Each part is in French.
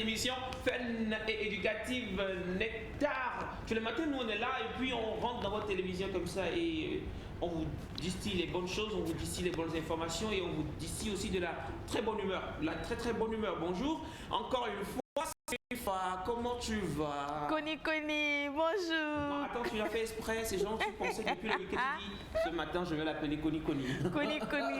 émission fun et éducative Nectar. Tous les matins, nous on est là et puis on rentre dans votre télévision comme ça et on vous distille les bonnes choses, on vous distille les bonnes informations et on vous distille aussi de la très bonne humeur. La très très bonne humeur. Bonjour. Encore une fois. Comment tu vas? Connie, bonjour. Non, attends, tu l'as fait exprès, c'est genre tu pensais depuis le week-end, tu dis, ce matin je vais l'appeler Connie. Connie,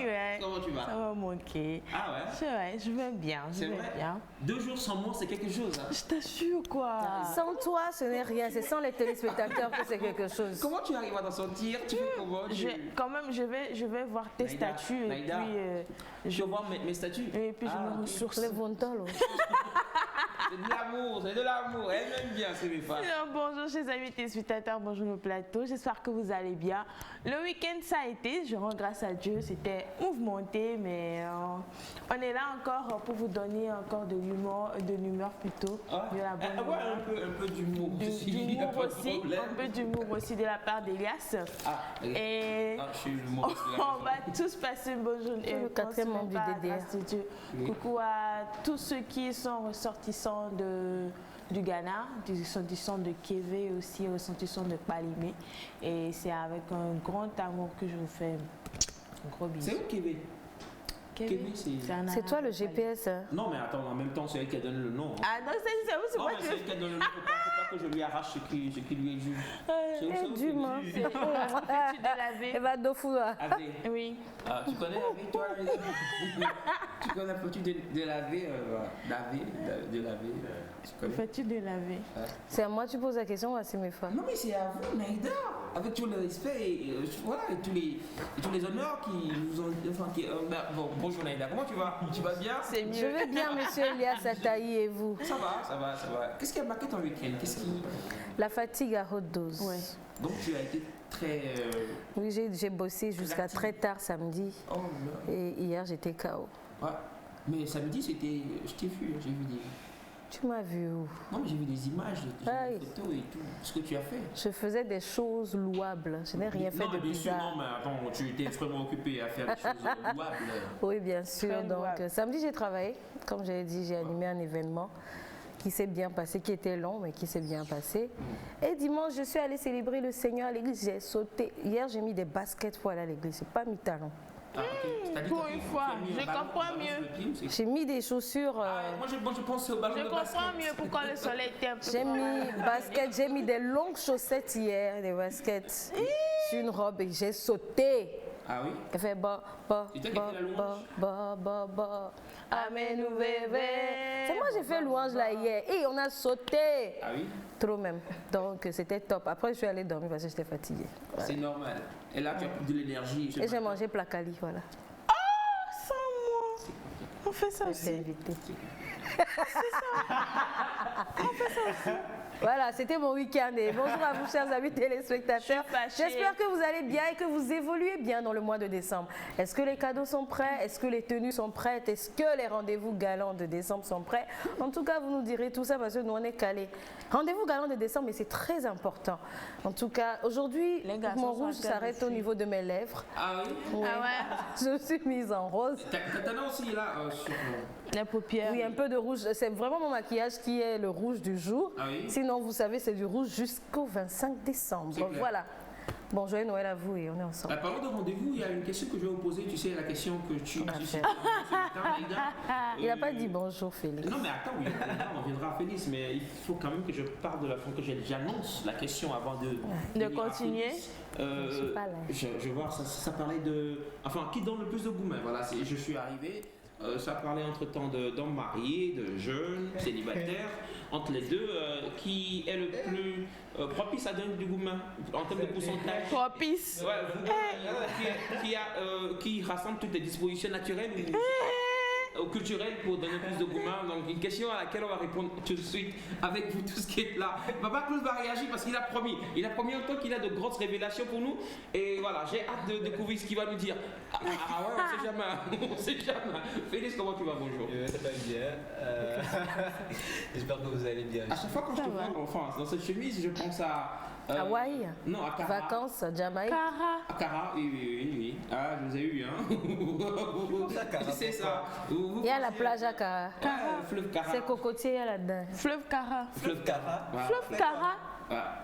ouais. Comment tu vas? Ça va manquer. Ah ouais? Ouais, je vais bien, C'est vrai? bien. 2 jours sans moi, c'est quelque chose. Hein. Je t'assure quoi. Sans toi, ce n'est rien, c'est sans les téléspectateurs que c'est quelque chose. Comment tu arrives à t'en sortir? Tu fais comment? Quand même, je vais voir tes statuts et Naïda, puis... je vais voir mes statuts. Et puis je me ressource. Les Vontalo. C'est de l'amour, elle aime bien ces femmes. Bonjour chers amis téléspectateurs, bonjour le plateau, j'espère que vous allez bien. Le week-end ça a été, je rends grâce à Dieu, c'était mouvementé, mais on est là encore pour vous donner encore de l'humour plutôt, de la bonne humeur. Un peu d'humour aussi. D'humour aussi, un peu d'humour aussi de la part d'Elias. Et je suis l'humour. on va tous passer une bonne journée. Le 4e membre du DDR. Coucou à tous ceux qui sont ressortissants du Ghana, des ressortissants de Kévé aussi, ressortissants de Palimé. Et c'est avec un grand amour que je vous fais un gros bisou. C'est où Kévé? Kévé, c'est toi le GPS. Hein? Non, mais attends, en même temps, c'est elle qui a donné le nom. Hein. Ah non, c'est vous, c'est moi qui... c'est elle qui a donné le nom. Faut pas que je lui arrache ce qui lui est dû. C'est dû, moi. C'est de laver. Elle va d'Ofoua. Oui. Ah, tu connais Ave, toi? Tu connais Peux-tu de laver? De laver. Fais-tu de laver? C'est à moi que tu poses la question ou à Siméfa? Non, mais c'est à vous, Naïda. Avec tout le respect et, voilà, et tous les honneurs qui vous ont. Enfin, bon, bonjour Naïda, comment tu vas? Tu vas bien? C'est mieux. Je vais bien, monsieur Elias Ataï, et vous? Ça va. Qu'est-ce qui a marqué ton week-end? La fatigue à haute dose. Ouais. Donc tu as été très... Oui, j'ai bossé jusqu'à très tard samedi. Oh là. Et hier, j'étais KO. Ouais. Mais samedi, c'était... Je t'ai vu, j'ai vu des... Tu m'as vu où? Non, mais j'ai vu des images, des photos et tout. Ce que tu as fait. Je faisais des choses louables. Je n'ai rien fait de bizarre. Non, mais attends, tu étais extrêmement occupé à faire des choses louables. Oui, bien sûr. Très Donc, louable. samedi, j'ai travaillé. Comme j'avais dit, j'ai animé un événement qui s'est bien passé, qui était long, mais qui s'est bien passé. Et dimanche, je suis allée célébrer le Seigneur à l'église. J'ai sauté. Hier, j'ai mis des baskets pour aller à l'église. C'est pas mis talons. Ah, okay. Pour une fois, je comprends mieux. J'ai mis des chaussures. Moi, je pense au ballon Je de basket. comprends mieux pourquoi le soleil était un peu... J'ai mis baskets, j'ai mis des longues chaussettes hier, des baskets sur une robe et j'ai sauté. Ah oui? Elle fait Amen ou bébé. C'est moi j'ai fait louange là hier et on a sauté. Ah oui? Trop même. Donc c'était top. Après je suis allée dormir parce que j'étais fatiguée. Voilà. C'est normal. Et là tu as plus de l'énergie. Et j'ai mangé placali, voilà. Ah, sans moi. On fait ça aussi. Invité. Voilà, c'était mon week-end et bonjour à vous chers amis téléspectateurs. J'espère que vous allez bien et que vous évoluez bien dans le mois de décembre. Est-ce que les cadeaux sont prêts? Est-ce que les tenues sont prêtes? Est-ce que les rendez-vous galants de décembre sont prêts? En tout cas, vous nous direz tout ça parce que nous on est calés. Rendez-vous galant de décembre, mais c'est très important. En tout cas, aujourd'hui, mon rouge s'arrête au niveau de mes lèvres. Ah oui? Oui. Ah ouais? Je suis mise en rose. T'en as aussi là sur... Les paupières. Oui, un peu de rouge. C'est vraiment mon maquillage qui est le rouge du jour. Ah oui? Sinon, vous savez, c'est du rouge jusqu'au 25 décembre. Voilà. Bon, joyeux Noël à vous et on est ensemble. Parlant de rendez-vous, il y a une question que je vais vous poser. Tu sais, la question que tu sais. Il n'a pas dit bonjour, Félix. Non, mais attends, oui, on viendra à Félix, mais il faut quand même que je parle de la fin, que j'annonce la question avant de continuer. Je suis pas là. Je vois, ça parlait de... Enfin, qui donne le plus de gourmet? Voilà, je suis arrivé. Ça parlait entre-temps d'hommes mariés, de jeunes, célibataires, entre les deux, qui est le plus propice à donner du gourmet en termes de pourcentage. Propice. Ouais, qui rassemble toutes les dispositions naturelles ou culturelles pour donner plus de gourmet. Donc une question à laquelle on va répondre tout de suite avec vous tous qui êtes là. Papa Claude va réagir parce qu'il a promis. Il a promis en tant qu'il a de grosses révélations pour nous. Et voilà, j'ai hâte de découvrir ce qu'il va nous dire. Ah ouais, on sait jamais. On sait jamais. Félix, comment tu vas? Bonjour. Ça va bien. J'espère que vous allez bien. À chaque fois quand je te vois, enfin, dans cette chemise, je pense à Hawaï. Non, à Cara. Vacances, Jamaïque. À Cara, oui. Ah, je vous ai eu, hein. Tu sais ça. Il y a la plage à Cara. Fleuve Cara. C'est cocotier là-dedans. Fleuve Cara. Fleuve Cara. Fleuve Cara.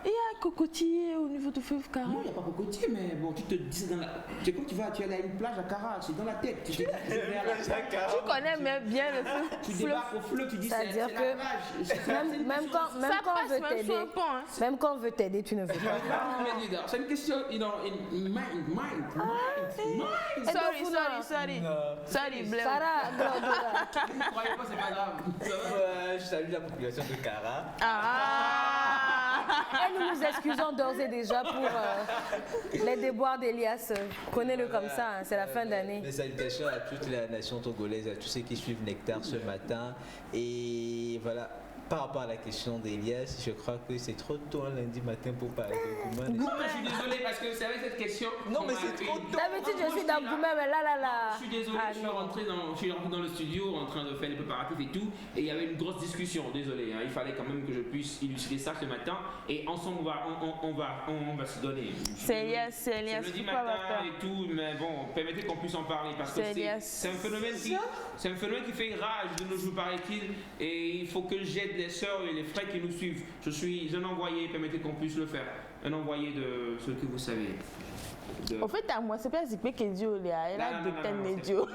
Il y a un cocotier au niveau du fleuve Cara. Non, il n'y a pas cocotier, mais bon, tu te dis dans la... Tu sais, quand tu vas aller à une plage à Cara, c'est dans la tête. Tu connais même bien le fleuve. Tu débarques au fleuve, tu dis c'est la plage. Même quand on veut t'aider, tu ne veux pas. C'est une question, mind. Sorry, Blair. Sarah, Ne croyez pas, c'est pas grave. Je salue la population de Cara. Et nous nous excusons d'ores et déjà pour les déboires d'Elias. Prenez-le comme ça, hein, c'est la fin d'année. Mes salutations à toute la nation togolaise, à tous ceux qui suivent Nectar ce matin. Et voilà. Par rapport à la question d'Elias, je crois que c'est trop tôt un lundi matin pour parler de Gouma. Non, je suis désolé parce que c'est avec cette question. Non, mais c'est trop tôt. D'habitude, je suis dans Gouma, mais là. Je suis désolé, je suis rentré dans le studio en train de faire les préparatifs et tout. Et il y avait une grosse discussion, désolé. Hein, il fallait quand même que je puisse illustrer ça ce matin. Et ensemble, on va se donner. C'est Elias. Le dit matin et tout, mais bon, permettez qu'on puisse en parler parce que c'est un phénomène qui fait rage de nos jours, paraît-il. Et il faut que j'aide les sœurs et les frères qui nous suivent. Je suis un envoyé, permettez qu'on puisse le faire. Un envoyé de ce que vous savez. En fait, à moi, c'est pas si que Dieu elle a déteint les dieux.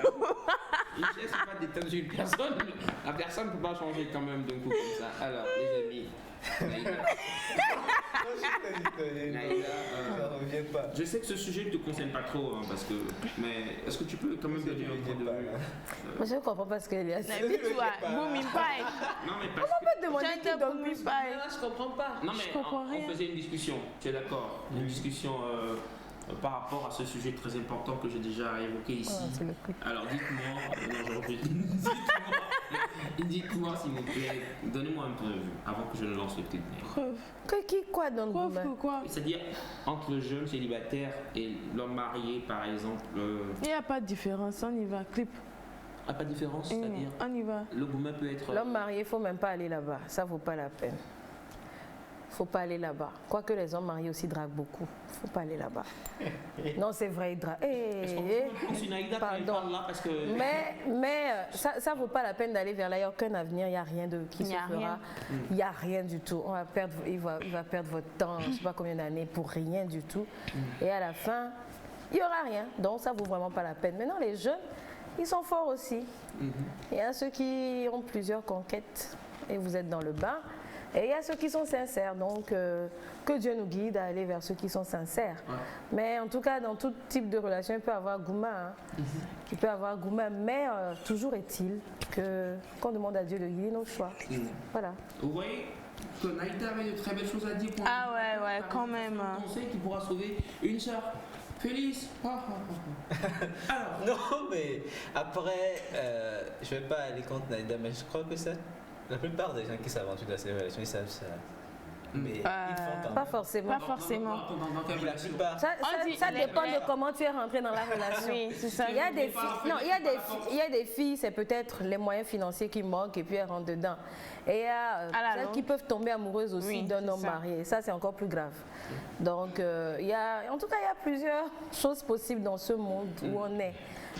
Il ne sais pas déteindre une personne. La personne ne peut pas changer quand même d'un coup comme ça. Alors, les amis. Je sais que ce sujet ne te concerne pas trop, hein, parce que. Mais est-ce que tu peux quand même donner un point de vue? Moi, je ne comprends pas ce qu'Elias. Non, mais parce on peut demander qui donne plus. je comprends pas. Non, mais on faisait une discussion, tu es d'accord? Une discussion par rapport à ce sujet très important que j'ai déjà évoqué ici. Alors dites-moi s'il vous plaît, donnez-moi un preuve avant que je ne lance le clip. Quoi dans le Gouma? C'est-à-dire entre le jeune célibataire et l'homme marié par exemple. Il n'y a pas de différence, on y va, clip. Ah, pas de différence, c'est-à-dire on y va. Le Gouma peut être... L'homme marié, il ne faut même pas aller là-bas, ça ne vaut pas la peine. Il ne faut pas aller là-bas. Quoique les hommes mariés aussi draguent beaucoup. Il ne faut pas aller là-bas. Non, c'est vrai, ils draguent. Pardon. Là parce que... Mais ça ne vaut pas la peine d'aller vers là. Il n'y a aucun avenir, il n'y a rien qui se fera. Il n'y a rien du tout. Il va perdre votre temps, je ne sais pas combien d'années, pour rien du tout. Et à la fin, il n'y aura rien. Donc ça ne vaut vraiment pas la peine. Maintenant, les jeunes, ils sont forts aussi. Il y a ceux qui ont plusieurs conquêtes et vous êtes dans le bain. Et il y a ceux qui sont sincères, donc que Dieu nous guide à aller vers ceux qui sont sincères. Ouais. Mais en tout cas, dans tout type de relation, il peut y avoir Gouma. Hein. Il peut y avoir Gouma, mais toujours est-il qu'on demande à Dieu de guider nos choix. Voilà. Vous voyez que Naïda avait de très belles choses à dire. Pour ouais, quand même. Un conseil qui pourra sauver une sœur. Félix. Alors. Non, mais après, je ne vais pas aller contre Naïda, mais je crois que ça... La plupart des gens qui s'aventurent dans ces relations, ils savent ça. Mais ils font quand pas forcément. Pas forcément. La plupart. Ça dépend de comment tu es rentré dans la relation. Oui, c'est ça. Il y a des filles, c'est peut-être les moyens financiers qui manquent et puis elles rentrent dedans. Et il y a celles qui peuvent tomber amoureuses aussi d'un homme marié. Ça, c'est encore plus grave. Donc, en tout cas, il y a plusieurs choses possibles dans ce monde où on est.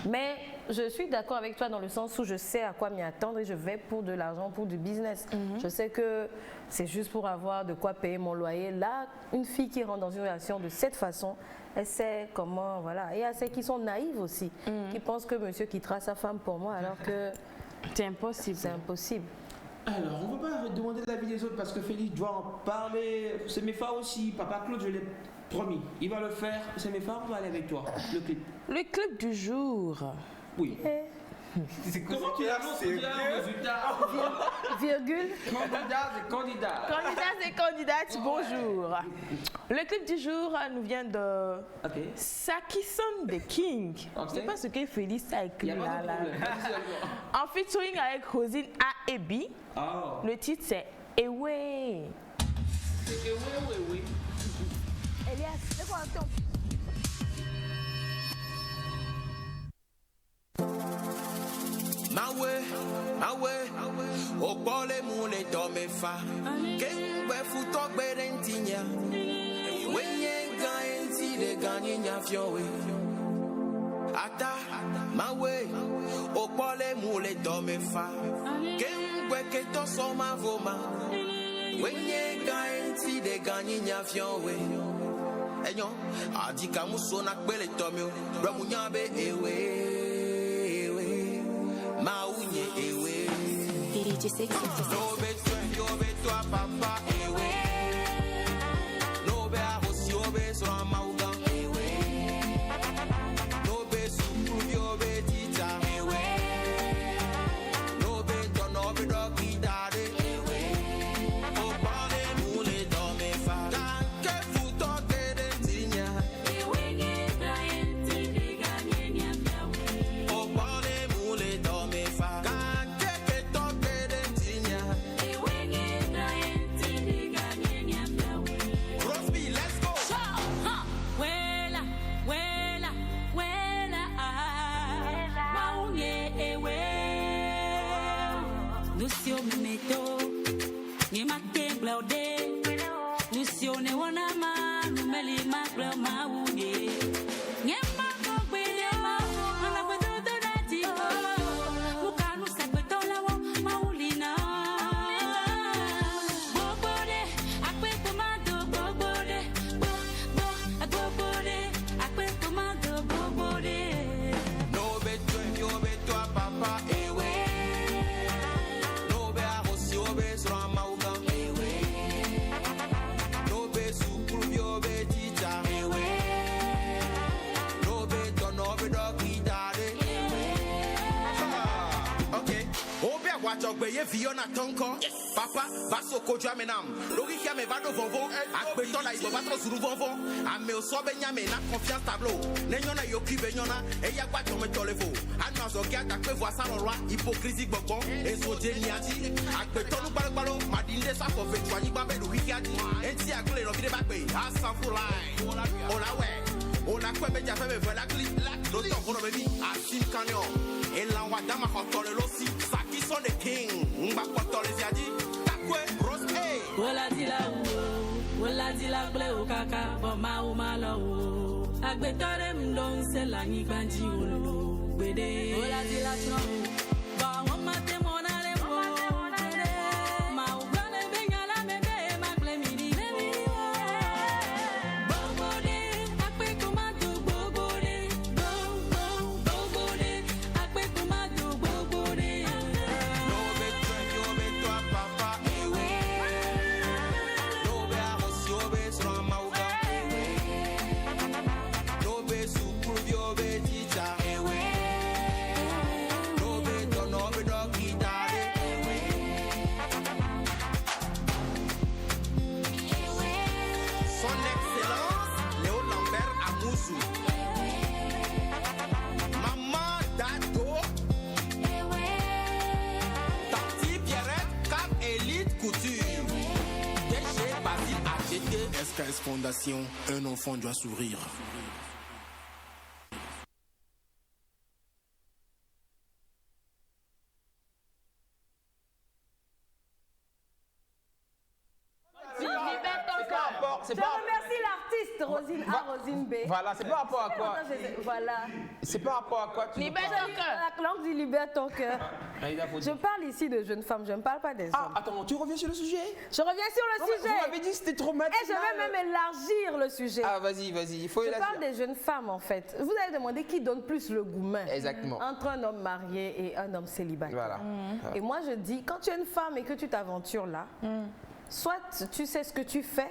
Mais je suis d'accord avec toi dans le sens où je sais à quoi m'y attendre et je vais pour de l'argent, pour du business. Je sais que c'est juste pour avoir de quoi payer mon loyer. Là, une fille qui rentre dans une relation de cette façon, elle sait comment, voilà. Et il y a celles qui sont naïves aussi, qui pensent que monsieur quittera sa femme pour moi alors que c'est impossible. C'est impossible. Alors, on ne va pas demander l'avis des autres parce que Félix doit en parler. C'est mes phares aussi. Papa Claude, je l'ai promis. Il va le faire. C'est mes phares, on va aller avec toi. Le clip. Le clip du jour. Oui. Comment tu annonces le résultat? Virgule. Candidats et candidates, bonjour. Le clip du jour nous vient de Sakison the King. Je ne sais pas ce que Félix a écrit là. En featuring avec Rosine A et B. Le titre c'est Ewe. Elias, c'est quoi ton... Mawe, okpole mule to me fa. Ke ngwe futo gbere ntinya. gagné nyafiowe. Ata, ma way, au pole moule dorme fa. Kengwe ke to so ma voma. Wenye gaenti de gagné nyafiowe. Enyo, adi kamuso na kwele tomio. Ramunyabe ewe, ewe. Maunye ewe. DJ Sexy. No betwe, yo betwa papa ewe. No be arrosi, yo be so amauga ewe. No be supru, yo be tita ewe. No be ton, no be doggy daddy ewe. O bale mule do me fa. Tanke futo gede tinya. Ewe geda enti de ganye nyamyawe. O bale mule do me fa. Tanke keto gede tinya. Ewe geda enti de ganye nyamyawe. Crosby, let's go. Wela, wela, wela, maunye ewe. Lucio meto, ni matemble ode. Lucio ne wana ma, numeli maple maunye. Nyema kogbele ma, ana kwedo dati ko. Mukanu sekweto lawo maulina. Bobode, akwe komando bobode. Bobode, akwe komando bobode. No betwe, yo betwa papa ewe. No be arrosi, yo be so amauga ewe. No be supru, yo be tita ewe. No be ton, no be doggy daddy ewe. Okay. Obe wacho gbe ye Fiona tonko. Papa, baso kojo amenam. Lori kia me vado vonvo. Akbeton la ibo batro suru vonvo. Ame osobe nyame na confiance tableau. Nenyona yoki benyona. Eya wacho me tolevo. Anu azoki akakwe vo asalorwa. Hypocrisie gbogbo. Eso jeniati. Akbeton ugbalo madinde sa for vetu anigba be lori kia di. Enti akule no bide bakbe. Asanfulai. Olawe. Ona kwe meja fe me vela clip. L'autre qu'on a mis à Sim Canyon. Et l'enwadama kotole losi. Saki son the king. Mba kotole ziadi. Takwe, Rose A. Wala di la ble o kaka, bon ma o malo o. Agbetore mdon se la ni banji olo. Bede. Wala di la tron. Ba won mate monale mo. Ma o gane benyala mebe ma ble midi. Bobode, akpe komando bobode. Bobode, akpe komando bobode. No betwe, yo betwa papa ewe. No be arrosi, yo be so amauga ewe. No be supru, yo be tita ewe. No be ton, no be doggy daddy ewe. Son Excellence, Léo Lambert Amoussou. Maman Dato. Tanti Pierrette, Cap Elite Couture. DG Basile AGT. SKS Fondation, un enfant doit sourire. C'est Je pas remercie l'artiste Rosine A, Rosine B. Voilà, c'est par rapport à quoi? Voilà. C'est par rapport à quoi tu nous Libère parles? ton cœur. La langue du libère ton cœur. Aïda, faut Je dire. parle ici de jeunes femmes, je ne parle pas des Ah, hommes. attends, tu reviens sur le sujet? Je reviens sur le Vous sujet. m'avez dit que c'était trop Et matinal. je vais même élargir le sujet. Ah, vas-y, il faut Je élargir. parle des jeunes femmes en fait. Vous allez demander qui donne plus le gourmet Exactement. entre un homme marié et un homme célibataire. Voilà. Et moi je dis, quand tu es une femme et que tu t'aventures là, soit tu sais ce que tu fais,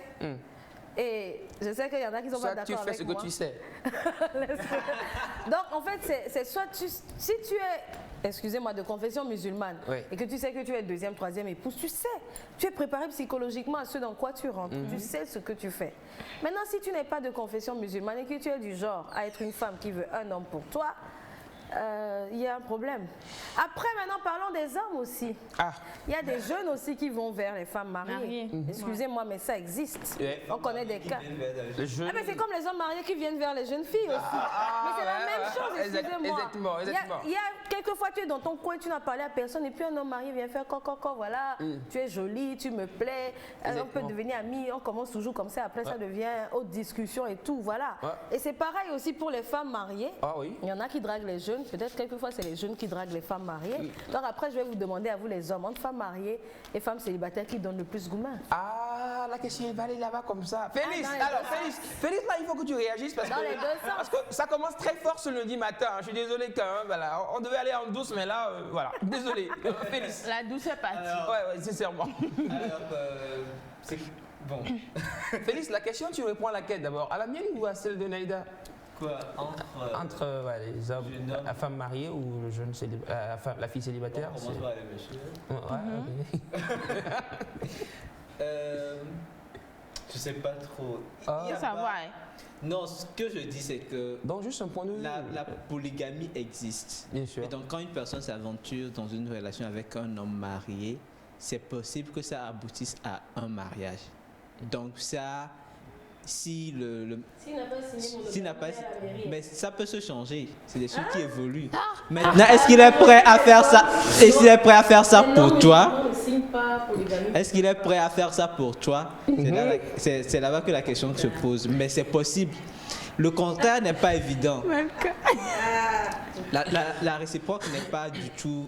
et je sais qu'il y en a qui sont pas Soit d'accord tu fais avec ce moi. que tu sais. Donc en fait, c'est soit si tu es, excusez-moi, de confession musulmane, Oui. et que tu sais que tu es deuxième, troisième épouse, tu sais, tu es préparé psychologiquement à ce dans quoi tu rentres, tu sais ce que tu fais. Maintenant, si tu n'es pas de confession musulmane et que tu es du genre à être une femme qui veut un homme pour toi, il y a un problème. Après, maintenant, parlons des hommes aussi. Ah. Il y a des jeunes aussi qui vont vers les femmes mariées. Excusez-moi, mais ça existe. On connaît des cas. Ah, mais c'est comme les hommes mariés qui viennent vers les jeunes filles aussi. Mais c'est la même chose, excusez-moi. Exactement. Il y a quelquefois, tu es dans ton coin, tu n'as parlé à personne, et puis un homme marié vient faire coco, voilà, tu es jolie, tu me plais, on peut devenir amis, on commence toujours comme ça, après ça devient haute discussion et tout, voilà. Et c'est pareil aussi pour les femmes mariées. Ah oui. Il y en a qui draguent les jeunes, peut-être quelquefois c'est les jeunes qui draguent les femmes mariées. Donc après, je vais vous demander à vous les hommes, entre femmes mariées et femmes célibataires, qui donnent le plus goût main? Ah, la question va aller là-bas comme ça. Félix, Félix, là, il faut que tu réagisses parce que ça commence très fort ce lundi matin. Je suis désolé quand même, voilà. On devait aller en douce, mais là, voilà. Désolé. Félix. La douce est partie. Ouais, sincèrement. Alors, c'est bon. Félix, la question, tu réponds à laquelle d'abord? À la mienne ou à celle de Naïda? Quoi? Entre les hommes, la femme mariée ou le jeune la fille célibataire? On commence par les messieurs. Je sais pas trop. Ça va, hein. Non, ce que je dis, c'est que donc, juste un point de vue. La polygamie existe. Bien sûr. Et donc, quand une personne s'aventure dans une relation avec un homme marié, c'est possible que ça aboutisse à un mariage. Donc, ça, s'il n'a pas signé, mais ça peut se changer. C'est des choses qui évoluent. Maintenant, est-ce qu'il est prêt à faire ça? Est-ce qu'il est prêt à faire ça pour toi? Est-ce qu'il est prêt à faire ça pour toi? C'est là-bas que la question se pose. Mais c'est possible. Le contraire n'est pas évident. La réciproque n'est pas du tout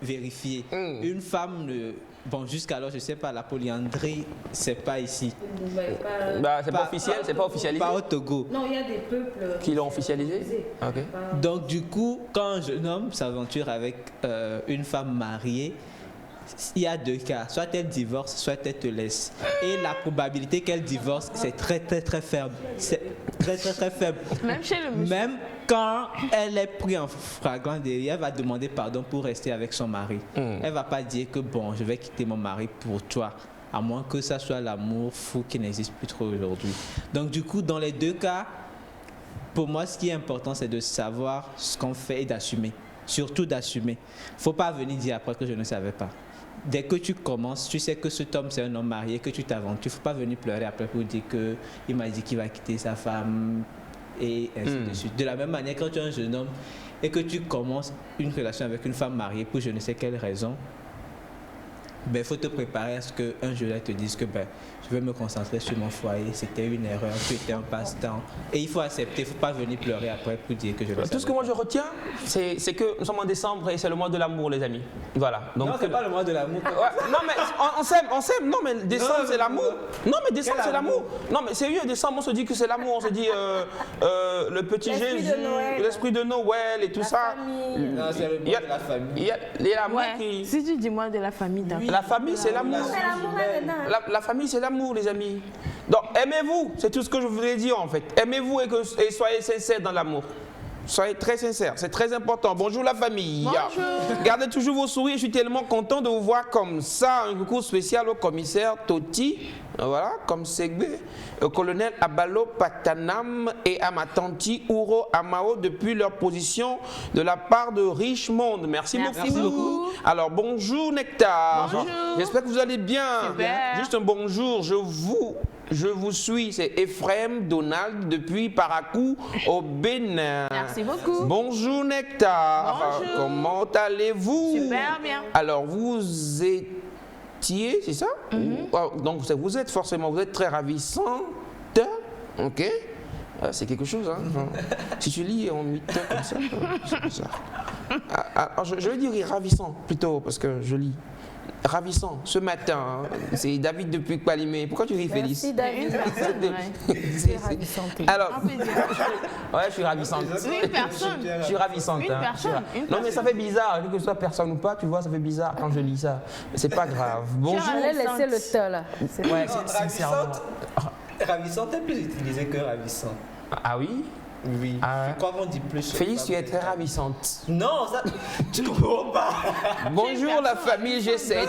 vérifiée. Une femme bon, jusqu'alors, je ne sais pas, la polyandrie, c'est pas ici. C'est pas officiel, c'est pas officialisé. Pas au Togo. Non, il y a des peuples qui l'ont officialisé. Okay. Donc, du coup, quand un jeune homme s'aventure avec une femme mariée, il y a deux cas. Soit elle divorce, soit elle te laisse. Et la probabilité qu'elle divorce, c'est très, très, très faible. C'est très, très, très faible. Même chez le monsieur. Même quand elle est prise en flagrant délit, elle va demander pardon pour rester avec son mari. Elle ne va pas dire que bon, je vais quitter mon mari pour toi. À moins que ça soit l'amour fou qui n'existe plus trop aujourd'hui. Donc du coup, dans les deux cas, pour moi, ce qui est important, c'est de savoir ce qu'on fait et d'assumer. Surtout d'assumer. Il ne faut pas venir dire après que je ne savais pas. Dès que tu commences, tu sais que cet homme c'est un homme marié, que tu t'aventures. Il ne faut pas venir pleurer après pour dire qu'il m'a dit qu'il va quitter sa femme et ainsi de suite. De la même manière, quand tu es un jeune homme et que tu commences une relation avec une femme mariée pour je ne sais quelle raison, il faut te préparer à ce qu'un jour elle te dise que je vais me concentrer sur mon foyer, c'était une erreur, c'était un passe-temps. Et il faut accepter, il ne faut pas venir pleurer après pour dire que je le savais. Tout ce que moi je retiens, c'est que nous sommes en décembre et c'est le mois de l'amour, les amis. Voilà. Donc, non, c'est pas le mois de l'amour. Non, mais on s'aime. Non, mais décembre, c'est l'amour. Non, mais décembre, c'est l'amour. Non, mais sérieux, décembre, on se dit que c'est l'amour. On se dit le petit Jésus, l'esprit de Noël et tout ça. Non, c'est le mois de la famille. Il y a l'amour qui... Si tu dis mois de la famille, d'accord. La famille, c'est l'amour. La famille, c'est l'amour, les amis. Donc, aimez-vous, c'est tout ce que je voudrais dire en fait. Aimez-vous et soyez sincères dans l'amour. Soyez très sincères, c'est très important. Bonjour la famille. Bonjour. Gardez toujours vos sourires, je suis tellement content de vous voir comme ça. Un coucou spécial au commissaire Toti, voilà, comme Segbe, au colonel Abalo Patanam et à ma tante Ouro Amao depuis leur position de la part de Richmond. Merci beaucoup. Alors bonjour Nectar. Bonjour. J'espère que vous allez bien. Super. Juste un bonjour, je vous suis, c'est Ephraim Donald depuis Parakou au Bénin. Merci beaucoup. Bonjour Nectar. Bonjour. Comment allez-vous? Super bien. Alors vous étiez, c'est ça? Donc vous êtes très ravissante. Ok. C'est quelque chose, hein. Si tu lis en 8 heures comme ça, c'est bizarre. Alors, je vais dire ravissant plutôt parce que je lis. Ravissant, ce matin, c'est David depuis Kpalimé. Pourquoi tu ris, Félix? Merci David. C'est ravissante. Alors, ouais, je suis ravissante. Une personne. Je suis ravissante. Une personne. Non, mais ça fait bizarre, que ce soit personne ou pas, tu vois, ça fait bizarre quand je lis ça. Mais c'est pas grave. Bonjour. J'allais laisser le temps là. Ouais, sincèrement. Ravissante est plus utilisée que ravissant. Ah oui? Oui. Ah. Je crois qu'on dit plus. Félix, tu es très ravissante. Non, ça, tu comprends pas. Bonjour la famille G7.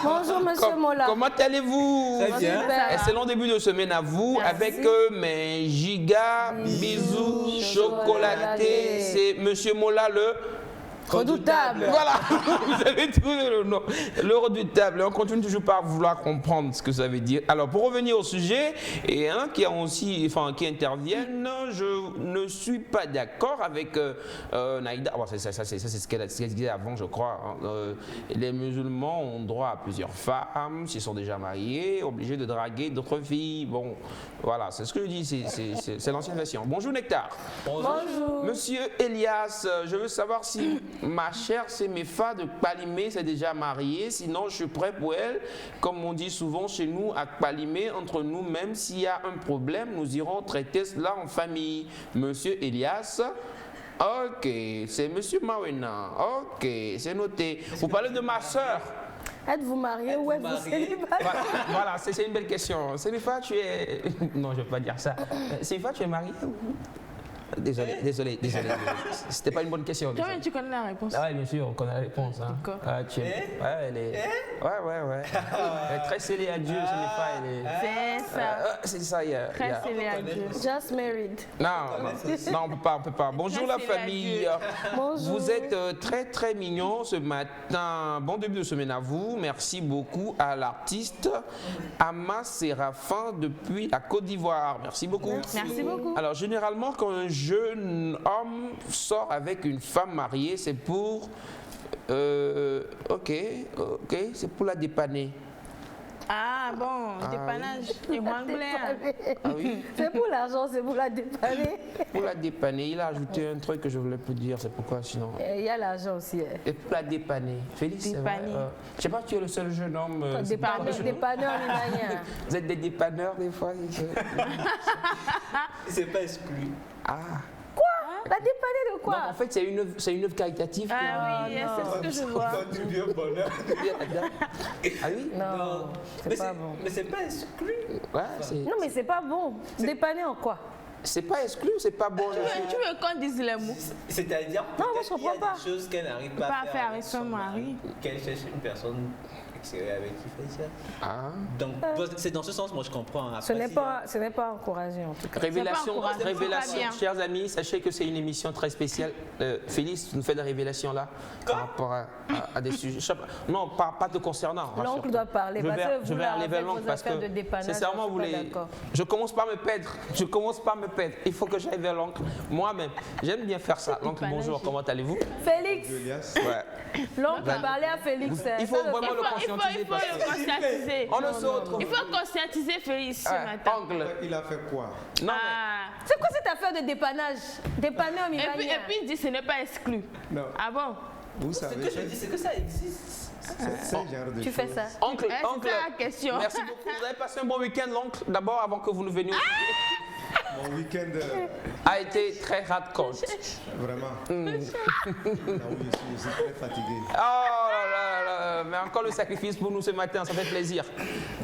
Bonjour Monsieur Mola. Comment allez-vous? Très bien. Super. Excellent début de semaine à vous. Merci. Avec mes gigas, bisous, chocolatés. C'est Monsieur Mola le Redoutable. Voilà, vous avez trouvé le nom. Le redoutable. On continue toujours par vouloir comprendre ce que ça veut dire. Alors, pour revenir au sujet, et qui interviennent, je ne suis pas d'accord avec Naïda. Bon, c'est ce qu'elle disait avant, je crois. Les musulmans ont droit à plusieurs femmes, s'ils sont déjà mariés, obligés de draguer d'autres filles. Bon, voilà, c'est ce que je dis, c'est l'ancienne version. Bonjour Nectar. Bonjour. Monsieur Elias, je veux savoir si ma chère Semefa de Kpalimé s'est déjà mariée. Sinon, je suis prêt pour elle. Comme on dit souvent chez nous, à Kpalimé, entre nous, même s'il y a un problème, nous irons traiter cela en famille. Monsieur Elias. Ok, c'est Monsieur Mawena. Ok, c'est noté. Vous parlez de ma soeur. Êtes-vous marié ou êtes-vous célibataire? Voilà, c'est une belle question. Semefa, tu es... Non, je ne vais pas dire ça. Semefa, tu es mariée? Désolé. C'était pas une bonne question. Toi, tu connais la réponse. Ah ouais, bien sûr, on connaît la réponse. Hein. Elle est... Ouais. Elle est très scellée à Dieu, C'est ça. c'est ça, Très scellée à Dieu. Just married. Non, on peut pas. Bonjour la famille. Bonjour. Vous êtes très mignons ce matin. Bon début de semaine à vous. Merci beaucoup à l'artiste Ama Séraphin depuis la Côte d'Ivoire. Merci beaucoup. Merci beaucoup. Alors, généralement, quand un jeune homme sort avec une femme mariée, c'est pour... ok, c'est pour la dépanner. Ah bon, dépannage. Et moi, Ah oui, C'est pour l'argent, c'est pour la dépanner. pour la dépanner. Il a ajouté un truc que je voulais plus dire, c'est pourquoi sinon... Il y a l'argent aussi. Et pour la dépanner. Félix, c'est vrai, Dépanner. je sais pas, tu es le seul jeune homme... Dépanneur libanien. Vous êtes des dépanneurs des fois? C'est pas exclu. Ah. La dépanner de quoi? Non, en fait, c'est une œuvre caritative. Ah oui, c'est ce que je vois. Du bien bonheur. Ah oui? Non, c'est pas bon. Mais c'est pas exclu. Ouais, c'est... Non, mais c'est pas bon. Dépanner en quoi? C'est pas exclu ou c'est pas bon? Tu veux qu'on dise les mots? C'est-à-dire Non, moi, je qu'il y a comprends pas. des choses qu'elle n'arrive pas Pas à faire avec son mari. Qu'elle cherche une personne extérieure avec qui fait ça. Ah. Donc, c'est dans ce sens, moi, je comprends. Après, Ce n'est pas encouragé en tout cas. Révélation, encourageant, révélation, c'est pas bien. chers amis, sachez que c'est une émission très spéciale. Félix, tu nous fais des révélations là par rapport à des sujets. Non, pas te concernant. L'oncle doit parler. Je vais aller vers l'oncle parce que sincèrement, je commence pas à me perdre. Il faut que j'aille vers l'oncle. Moi-même, j'aime bien faire ça. L'oncle, bonjour, comment allez-vous? Félix, Ouais. l'oncle a parlé à Félix. Il faut vraiment le Il faut conscientiser. parce le que conscientiser. on ne se retrouve. Il faut conscientiser Félix ce matin. Oncle. Il a fait quoi? Non, Ah. C'est quoi cette affaire de dépannage? Dépanner en Et Ivoirien. puis il dit ce n'est pas exclu. Non. Ah bon? Vous Ce savez, que je dis, c'est que ça existe. c'est un genre de Tu fais choses. ça. oncle, C'est oncle. ça la question. Merci beaucoup. Vous avez passé un bon week-end, l'oncle, d'abord, avant que vous ne veniez. Mon week-end, A été très hardcore. vraiment. Là où je suis très fatigué. Oh là là, mais encore le sacrifice pour nous ce matin, ça fait plaisir.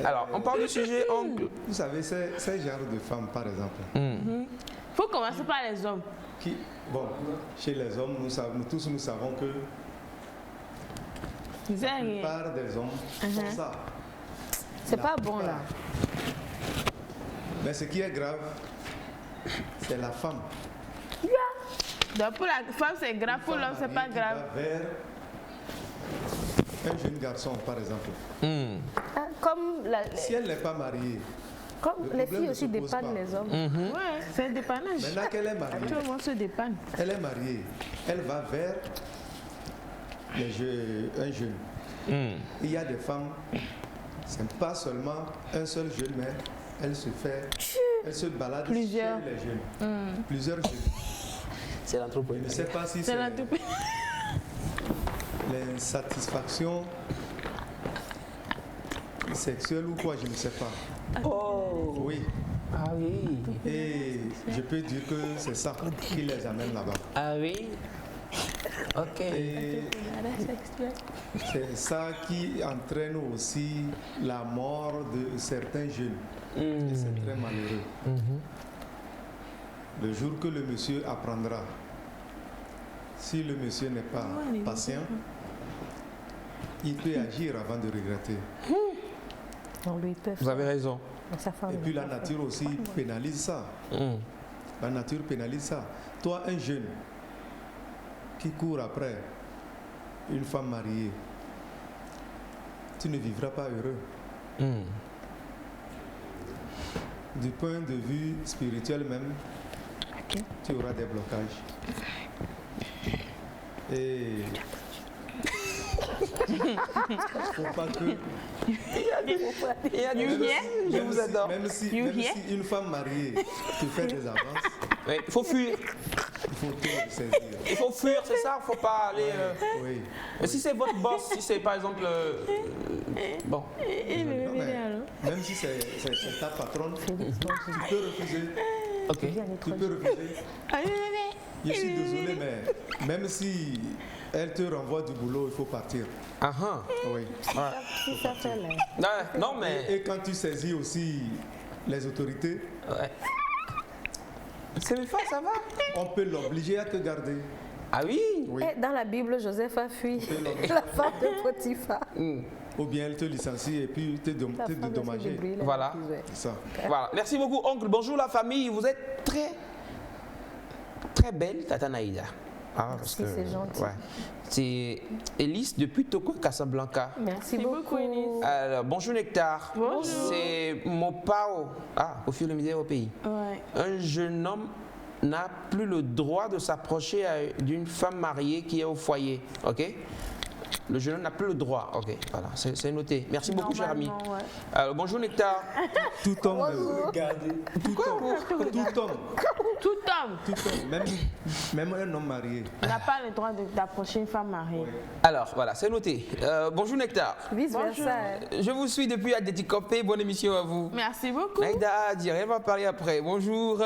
Alors, on parle du sujet, oncle. Vous savez, c'est genre de femmes, par exemple, Il faut commencer par les hommes. qui, bon, chez les hommes, nous savons que Vous la avez- plupart des hommes font ça. C'est pas bon là. Mais ce qui est grave, c'est la femme. Donc pour la femme c'est grave, pour l'homme c'est pas Qui grave. va vers un jeune garçon, par exemple. Ah, comme Si elle n'est pas mariée, comme Le les problème filles ne aussi se pose dépannent pas. les hommes. Ouais, c'est un dépannage. maintenant qu'elle est mariée, Tout le monde se dépanne. elle est mariée, elle va vers un jeune. Il y a des femmes, c'est pas seulement un seul jeune, mais elle se balade Plusieurs. chez les jeunes. Plusieurs jeunes. C'est Je ne l'entrepreneur. sais pas si C'est c'est la toupie. l'insatisfaction sexuelle ou quoi, je ne sais pas. Oh, Oui, ah oui. et je peux dire que c'est ça qui les amène là-bas. Ah oui. Ok. Et c'est ça qui entraîne aussi la mort de certains jeunes. Et c'est très malheureux. Le jour que le monsieur apprendra, si le monsieur n'est pas patient, il peut agir avant de regretter. Vous avez raison. Et puis la nature aussi pénalise ça. La nature pénalise ça. Toi, un jeune qui court après une femme mariée, tu ne vivras pas heureux. Du point de vue spirituel même, tu auras des blocages. Et faut pas que... Je vous adore. Même si une femme mariée te fait des avances, il faut fuir. Il faut te saisir. Il faut fuir, c'est ça? Il ne faut pas aller... Oui. Mais si c'est votre boss, si c'est par exemple... bon. Non, mais même si c'est ta patronne, tu peux refuser. Ok. Tu peux refuser. Je suis désolé, mais même si elle te renvoie du boulot, il faut partir. Oui. Non, mais... Et quand tu saisis aussi les autorités, c'est mes femmes, ça va. On peut l'obliger à te garder. Ah oui, Et dans la Bible, Joseph a fui la femme de Potiphar. Ou bien elle te licencie et puis te dédommager. Voilà. C'est ça. Voilà. Merci beaucoup, oncle. Bonjour la famille. Vous êtes très belle, Tata Naïda. Merci, c'est gentil. Ouais. C'est Élise depuis Toko Casablanca. Merci beaucoup, Élise. Alors, bonjour Nectar. Bonjour. C'est Mopao. Au fur et à mesure au pays. Ouais. Un jeune homme n'a plus le droit de s'approcher d'une femme mariée qui est au foyer. Ok? Le jeune homme n'a plus le droit. Ok, voilà, c'est noté. Merci beaucoup, cher ami. Ouais. Alors, bonjour Nectar. Tout homme. Même un homme marié. On n'a pas le droit d'approcher une femme mariée. Alors, voilà, c'est noté. Bonjour Nectar. Vice-versa. Je vous suis depuis Adéticopé. Bonne émission à vous. Merci beaucoup. Naïda, on va parler après. Bonjour.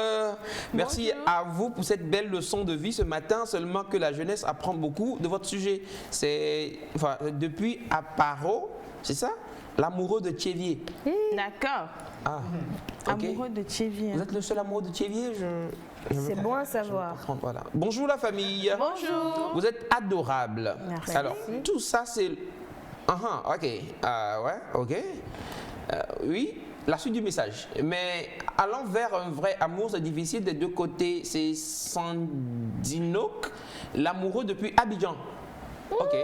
Merci à vous pour cette belle leçon de vie ce matin. Seulement que la jeunesse apprend beaucoup de votre sujet. C'est depuis Aparo, c'est ça? L'amoureux de Tchévier. D'accord. Okay. Amoureux de Tchévier. Vous êtes le seul amoureux de Tchévier? C'est bon à savoir. Voilà. Bonjour la famille. Bonjour. Vous êtes adorables. Merci. Alors, tout ça c'est... ok. Ok. Oui, la suite du message. Mais allant vers un vrai amour, c'est difficile des deux côtés. C'est Sandinoc, l'amoureux depuis Abidjan. Ok.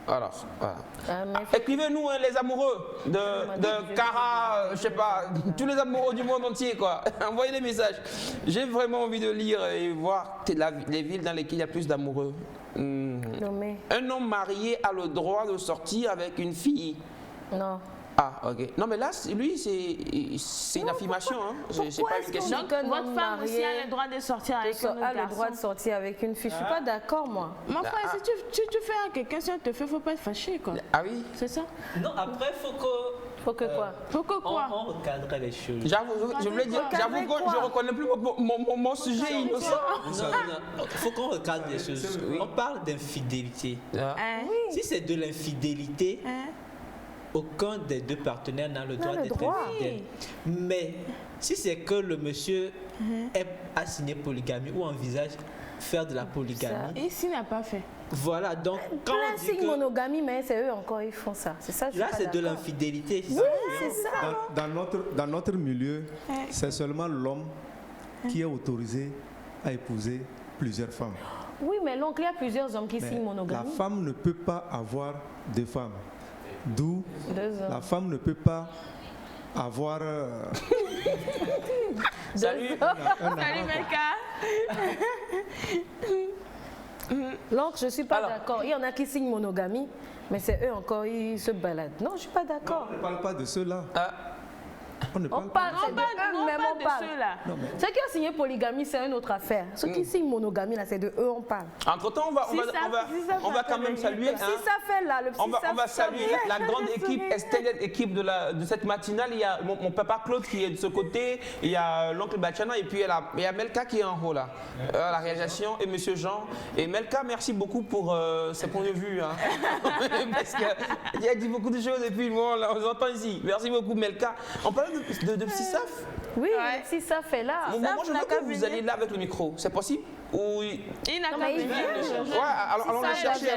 Alors, voilà. Écrivez-nous les amoureux de Cara, je sais pas, tous les amoureux du monde entier, quoi. Envoyez des messages. J'ai vraiment envie de lire et voir les villes dans lesquelles il y a plus d'amoureux. Un homme marié a le droit de sortir avec une fille. Non. Ok. Non, mais là, lui, c'est une affirmation. C'est pas une question. Donc, votre femme aussi a le droit de sortir avec un autre garçon. A le droit de sortir avec une fille. Je suis pas d'accord, moi. Mon frère, si tu fais à quelqu'un, si on te fait, faut pas être fâché, quoi. Ah oui? C'est ça? Non, après, faut que quoi? Faut que quoi? On recadre les choses. J'avoue, je voulais dire, j'avoue que je reconnais plus mon sujet innocent. Non, faut qu'on recadre les choses. On parle d'infidélité. Si c'est de l'infidélité, aucun des deux partenaires n'a le droit d'être infidèle. Mais si c'est que le monsieur a signé polygamie ou envisage faire de la polygamie. Et s'il n'a pas fait? Voilà, donc quand on dit que monogamie, mais c'est eux encore, ils font ça. C'est ça. Là, c'est de l'infidélité. Oui, c'est ça. Dans notre milieu, c'est seulement l'homme qui est autorisé à épouser plusieurs femmes. Oui, mais l'oncle, il y a plusieurs hommes qui signent monogamie. La femme ne peut pas avoir deux femmes. D'où la femme ne peut pas avoir... Salut Melka. L'oncle, je ne suis pas d'accord. Il y en a qui signent monogamie, mais c'est eux encore, ils se baladent. Non, je ne suis pas d'accord. On ne parle pas de ceux-là. On parle de ceux-là. Ceux qui ont signé polygamie, c'est une autre affaire. Ceux qui signent monogamie, là, c'est de eux on parle. Entre-temps, on va quand même saluer. On va saluer la grande équipe, extended équipe de cette matinale. Il y a mon papa Claude qui est de ce côté, il y a l'oncle Bachana et puis il y a Melka qui est en haut là. La réalisation et monsieur Jean. Et Melka, merci beaucoup pour ses points de vue. Parce qu'il a dit beaucoup de choses et puis bon, on les entend ici. Merci beaucoup Melka. On parle de Psysaf. Oui, si ça fait là. Moi, je veux que vous alliez là avec le micro. C'est possible? Ou... Il n'a qu'à venir. Ouais, allons le chercher,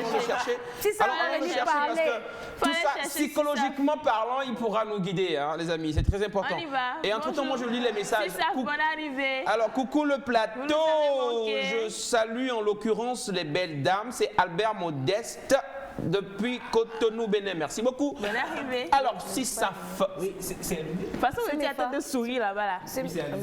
Si ça allons le chercher parce que tout ça, psychologiquement parlant, il pourra nous guider, hein, les amis. C'est très important. On y va. Et entre-temps, moi, je lis les messages. Bonne arrivée. Alors, coucou le plateau. Je salue en l'occurrence les belles dames. C'est Albert Modeste depuis Cotonou, Bénin. Merci beaucoup. Bonne arrivée. Alors, si ça... Oui, c'est allumé. De toute façon, tu as tête de sourire là-bas. Là. C'est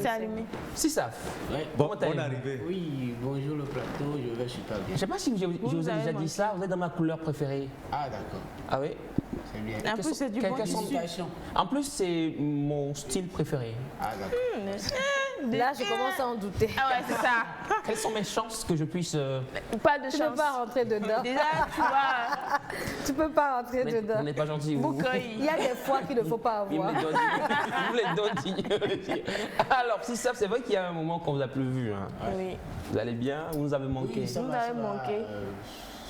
allumé. Si ça... Ouais. Bonne arrivée. Oui, bonjour le plateau, je vais super bien. Je ne sais pas si je vous ai déjà dit ça. Vous êtes dans ma couleur préférée. Ah, d'accord. Ah oui? C'est bien. En plus, c'est du bon tissu. En plus, c'est mon style préféré. Ah, d'accord. Là, je commence à en douter. Ah ouais, c'est ça. Quelles sont mes chances que je puisse... Pas de Tu ne chance. peux pas rentrer dedans. Déjà, tu vois. Tu peux pas rentrer dedans. Vous n'êtes pas gentil, vous. Il y a des fois qu'il ne faut pas Il avoir. me donne dit. Alors, si ça, c'est vrai qu'il y a un moment qu'on vous a plus vu. Hein. Oui. Vous allez bien? Vous nous avez manqué? Oui, ça Vous va, avez ça va, manqué.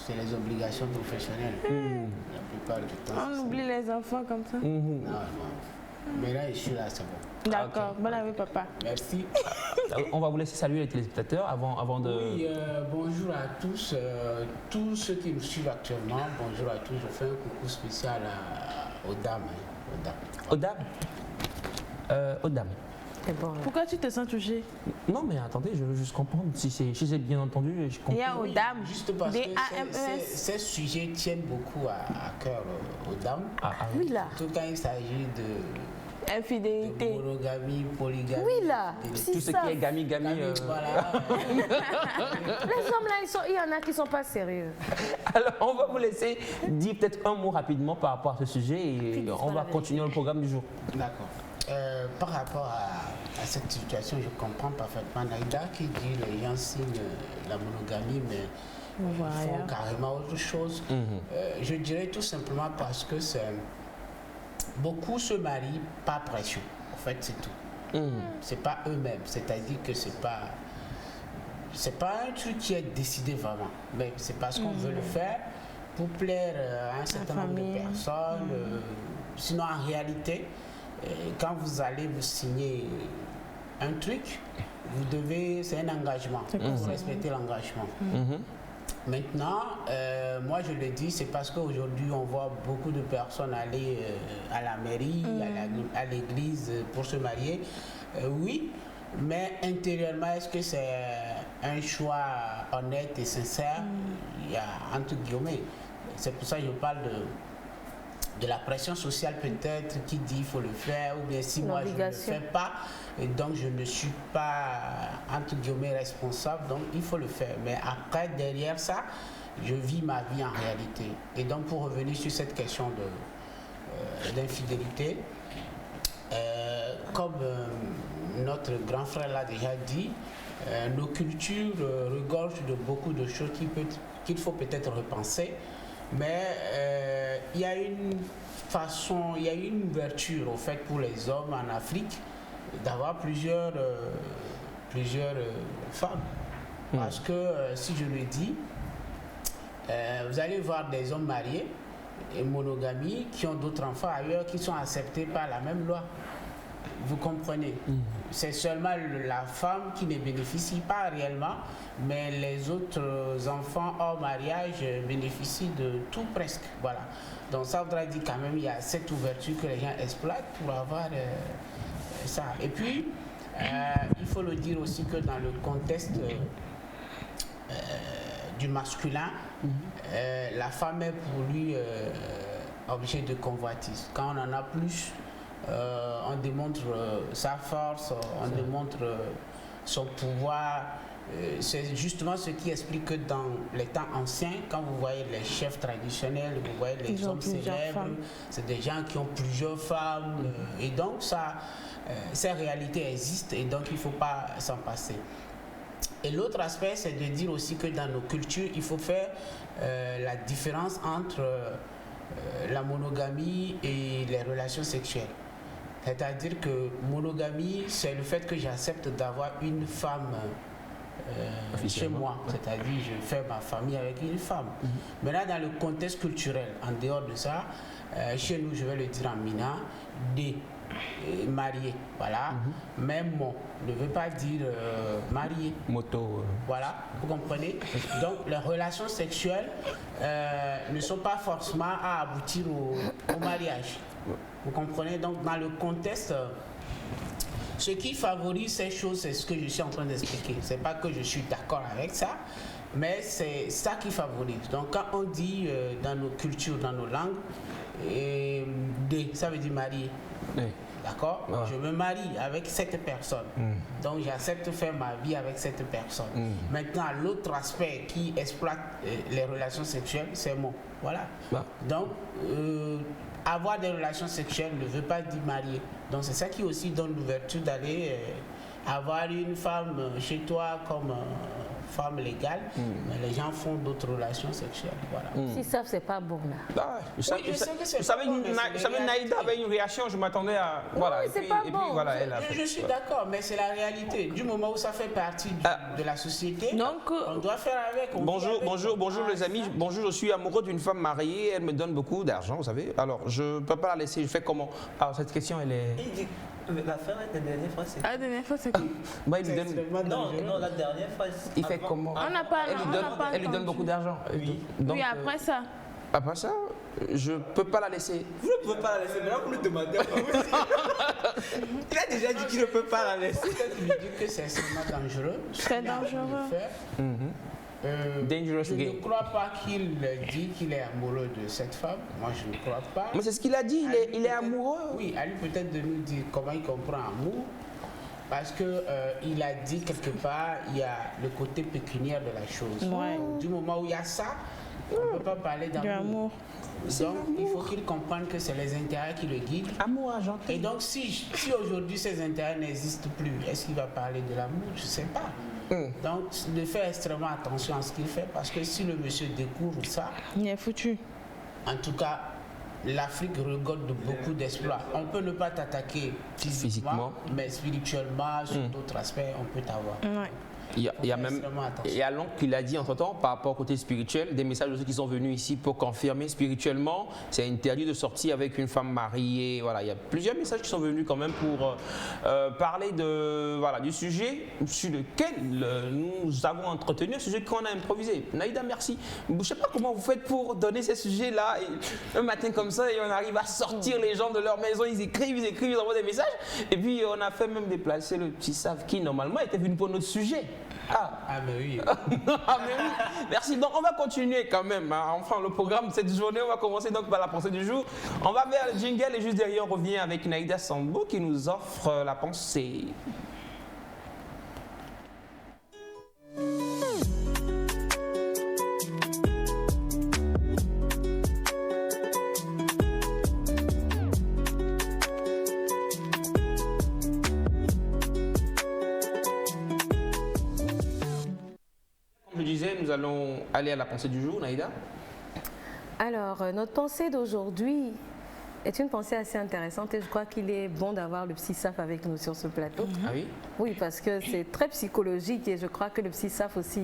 C'est les obligations professionnelles. La plupart du temps. On oublie les enfants comme ça. Non, non. Mais là, je suis là, c'est bon. D'accord. Bonne arrivée, papa. Merci. On va vous laisser saluer les téléspectateurs avant de... Oui, bonjour à tous. Tous ceux qui me suivent actuellement, bonjour à tous. Je fais un coucou spécial aux dames. Aux dames? Aux dames. Bon, Pourquoi tu te sens touché? Non, mais attendez, je veux juste comprendre si j'ai bien entendu. Je comprends. Il y a aux dames. Juste parce que D-A-M-E-S. ces sujets tiennent beaucoup à cœur aux dames. oui, là. Surtout quand il s'agit de Infidélité. monogamie, polygamie. Oui, là. Tout ce qui est gami. Voilà. Les hommes, là, il y en a qui ne sont pas sérieux. Alors, on va vous laisser dire peut-être un mot rapidement par rapport à ce sujet et on va continuer le programme du jour. D'accord. Par rapport à cette situation, je comprends parfaitement Naïda qui dit les gens signent la monogamie, mais ils font carrément autre chose. Je dirais tout simplement parce que beaucoup se marient par pression. En fait, c'est tout. C'est pas eux-mêmes. C'est-à-dire que c'est pas un truc qui est décidé vraiment. Mais c'est parce qu'on veut le faire pour plaire à un certain nombre de personnes. Sinon, en réalité, quand vous allez vous signer un truc, c'est un engagement. Vous respectez l'engagement. Maintenant, moi je le dis, c'est parce qu'aujourd'hui on voit beaucoup de personnes aller à la mairie, à l'église pour se marier. Oui, mais intérieurement, est-ce que c'est un choix honnête et sincère? Il y a entre guillemets. C'est pour ça que je parle de la pression sociale peut-être qui dit il faut le faire, ou bien si moi je ne le fais pas, et donc je ne suis pas entre guillemets responsable, donc il faut le faire. Mais après, derrière ça, je vis ma vie en réalité. Et donc pour revenir sur cette question d'infidélité, comme notre grand frère l'a déjà dit, nos cultures regorgent de beaucoup de choses qu'il faut peut-être repenser. Mais il y a une façon, il y a une ouverture au fait pour les hommes en Afrique d'avoir plusieurs femmes. Parce que si je le dis, vous allez voir des hommes mariés et monogamie qui ont d'autres enfants ailleurs qui sont acceptés par la même loi. Vous comprenez? C'est seulement la femme qui ne bénéficie pas réellement, mais les autres enfants hors mariage bénéficient de tout presque. Voilà. Donc ça voudrait dire quand même qu'il y a cette ouverture que les gens exploitent pour avoir ça. Et puis, il faut le dire aussi que dans le contexte du masculin, la femme est pour lui objet de convoitise. Quand on en a plus, on démontre sa force, on démontre son pouvoir. C'est justement ce qui explique que dans les temps anciens, quand vous voyez les chefs traditionnels, vous voyez les hommes célèbres, c'est des gens qui ont plusieurs femmes. Et donc, ces réalités existent et donc il ne faut pas s'en passer. Et l'autre aspect, c'est de dire aussi que dans nos cultures, il faut faire la différence entre la monogamie et les relations sexuelles. C'est-à-dire que monogamie, c'est le fait que j'accepte d'avoir une femme chez moi. C'est-à-dire je fais ma famille avec une femme. Maintenant, dans le contexte culturel, en dehors de ça, chez nous, je vais le dire en Mina, marié, voilà. Mais mon ne veut pas dire marié. Moto. Voilà, vous comprenez? Donc les relations sexuelles ne sont pas forcément à aboutir au mariage. Vous comprenez? Donc dans le contexte, ce qui favorise ces choses, c'est ce que je suis en train d'expliquer. C'est pas que je suis d'accord avec ça, mais c'est ça qui favorise. Donc quand on dit dans nos cultures, dans nos langues, ça veut dire marié. Oui. D'accord? Ouais. Je me marie avec cette personne. Donc j'accepte de faire ma vie avec cette personne. Maintenant, l'autre aspect qui exploite les relations sexuelles, c'est moi. Voilà. Donc, avoir des relations sexuelles ne veut pas dire marier. Donc c'est ça qui aussi donne l'ouverture d'aller avoir une femme chez toi comme femme légale, mais les gens font d'autres relations sexuelles. Voilà. Si ça, c'est pas bon là. Vous savez, Naïda avait une réaction, je m'attendais à... Voilà, oui, c'est pas bon. Puis, voilà, elle a je suis d'accord, mais c'est la réalité. Du moment où ça fait partie de la société, donc, on doit faire avec. Bonjour les amis, bonjour, je suis amoureux d'une femme mariée, elle me donne beaucoup d'argent, vous savez. Alors, je ne peux pas la laisser, je fais comment? Alors, cette question, elle est... La fin, la dernière fois, c'est... La dernière fois, c'est quoi? Bah, il lui donne... Non, la dernière fois... Il fait comment? On n'a pas... Elle lui donne beaucoup d'argent. Oui. Donc, oui, après ça. Après ça, je ne peux pas la laisser. Vous ne pouvez pas la laisser, mais là vous le demandez. Il a déjà dit qu'il ne peut pas la laisser. Peut-être lui dire que c'est extrêmement dangereux. C'est dangereux. Je ne crois pas qu'il dit qu'il est amoureux de cette femme. Moi, je ne crois pas. Mais c'est ce qu'il a dit, il est amoureux. Oui, à lui peut-être de nous dire comment il comprend amour. Parce qu'il a dit quelque part, il y a le côté pécuniaire de la chose. Ouais. Du moment où il y a ça, on ne peut pas parler d'amour. Donc, il faut qu'il comprenne que c'est les intérêts qui le guident. Amour argent. Et donc, si aujourd'hui ces intérêts n'existent plus, est-ce qu'il va parler de l'amour? Je ne sais pas. Donc, de faire extrêmement attention à ce qu'il fait, parce que si le monsieur découvre ça, il est foutu. En tout cas, l'Afrique regorge de beaucoup d'exploits. On peut ne pas t'attaquer physiquement, mais spirituellement, sur d'autres aspects, on peut t'avoir. Ouais. Il y a l'oncle qui l'a dit entre-temps par rapport au côté spirituel, des messages de ceux qui sont venus ici pour confirmer spirituellement, c'est interdit de sortir avec une femme mariée. Voilà, il y a plusieurs messages qui sont venus quand même pour parler du sujet sur lequel nous avons entretenu, un sujet qu'on a improvisé. Naïda, merci. Je ne sais pas comment vous faites pour donner ces sujets-là un matin comme ça et on arrive à sortir les gens de leur maison, ils écrivent, ils envoient des messages. Et puis on a fait même déplacer le petit Sav qui normalement était venu pour notre sujet. Mais oui. Mais oui. Merci. Donc on va continuer quand même. Enfin le programme de cette journée, on va commencer donc par la pensée du jour. On va vers le jingle et juste derrière on revient avec Naïda Sambo qui nous offre la pensée. Nous allons aller à la pensée du jour, Naïda. Alors, notre pensée d'aujourd'hui est une pensée assez intéressante et je crois qu'il est bon d'avoir le Psy Saf avec nous sur ce plateau. Ah oui? Oui, parce que c'est très psychologique et je crois que le Psy Saf aussi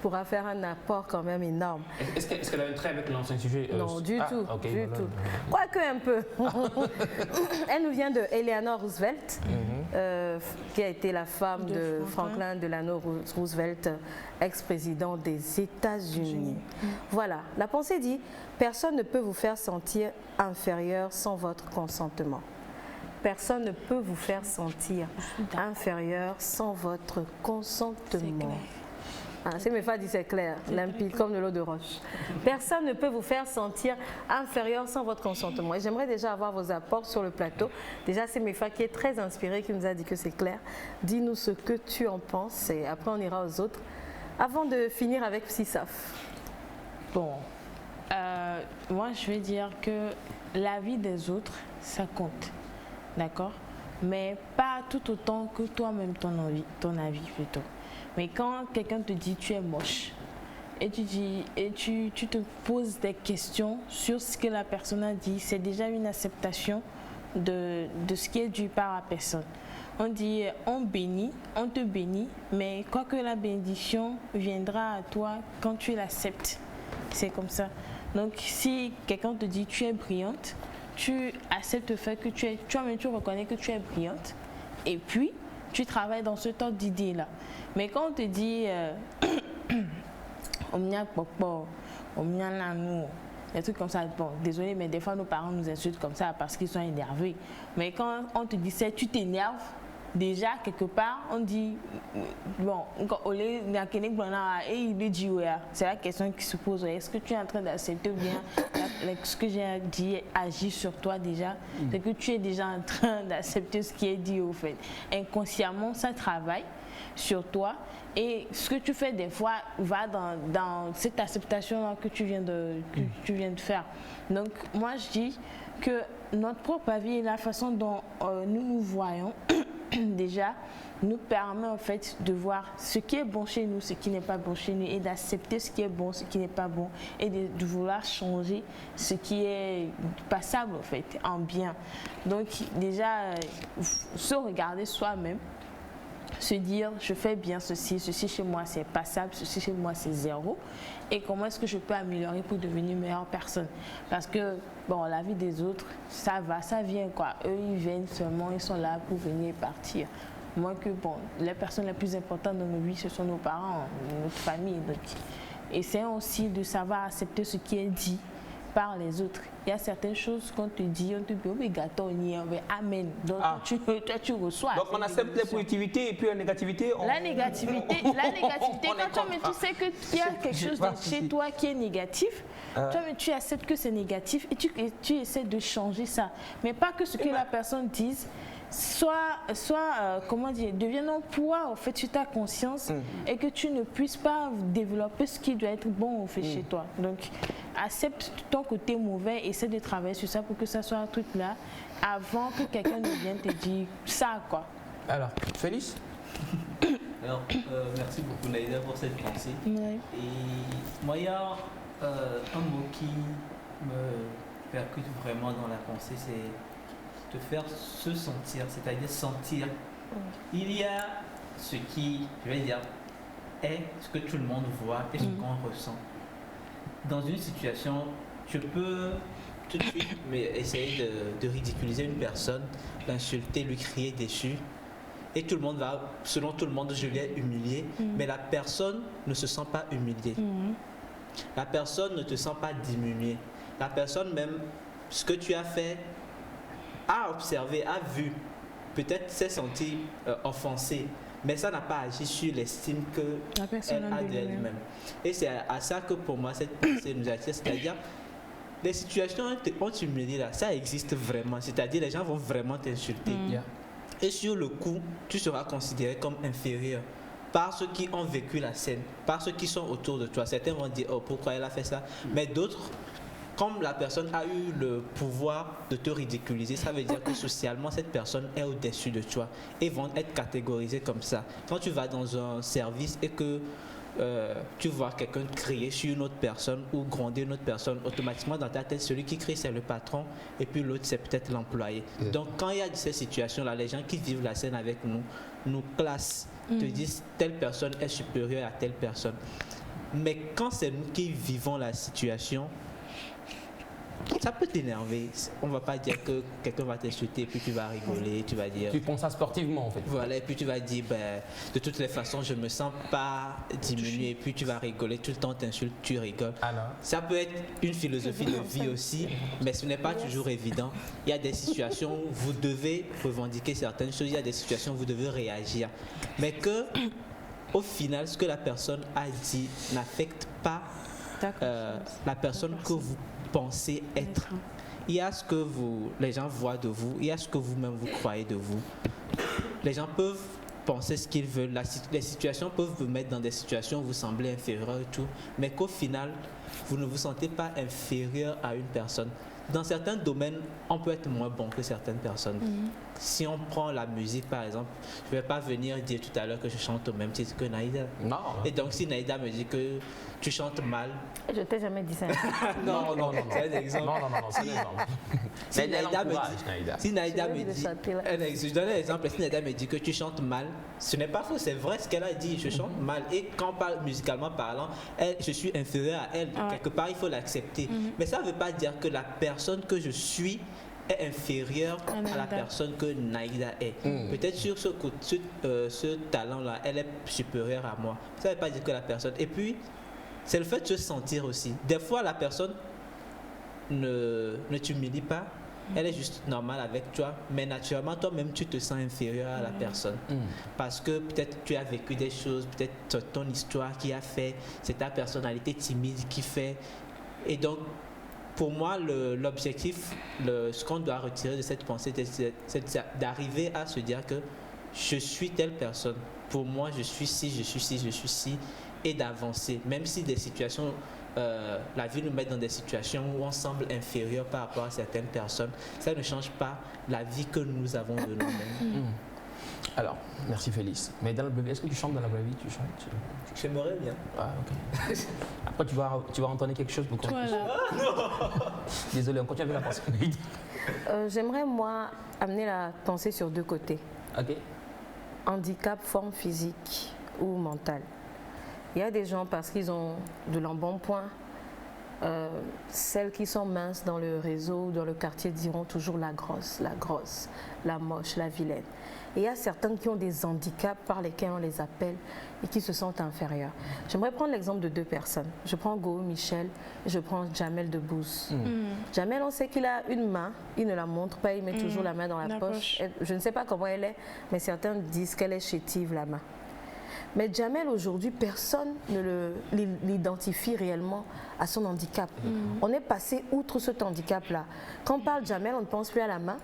pourra faire un apport quand même énorme. Est-ce qu'elle a un trait avec l'ancien sujet? Non, du tout. Okay, du tout. Quoique un peu. Elle nous vient de Eleanor Roosevelt, qui a été la femme de Franklin Delano Roosevelt, ex-président des États-Unis. Voilà, la pensée dit: personne ne peut vous faire sentir inférieur sans votre consentement. Personne ne peut vous faire sentir inférieur sans votre consentement. C'est mes femmes dit c'est clair, limpide comme de l'eau de roche. Personne ne peut vous faire sentir inférieur sans votre consentement. Et j'aimerais déjà avoir vos apports sur le plateau. Déjà, c'est Mefa qui est très inspirée, qui nous a dit que c'est clair. Dis-nous ce que tu en penses et après on ira aux autres. Avant de finir avec Psy Saf. Bon, moi je vais dire que la vie des autres, ça compte, d'accord? Mais pas tout autant que toi-même ton avis plutôt. Mais quand quelqu'un te dit tu es moche et tu te poses des questions sur ce que la personne a dit, c'est déjà une acceptation de ce qui est dû par la personne. On dit on bénit, on te bénit, mais quoique la bénédiction viendra à toi quand tu l'acceptes. C'est comme ça. Donc si quelqu'un te dit tu es brillante, tu acceptes le fait que toi-même tu reconnais que tu es brillante et puis tu travailles dans ce temps d'idées-là. Mais quand on te dit des trucs comme ça, bon, désolé, mais des fois nos parents nous insultent comme ça parce qu'ils sont énervés. Mais quand on te dit ça, tu t'énerves, déjà quelque part, on dit, bon, c'est la question qui se pose. Est-ce que tu es en train d'accepter bien ce que j'ai dit agit sur toi déjà? C'est que tu es déjà en train d'accepter ce qui est dit au fait. Inconsciemment, ça travaille sur toi. Et ce que tu fais des fois va dans cette acceptation que tu viens de faire. Donc moi je dis que notre propre avis et la façon dont nous voyons déjà nous permet en fait de voir ce qui est bon chez nous, ce qui n'est pas bon chez nous et d'accepter ce qui est bon, ce qui n'est pas bon et de vouloir changer ce qui est passable en fait en bien. Donc déjà se regarder soi-même, se dire je fais bien ceci chez moi c'est passable, ceci chez moi c'est zéro et comment est-ce que je peux améliorer pour devenir une meilleure personne, parce que bon la vie des autres ça va, ça vient quoi, eux ils viennent seulement, ils sont là pour venir et partir. Moi que bon, les personnes les plus importantes dans nos vies ce sont nos parents, notre famille, donc essayons aussi de savoir accepter ce qui est dit par les autres. Il y a certaines choses qu'on te dit, on te dit, amen. Donc toi, tu reçois. Donc on accepte les positivités et puis la négativité. La négativité, quand toi-même tu sais qu'il y a quelque chose chez toi qui est négatif, toi-même tu acceptes que c'est négatif et tu essaies de changer ça. Mais pas que ce que la personne dise comment dire, devienne un poids au fait sur ta conscience et que tu ne puisses pas développer ce qui doit être bon au fait chez toi. Donc accepte ton côté mauvais, essaie de travailler sur ça pour que ça soit un truc là avant que quelqu'un ne vienne te dire ça quoi. Alors, Félix. Alors, merci beaucoup Naïda pour cette pensée. Ouais. Et moi, il y a un mot qui me percute vraiment dans la pensée, c'est te faire se sentir, c'est-à-dire sentir. Il y a ce qui, je vais dire, est ce que tout le monde voit et ce qu'on ressent. Dans une situation, je peux tout de suite essayer de ridiculiser une personne, l'insulter, lui crier dessus. Et tout le monde va, selon tout le monde, je l'ai humilié. Mais la personne ne se sent pas humiliée. La personne ne te sent pas diminuée. La personne même, ce que tu as fait, a observé, a vu, peut-être s'est senti offensé, mais ça n'a pas agi sur l'estime qu'elle a d'elle-même. Et c'est à ça que pour moi cette pensée nous attire, c'est-à-dire les situations ont humilié là, ça existe vraiment, c'est-à-dire les gens vont vraiment t'insulter. Et sur le coup, tu seras considéré comme inférieur par ceux qui ont vécu la scène, par ceux qui sont autour de toi. Certains vont dire oh pourquoi elle a fait ça, mais d'autres, comme la personne a eu le pouvoir de te ridiculiser, ça veut dire que socialement, cette personne est au-dessus de toi et vont être catégorisés comme ça. Quand tu vas dans un service et que tu vois quelqu'un crier sur une autre personne ou gronder une autre personne, automatiquement dans ta tête, celui qui crie, c'est le patron et puis l'autre, c'est peut-être l'employé. Donc, quand il y a ces situations-là, les gens qui vivent la scène avec nous classent, te disent telle personne est supérieure à telle personne. Mais quand c'est nous qui vivons la situation, ça peut t'énerver. On va pas dire que quelqu'un va t'insulter et puis tu vas rigoler, tu vas dire... Tu prends ça sportivement en fait. Voilà, et puis tu vas dire, de toutes les façons, je me sens pas diminué, et puis tu vas rigoler, tout le temps t'insultes, tu rigoles. Alors. Ça peut être une philosophie de vie aussi, mais ce n'est pas toujours évident. Il y a des situations où vous devez revendiquer certaines choses, il y a des situations où vous devez réagir. Mais que, au final, ce que la personne a dit n'affecte pas la personne que vous pensez être. Il y a ce que les gens voient de vous, il y a ce que vous-même vous croyez de vous. Les gens peuvent penser ce qu'ils veulent, les situations peuvent vous mettre dans des situations où vous semblez inférieur et tout, mais qu'au final, vous ne vous sentez pas inférieur à une personne. Dans certains domaines, on peut être moins bon que certaines personnes. Si on prend la musique par exemple, je ne vais pas venir dire tout à l'heure que je chante au même titre que Naïda. Non. Et donc si Naïda me dit que tu chantes mal... Je t'ai jamais dit ça. non, c'est un exemple. Non, c'est un exemple. Si Naïda me dit... Je donne un exemple. Si Naïda me dit que tu chantes mal, ce n'est pas faux, c'est vrai ce qu'elle a dit, je chante mal. Et quand on parle musicalement parlant, je suis inférieur à elle. Quelque part, il faut l'accepter. Mais ça ne veut pas dire que la personne personne que je suis est inférieure à la personne que Naïda est. Peut-être sur ce talent-là, elle est supérieure à moi. Ça ne veut pas dire que la personne... Et puis, c'est le fait de se sentir aussi. Des fois, la personne ne t'humilie pas, elle est juste normale avec toi, mais naturellement, toi-même, tu te sens inférieur à la personne. Parce que peut-être tu as vécu des choses, peut-être ton histoire qui a fait, c'est ta personnalité timide qui fait. Et donc, pour moi, l'objectif, ce qu'on doit retirer de cette pensée, c'est d'arriver à se dire que je suis telle personne. Pour moi, je suis ci, je suis ci, je suis ci, et d'avancer. Même si des situations, la vie nous met dans des situations où on semble inférieur par rapport à certaines personnes, ça ne change pas la vie que nous avons de nous-mêmes. Alors, merci Félix. Mais dans la vraie vie, est-ce que tu chantes dans la vraie vie? Tu chantes? J'aimerais bien. Ah, ok. Après, tu vas entendre quelque chose pour qu'on Désolé, on continue avec la pensée. J'aimerais, moi, amener la pensée sur deux côtés. Ok. Handicap, forme physique ou mentale. Il y a des gens, parce qu'ils ont de l'embonpoint, celles qui sont minces dans le réseau, dans le quartier, diront toujours la grosse, la moche, la vilaine. Et il y a certaines qui ont des handicaps par lesquels on les appelle et qui se sentent inférieures. J'aimerais prendre l'exemple de deux personnes. Je prends Go Michel et je prends Jamel Debbouze. Jamel, on sait qu'il a une main, il ne la montre pas, il met toujours la main dans la poche. Je ne sais pas comment elle est, mais certains disent qu'elle est chétive, la main. Mais Jamel, aujourd'hui, personne ne l'identifie réellement à son handicap. On est passé outre cet handicap-là. Quand on parle de Jamel, on ne pense plus à la main,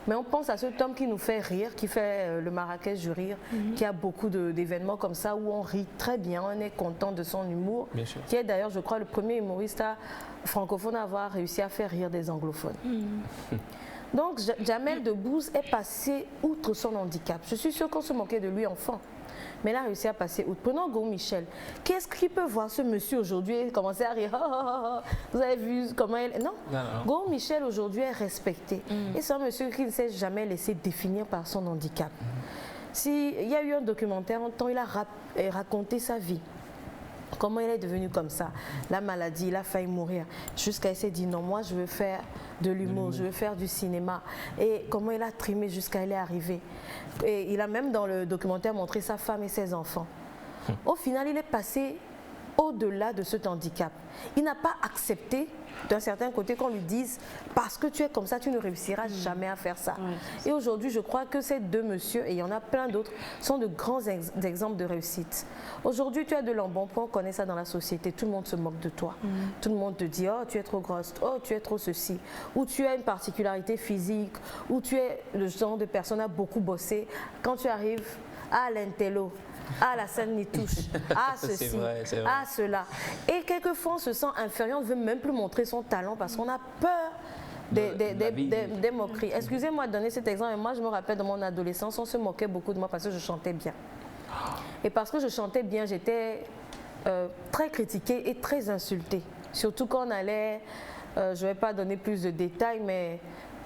mais on pense à cet homme qui nous fait rire, qui fait le Marrakech du rire, qui a beaucoup d'événements comme ça où on rit très bien, on est content de son humour, qui est d'ailleurs, je crois, le premier humoriste francophone à avoir réussi à faire rire des anglophones. Donc, Jamel Debbouze est passé outre son handicap. Je suis sûre qu'on se moquait de lui enfant. Mais il a réussi à passer outre. Prenons Go Michel. Qu'est-ce qu'il peut voir ce monsieur aujourd'hui et commencer à rire? Vous avez vu comment il... Non. Go Michel aujourd'hui est respecté. Et c'est un monsieur qui ne s'est jamais laissé définir par son handicap. Il y a eu un documentaire, un temps, il a raconté sa vie. Comment il est devenu comme ça, la maladie, il a failli mourir, jusqu'à il s'est dit non, moi je veux faire de l'humour, je veux faire du cinéma. Et comment il a trimé jusqu'à il est arrivé. Et il a même dans le documentaire montré sa femme et ses enfants. Au final, il est passé au-delà de cet handicap. Il n'a pas accepté d'un certain côté qu'on lui dise parce que tu es comme ça, tu ne réussiras jamais à faire ça. Et aujourd'hui, je crois que ces deux messieurs, et il y en a plein d'autres, sont de grands exemples de réussite. Aujourd'hui, tu as de l'embonpoint, on connaît ça dans la société, tout le monde se moque de toi. Tout le monde te dit, oh, tu es trop grosse, oh, tu es trop ceci, ou tu as une particularité physique, ou tu es le genre de personne à beaucoup bosser. Quand tu arrives à l'intello, ah, la scène n'y touche, ah, ceci, vrai. ah, cela. Et quelquefois, on se sent inférieur, on ne veut même plus montrer son talent parce qu'on a peur des moqueries. Excusez-moi de donner cet exemple, mais moi, je me rappelle de mon adolescence, on se moquait beaucoup de moi parce que je chantais bien. Et parce que je chantais bien, j'étais très critiquée et très insultée. Surtout quand on allait, je ne vais pas donner plus de détails, mais...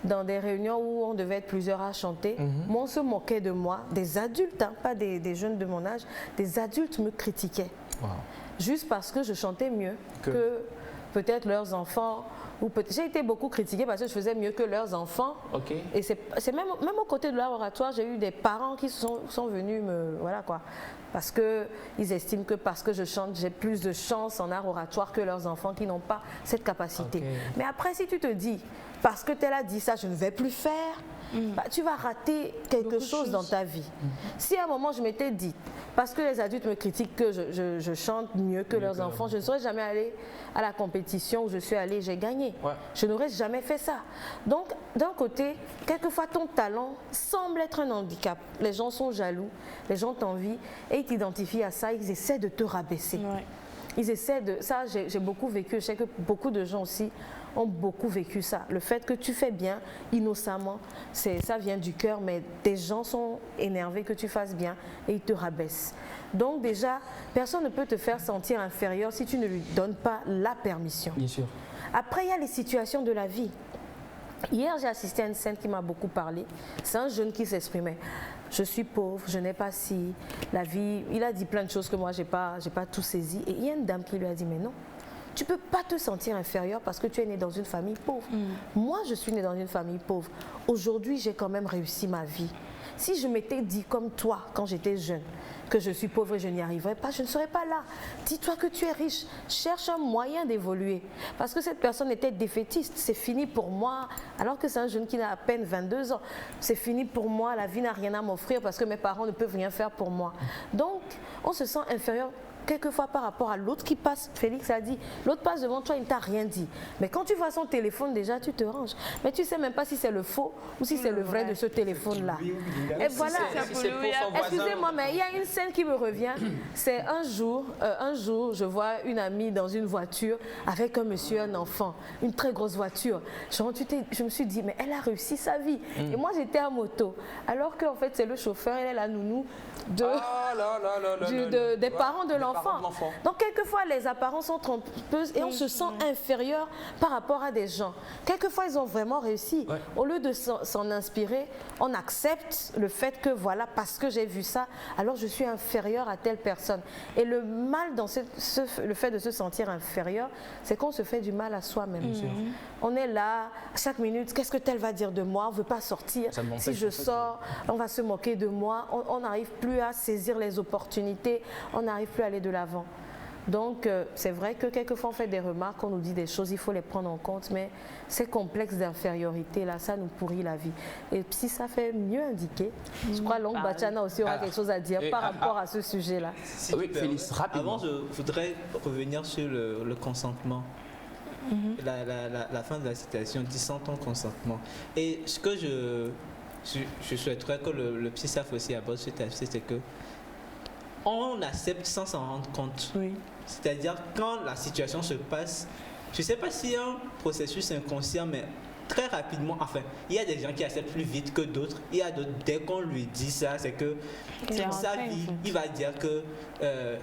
dans des réunions où on devait être plusieurs à chanter, moi on se moquait de moi, des adultes, hein, pas des jeunes de mon âge, des adultes me critiquaient. Juste parce que je chantais mieux que peut-être leurs enfants. J'ai été beaucoup critiquée parce que je faisais mieux que leurs enfants. Et c'est même au côté de l'art oratoire, j'ai eu des parents qui sont venus me... Voilà quoi. Parce qu'ils estiment que parce que je chante, j'ai plus de chance en art oratoire que leurs enfants qui n'ont pas cette capacité. Mais après, si tu te dis, parce que tel a dit ça, je ne vais plus faire, bah, tu vas rater quelque chose dans ta vie. Si à un moment je m'étais dit, parce que les adultes me critiquent que je chante mieux que leurs enfants, je ne serais jamais allée à la compétition où je suis allée, j'ai gagné. Je n'aurais jamais fait ça. Donc, d'un côté, quelquefois ton talent semble être un handicap. Les gens sont jaloux, les gens t'envient et ils t'identifient à ça, ils essaient de te rabaisser. Ils essaient de... Ça, j'ai beaucoup vécu, je sais que beaucoup de gens aussi ont beaucoup vécu ça. Le fait que tu fais bien, innocemment, ça vient du cœur, mais des gens sont énervés que tu fasses bien et ils te rabaissent. Donc déjà, personne ne peut te faire sentir inférieur si tu ne lui donnes pas la permission. Bien sûr. Après, il y a les situations de la vie. Hier, j'ai assisté à une scène qui m'a beaucoup parlé. C'est un jeune qui s'exprimait. Je suis pauvre, je n'ai pas la vie. Il a dit plein de choses que moi, j'ai pas tout saisi. Et il y a une dame qui lui a dit, mais non, Tu ne peux pas te sentir inférieur parce que tu es né dans une famille pauvre. Moi, je suis née dans une famille pauvre. Aujourd'hui, j'ai quand même réussi ma vie. Si je m'étais dit comme toi, quand j'étais jeune, que je suis pauvre et je n'y arriverai pas, je ne serais pas là. Dis-toi que tu es riche. Cherche un moyen d'évoluer. Parce que cette personne était défaitiste. C'est fini pour moi. Alors que c'est un jeune qui n'a à peine 22 ans. C'est fini pour moi. La vie n'a rien à m'offrir parce que mes parents ne peuvent rien faire pour moi. Donc, on se sent inférieur quelquefois par rapport à l'autre qui passe. Félix a dit, l'autre passe devant toi, il ne t'a rien dit. Mais quand tu vois son téléphone, déjà, tu te ranges. Mais tu ne sais même pas si c'est le faux ou si c'est le vrai de ce téléphone-là. Et voilà. Excusez-moi, mais il y a une scène qui me revient. C'est un jour, je vois une amie dans une voiture avec un monsieur, un enfant, une très grosse voiture. Je me suis dit, mais elle a réussi sa vie. Et moi, j'étais à moto. Alors qu'en fait, c'est le chauffeur, elle est la nounou des parents de l'enfant. Donc, quelquefois, les apparences sont trompeuses et on se sent inférieur par rapport à des gens. Quelquefois, ils ont vraiment réussi. Ouais. Au lieu de s'en inspirer, on accepte le fait que, voilà, parce que j'ai vu ça, alors je suis inférieur à telle personne. Et le mal dans le fait de se sentir inférieur, c'est qu'on se fait du mal à soi-même. On est là, chaque minute, qu'est-ce que tel va dire de moi? On ne veut pas sortir. Si je sors, on va se moquer de moi. On n'arrive plus à saisir les opportunités. On n'arrive plus à aller de l'avant. Donc, c'est vrai que quelquefois on fait des remarques, on nous dit des choses, il faut les prendre en compte, mais ces complexes d'infériorité-là, ça nous pourrit la vie. Et si ça fait mieux indiquer, je crois que l'oncle Bachana aussi aura quelque chose à dire par rapport à ce sujet-là. Si oui, Félix, rapidement. Avant, je voudrais revenir sur le consentement. La fin de la citation dit sans ton consentement. Et ce que je souhaiterais que le PSISAF aussi aborde sur TFC, c'est que on accepte sans s'en rendre compte. Oui. C'est-à-dire quand la situation se passe, je ne sais pas s'il y a un processus inconscient, mais très rapidement, enfin, il y a des gens qui acceptent plus vite que d'autres. Il y a d'autres, dès qu'on lui dit ça, c'est que toute sa vie, il va dire que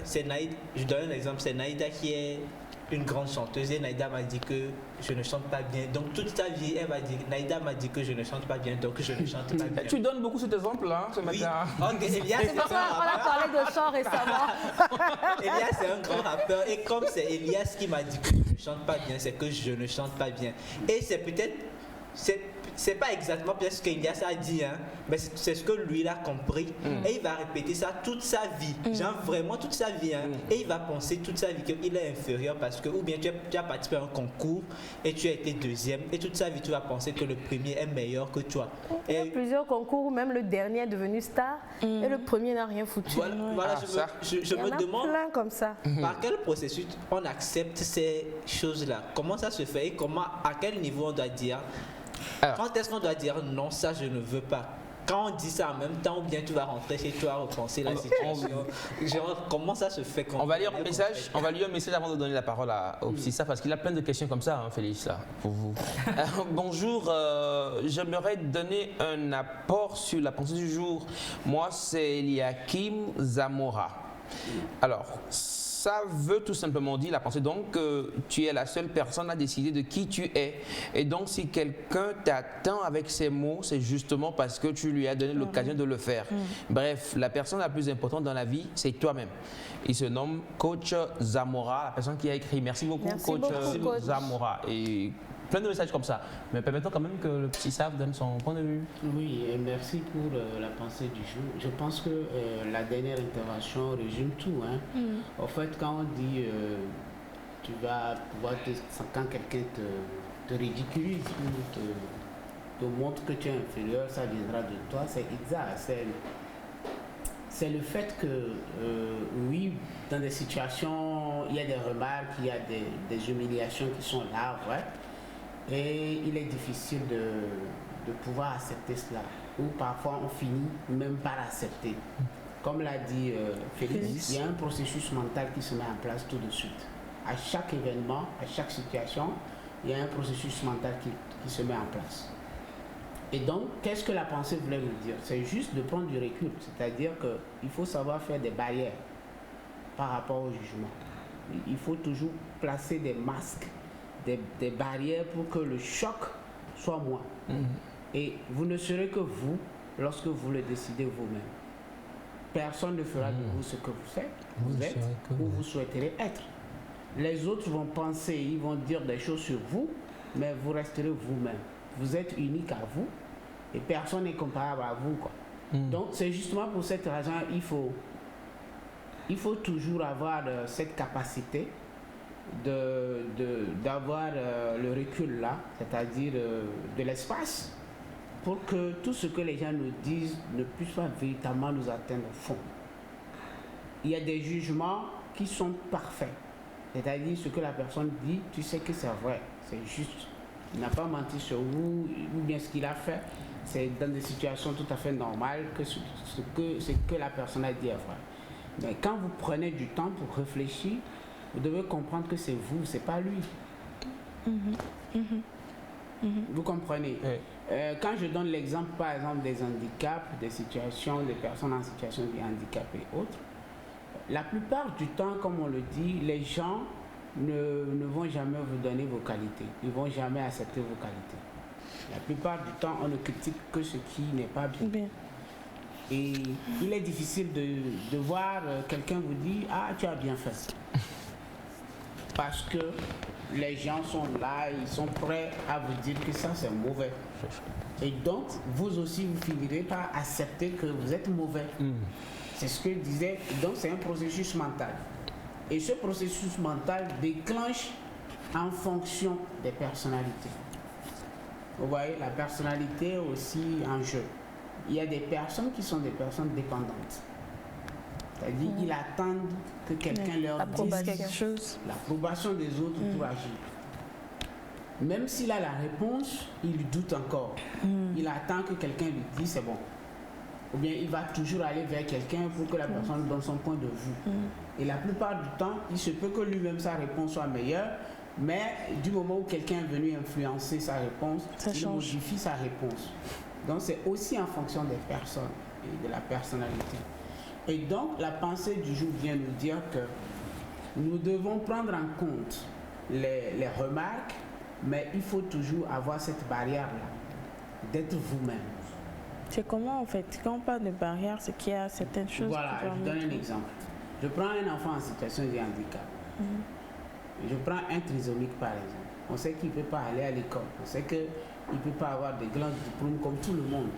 c'est Naïda, je donne un exemple, c'est Naïda qui est une grande chanteuse et Naïda m'a dit que je ne chante pas bien. Donc toute sa vie, elle va dire, Naïda m'a dit que je ne chante pas bien, donc je ne chante pas bien. Tu donnes beaucoup cet exemple-là, ce matin. Okay, Elias, c'est pour ça qu'on a parlé de chant récemment. Elias, c'est un grand rappeur et comme c'est Elias qui m'a dit que je ne chante pas bien, c'est que je ne chante pas bien. Et c'est peut-être, c'est pas exactement ce qu'Elias a dit, hein, mais c'est ce que lui il a compris. Et il va répéter ça toute sa vie, genre vraiment toute sa vie. Hein, et il va penser toute sa vie qu'il est inférieur parce que, ou bien tu as participé à un concours et tu as été deuxième, et toute sa vie tu vas penser que le premier est meilleur que toi. Il y a plusieurs concours, même le dernier est devenu star et le premier n'a rien foutu. Voilà, je me demande plein comme ça. Par quel processus on accepte ces choses-là? Comment ça se fait et comment, à quel niveau on doit dire? Alors, quand est-ce qu'on doit dire non, ça je ne veux pas? Quand on dit ça en même temps, ou bien tu vas rentrer chez toi, repenser la situation. Genre, comment ça se fait? On va lire un message. On va lire un message avant de donner la parole au PSISAF parce qu'il a plein de questions comme ça, hein, Félix, là, pour vous. Bonjour, j'aimerais donner un apport sur la pensée du jour. Moi, c'est Eliakim Zamora. Alors, ça veut tout simplement dire, la pensée donc, que tu es la seule personne à décider de qui tu es. Et donc, si quelqu'un t'attend avec ces mots, c'est justement parce que tu lui as donné l'occasion de le faire. Bref, la personne la plus importante dans la vie, c'est toi-même. Il se nomme Coach Zamora, la personne qui a écrit. Merci beaucoup, Coach Zamora. Et plein de messages comme ça. Mais permettons quand même que le PSISAF donne son point de vue. Oui, et merci pour la pensée du jour. Je pense que la dernière intervention résume tout. Hein. En fait, quand on dit tu vas pouvoir quand quelqu'un te ridiculise ou te montre que tu es inférieur, ça viendra de toi, c'est exact. C'est le fait que, oui, dans des situations, il y a des remarques, il y a des humiliations qui sont là, ouais. Et il est difficile de pouvoir accepter cela. Ou parfois on finit même par accepter. Comme l'a dit Félix, il y a un processus mental qui se met en place tout de suite. À chaque événement, à chaque situation, il y a un processus mental qui se met en place. Et donc, qu'est-ce que la pensée voulait nous dire? C'est juste de prendre du recul. C'est-à-dire qu'il faut savoir faire des barrières par rapport au jugement. Il faut toujours placer des masques, des barrières pour que le choc soit moins. Et vous ne serez que vous lorsque vous le décidez vous-même. Personne ne fera de vous ce que vous êtes ou vous souhaiterez être. Les autres vont penser, ils vont dire des choses sur vous, mais vous resterez vous-même. Vous êtes unique à vous et personne n'est comparable à vous, quoi. Donc c'est justement pour cette raison il faut toujours avoir cette capacité d'avoir le recul là, c'est-à-dire de l'espace, pour que tout ce que les gens nous disent ne puisse pas véritablement nous atteindre au fond. Il y a des jugements qui sont parfaits, c'est-à-dire ce que la personne dit, tu sais que c'est vrai, c'est juste. Il n'a pas menti sur vous, ou bien ce qu'il a fait, c'est dans des situations tout à fait normales que ce que la personne a dit est vrai. Mais quand vous prenez du temps pour réfléchir, vous devez comprendre que c'est vous, c'est pas lui. Vous comprenez? Quand je donne l'exemple, par exemple, des handicaps, des situations, des personnes en situation de handicap et autres, la plupart du temps, comme on le dit, les gens ne vont jamais vous donner vos qualités. Ils ne vont jamais accepter vos qualités. La plupart du temps, on ne critique que ce qui n'est pas bien. Et il est difficile de voir quelqu'un vous dire « Ah, tu as bien fait ». Parce que les gens sont là, ils sont prêts à vous dire que ça, c'est mauvais. Et donc, vous aussi, vous finirez par accepter que vous êtes mauvais. C'est ce que je disais. Donc, c'est un processus mental. Et ce processus mental déclenche en fonction des personnalités. Vous voyez, la personnalité aussi en jeu. Il y a des personnes qui sont des personnes dépendantes. C'est-à-dire qu'ils attendent que quelqu'un leur dise quelque chose. L'approbation des autres pour agir. Même s'il a la réponse, il doute encore. Il attend que quelqu'un lui dise c'est bon. Ou bien il va toujours aller vers quelqu'un pour que la personne donne son point de vue. Et la plupart du temps, il se peut que lui-même sa réponse soit meilleure, mais du moment où quelqu'un est venu influencer sa réponse, il modifie sa réponse. Donc c'est aussi en fonction des personnes et de la personnalité. Et donc la pensée du jour vient nous dire que nous devons prendre en compte les remarques, mais il faut toujours avoir cette barrière-là, d'être vous-même. C'est comment en fait? Quand on parle de barrière, c'est qu'il y a certaines choses. Voilà, je donne un exemple. Je prends un enfant en situation de handicap. Je prends un trisomique par exemple. On sait qu'il ne peut pas aller à l'école. On sait qu'il ne peut pas avoir des grands diplômes comme tout le monde.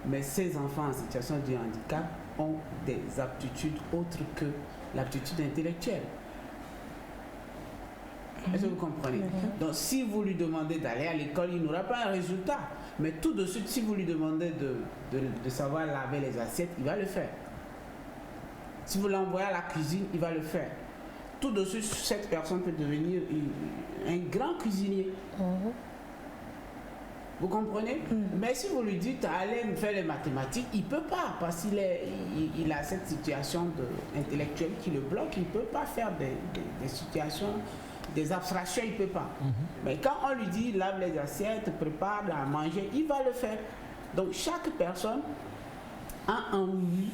Mais ces enfants en situation de handicap ont des aptitudes autres que l'aptitude intellectuelle. Est-ce que vous comprenez? Donc si vous lui demandez d'aller à l'école, il n'aura pas un résultat. Mais tout de suite, si vous lui demandez de savoir laver les assiettes, il va le faire. Si vous l'envoyez à la cuisine, il va le faire. Tout de suite, cette personne peut devenir un grand cuisinier. Vous comprenez? Mais si vous lui dites allez me faire les mathématiques, il ne peut pas parce qu'il a cette situation intellectuelle qui le bloque. Il ne peut pas faire des situations, des abstractions, il ne peut pas. Mais quand on lui dit lave les assiettes, prépare à manger, il va le faire. Donc chaque personne a en lui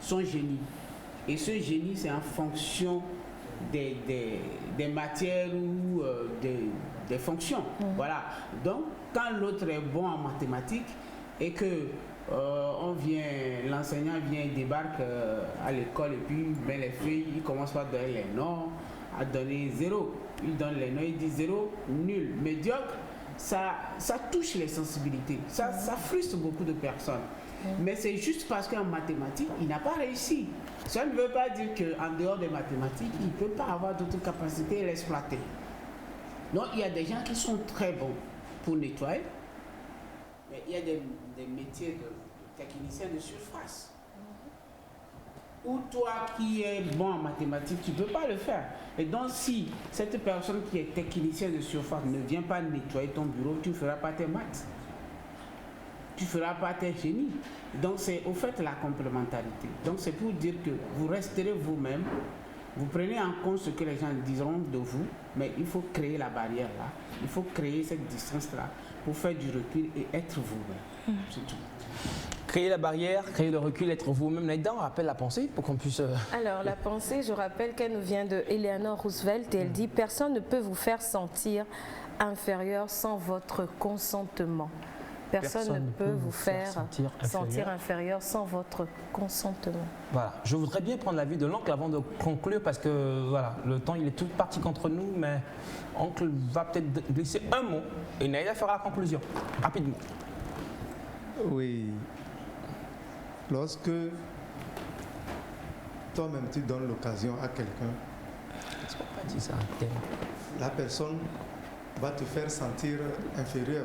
son génie. Et ce génie, c'est en fonction des matières ou des fonctions. Voilà. Donc, quand l'autre est bon en mathématiques et que l'enseignant vient, débarque à l'école et puis ben, les filles, ils commencent par donner les noms, à donner 0. Ils donnent les noms, ils disent 0, nul, médiocre. Ça touche les sensibilités. Ça frustre beaucoup de personnes. Mais c'est juste parce qu'en mathématiques, il n'a pas réussi. Ça ne veut pas dire qu'en dehors des mathématiques, il ne peut pas avoir d'autres capacités et l'exploiter. Donc, il y a des gens qui sont très bons pour nettoyer, mais il y a des métiers de technicien de surface. Ou toi qui es bon en mathématiques, tu ne peux pas le faire. Et donc, si cette personne qui est technicien de surface ne vient pas nettoyer ton bureau, tu ne feras pas tes maths. Tu ne feras pas tes génies. Donc c'est au fait la complémentarité. Donc c'est pour dire que vous resterez vous-même, vous prenez en compte ce que les gens diront de vous, mais il faut créer la barrière là, il faut créer cette distance là pour faire du recul et être vous-même. C'est tout. Créer la barrière, créer le recul, être vous-même. Là-dedans, on rappelle la pensée pour qu'on puisse... Alors la pensée, je rappelle qu'elle nous vient de Eleanor Roosevelt et elle dit « Personne ne peut vous faire sentir inférieur sans votre consentement. Personne ne peut vous faire sentir inférieur sans votre consentement. Voilà. Je voudrais bien prendre l'avis de l'oncle avant de conclure parce que voilà, le temps il est tout parti contre nous, mais oncle va peut-être glisser un mot et Naïda fera la conclusion. Rapidement. Oui. Lorsque toi-même tu donnes l'occasion à quelqu'un, la personne va te faire sentir inférieur.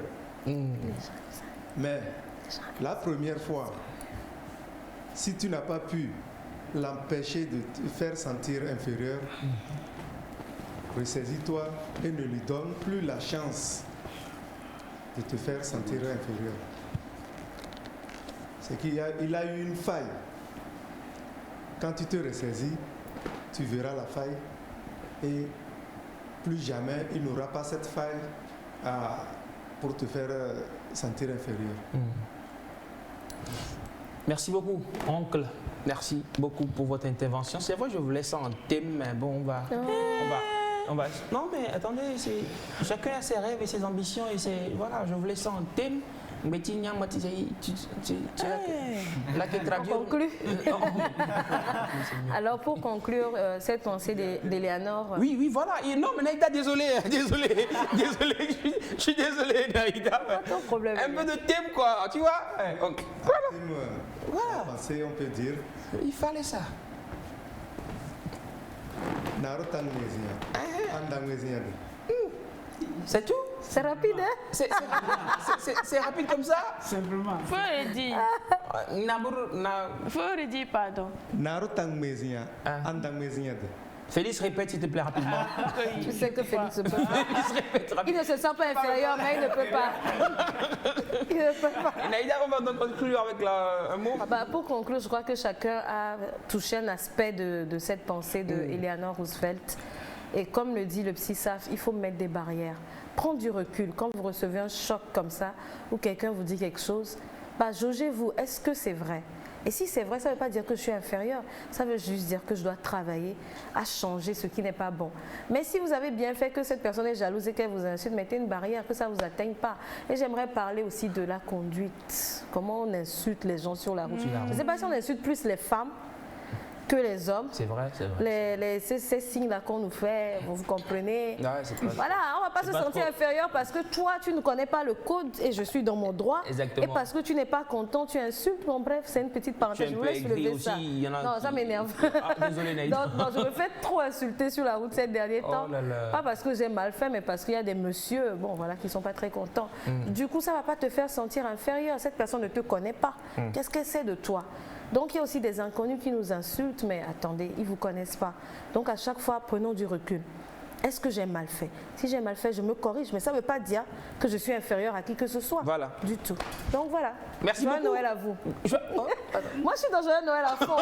Mais la première fois, si tu n'as pas pu l'empêcher de te faire sentir inférieur, ressaisis-toi et ne lui donne plus la chance de te faire sentir inférieur. C'est qu'il a eu une faille. Quand tu te ressaisis, tu verras la faille et plus jamais il n'aura pas cette faille pour te faire sentir inférieur. Merci beaucoup, oncle. Merci beaucoup pour votre intervention. C'est vrai, je vous laisse en thème, mais bon, on va. Non, mais attendez, chacun a ses rêves et ses ambitions et voilà, je vous laisse en thème. Mais tu conclut. Alors pour conclure cette pensée d'Eleanor. Oui, voilà. Et non, mais Naïda, désolé, je suis désolé, Naïda. Pas ton problème. Un peu de thème, quoi, tu vois. Voilà. On peut dire. Il fallait ça. C'est tout? C'est rapide, hein? C'est rapide comme ça? Simplement. Faut le dire. Faut le dire, pardon. Félix, répète s'il te plaît rapidement. Tu sais que Félix ne peut pas. Il ne se sent pas inférieur, mais il ne peut pas. Il ne peut pas. Et Naïda, on va donc conclure avec un mot. Pour conclure, je crois que chacun a touché un aspect de cette pensée de Eleanor Roosevelt. Et comme le dit le psy Saf, il faut mettre des barrières. Prendre du recul. Quand vous recevez un choc comme ça, ou quelqu'un vous dit quelque chose, jaugez-vous. Est-ce que c'est vrai? Et si c'est vrai, ça ne veut pas dire que je suis inférieure. Ça veut juste dire que je dois travailler à changer ce qui n'est pas bon. Mais si vous avez bien fait que cette personne est jalouse et qu'elle vous insulte, mettez une barrière, que ça ne vous atteigne pas. Et j'aimerais parler aussi de la conduite. Comment on insulte les gens sur la route. Je ne sais pas si on insulte plus les femmes que les hommes. C'est vrai, c'est vrai. Ces signes-là qu'on nous fait, vous comprenez? Ouais, c'est pas voilà, on ne va pas se sentir inférieur parce que toi, tu ne connais pas le code et je suis dans mon droit. Exactement. Et parce que tu n'es pas content, tu insultes. Bon, bref, c'est une petite parenthèse. Je vous laisse lever ça. Non, ça m'énerve. Désolé, Naïda. Non, je me fais trop insulter sur la route ces derniers temps. Là là. Pas parce que j'ai mal fait, mais parce qu'il y a des messieurs qui ne sont pas très contents. Du coup, ça ne va pas te faire sentir inférieur. Cette personne ne te connaît pas. Qu'est-ce qu'elle sait de toi? Donc il y a aussi des inconnus qui nous insultent, mais attendez, ils ne vous connaissent pas. Donc à chaque fois, prenons du recul. Est-ce que j'ai mal fait? Si j'ai mal fait, je me corrige, mais ça ne veut pas dire que je suis inférieure à qui que ce soit. Voilà. Du tout. Donc voilà. Merci Joyeux beaucoup. Noël à vous. Moi, je suis dans Joyeux Noël à fond.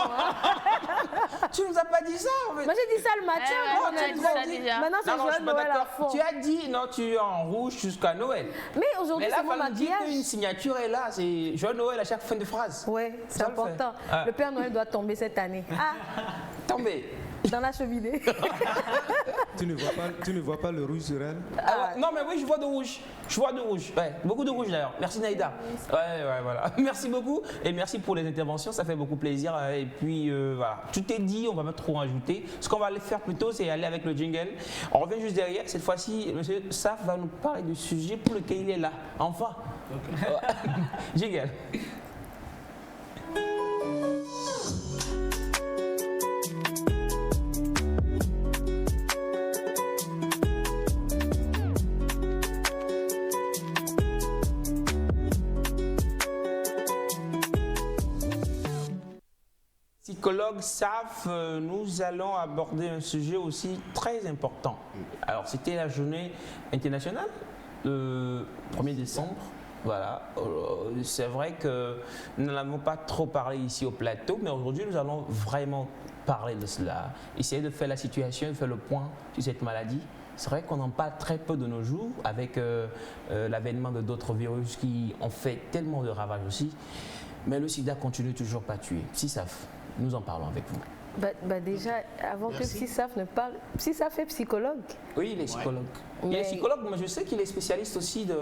Tu nous as pas dit ça? Moi, j'ai dit ça le matin. Maintenant, c'est Joyeux Noël à fond. Tu as dit, non, tu es en rouge jusqu'à Noël. Mais aujourd'hui, c'est mon maquillage. Une signature est là, c'est Joyeux Noël à chaque fin de phrase. Oui, c'est important. Le Père Noël doit tomber cette année. Tomber. Dans la cheminée. Tu ne vois pas le rouge sur elle? Non, mais oui, je vois de rouge. Je vois de rouge. Ouais, beaucoup de rouge d'ailleurs. Merci Naïda. Ouais, voilà. Merci beaucoup et merci pour les interventions. Ça fait beaucoup plaisir. Et puis voilà, tout est dit. On va pas trop rajouter. Ce qu'on va aller faire plutôt, c'est aller avec le jingle. On revient juste derrière. Cette fois-ci, Monsieur Saf va nous parler du sujet pour lequel il est là. Enfin. Jingle. Psychologue Saf, nous allons aborder un sujet aussi très important. Alors, c'était la journée internationale, le 1er décembre. Voilà, c'est vrai que nous n'en avons pas trop parlé ici au plateau, mais aujourd'hui, nous allons vraiment parler de cela, essayer de faire la situation, de faire le point sur cette maladie. C'est vrai qu'on en parle très peu de nos jours, avec l'avènement de d'autres virus qui ont fait tellement de ravages aussi. Mais le sida continue toujours pas tuer. Si Saf, nous en parlons avec vous. Déjà, avant que Psysaf ne parle, Psysaf est psychologue. Oui, il est psychologue. Ouais. Il est psychologue, mais je sais qu'il est spécialiste aussi de...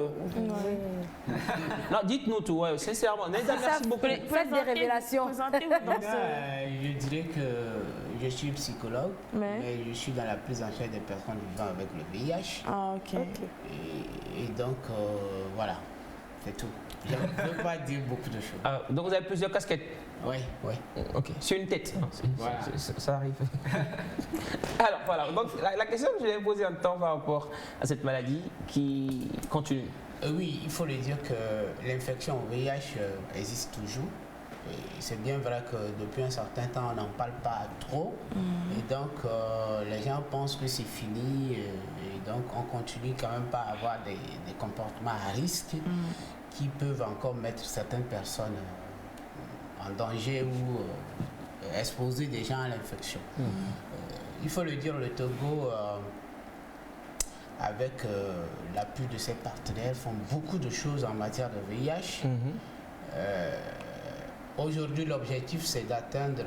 Non, dites-nous tout, ouais, sincèrement. Merci beaucoup. Faites des révélations. Je dirais que je suis psychologue, mais je suis dans la prise en charge des personnes vivant avec le VIH. Ah, ok. Et donc, voilà, c'est tout. Je ne peux pas dire beaucoup de choses. Ah, donc vous avez plusieurs casquettes? Oui. Ok, sur une tête. Voilà. Ça arrive. Alors voilà, donc la question que je vais poser en temps par rapport à cette maladie qui continue. Oui, il faut le dire que l'infection au VIH existe toujours. C'est bien vrai que depuis un certain temps, on n'en parle pas trop. Et donc, les gens pensent que c'est fini. Et donc, on continue quand même pas à avoir des comportements à risque qui peuvent encore mettre certaines personnes en danger ou exposer des gens à l'infection. Il faut le dire, le Togo, avec l'appui de ses partenaires, font beaucoup de choses en matière de VIH. Aujourd'hui, l'objectif, c'est d'atteindre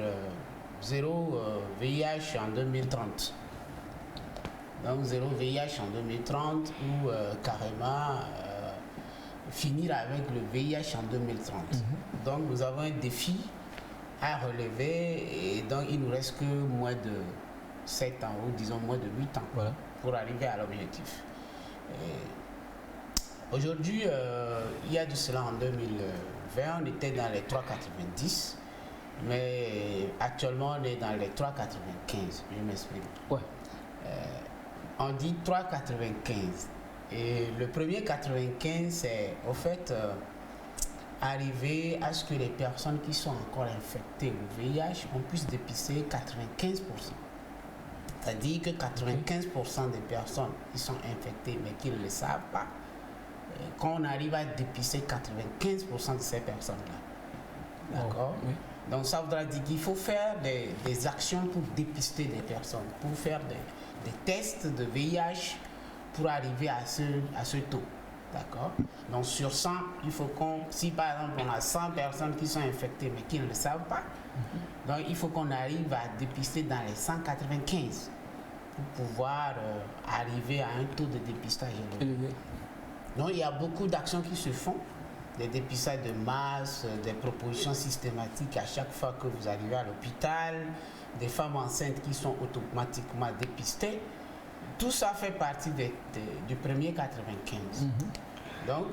zéro VIH en 2030. Donc, zéro VIH en 2030 ou carrément finir avec le VIH en 2030. Donc, nous avons un défi à relever et donc il nous reste que moins de 7 ans ou disons moins de 8 ans pour arriver à l'objectif. Aujourd'hui, il y a de cela en 2020, on était dans les 3,90, mais actuellement on est dans les 3,95, je m'explique. On dit 3,95 et le premier 95 c'est au fait arriver à ce que les personnes qui sont encore infectées au VIH, on puisse dépister 95%. C'est-à-dire que 95% des personnes qui sont infectées mais qui ne le savent pas, quand on arrive à dépister 95% de ces personnes-là. D'accord? Donc ça voudra dire qu'il faut faire des actions pour dépister des personnes, pour faire des tests de VIH pour arriver à ce taux. D'accord? Donc sur 100, il faut si par exemple on a 100 personnes qui sont infectées mais qui ne le savent pas, donc il faut qu'on arrive à dépister dans les 195 pour pouvoir arriver à un taux de dépistage élevé. Donc il y a beaucoup d'actions qui se font, des dépistages de masse, des propositions systématiques à chaque fois que vous arrivez à l'hôpital, des femmes enceintes qui sont automatiquement dépistées. Tout ça fait partie du premier 95. Donc,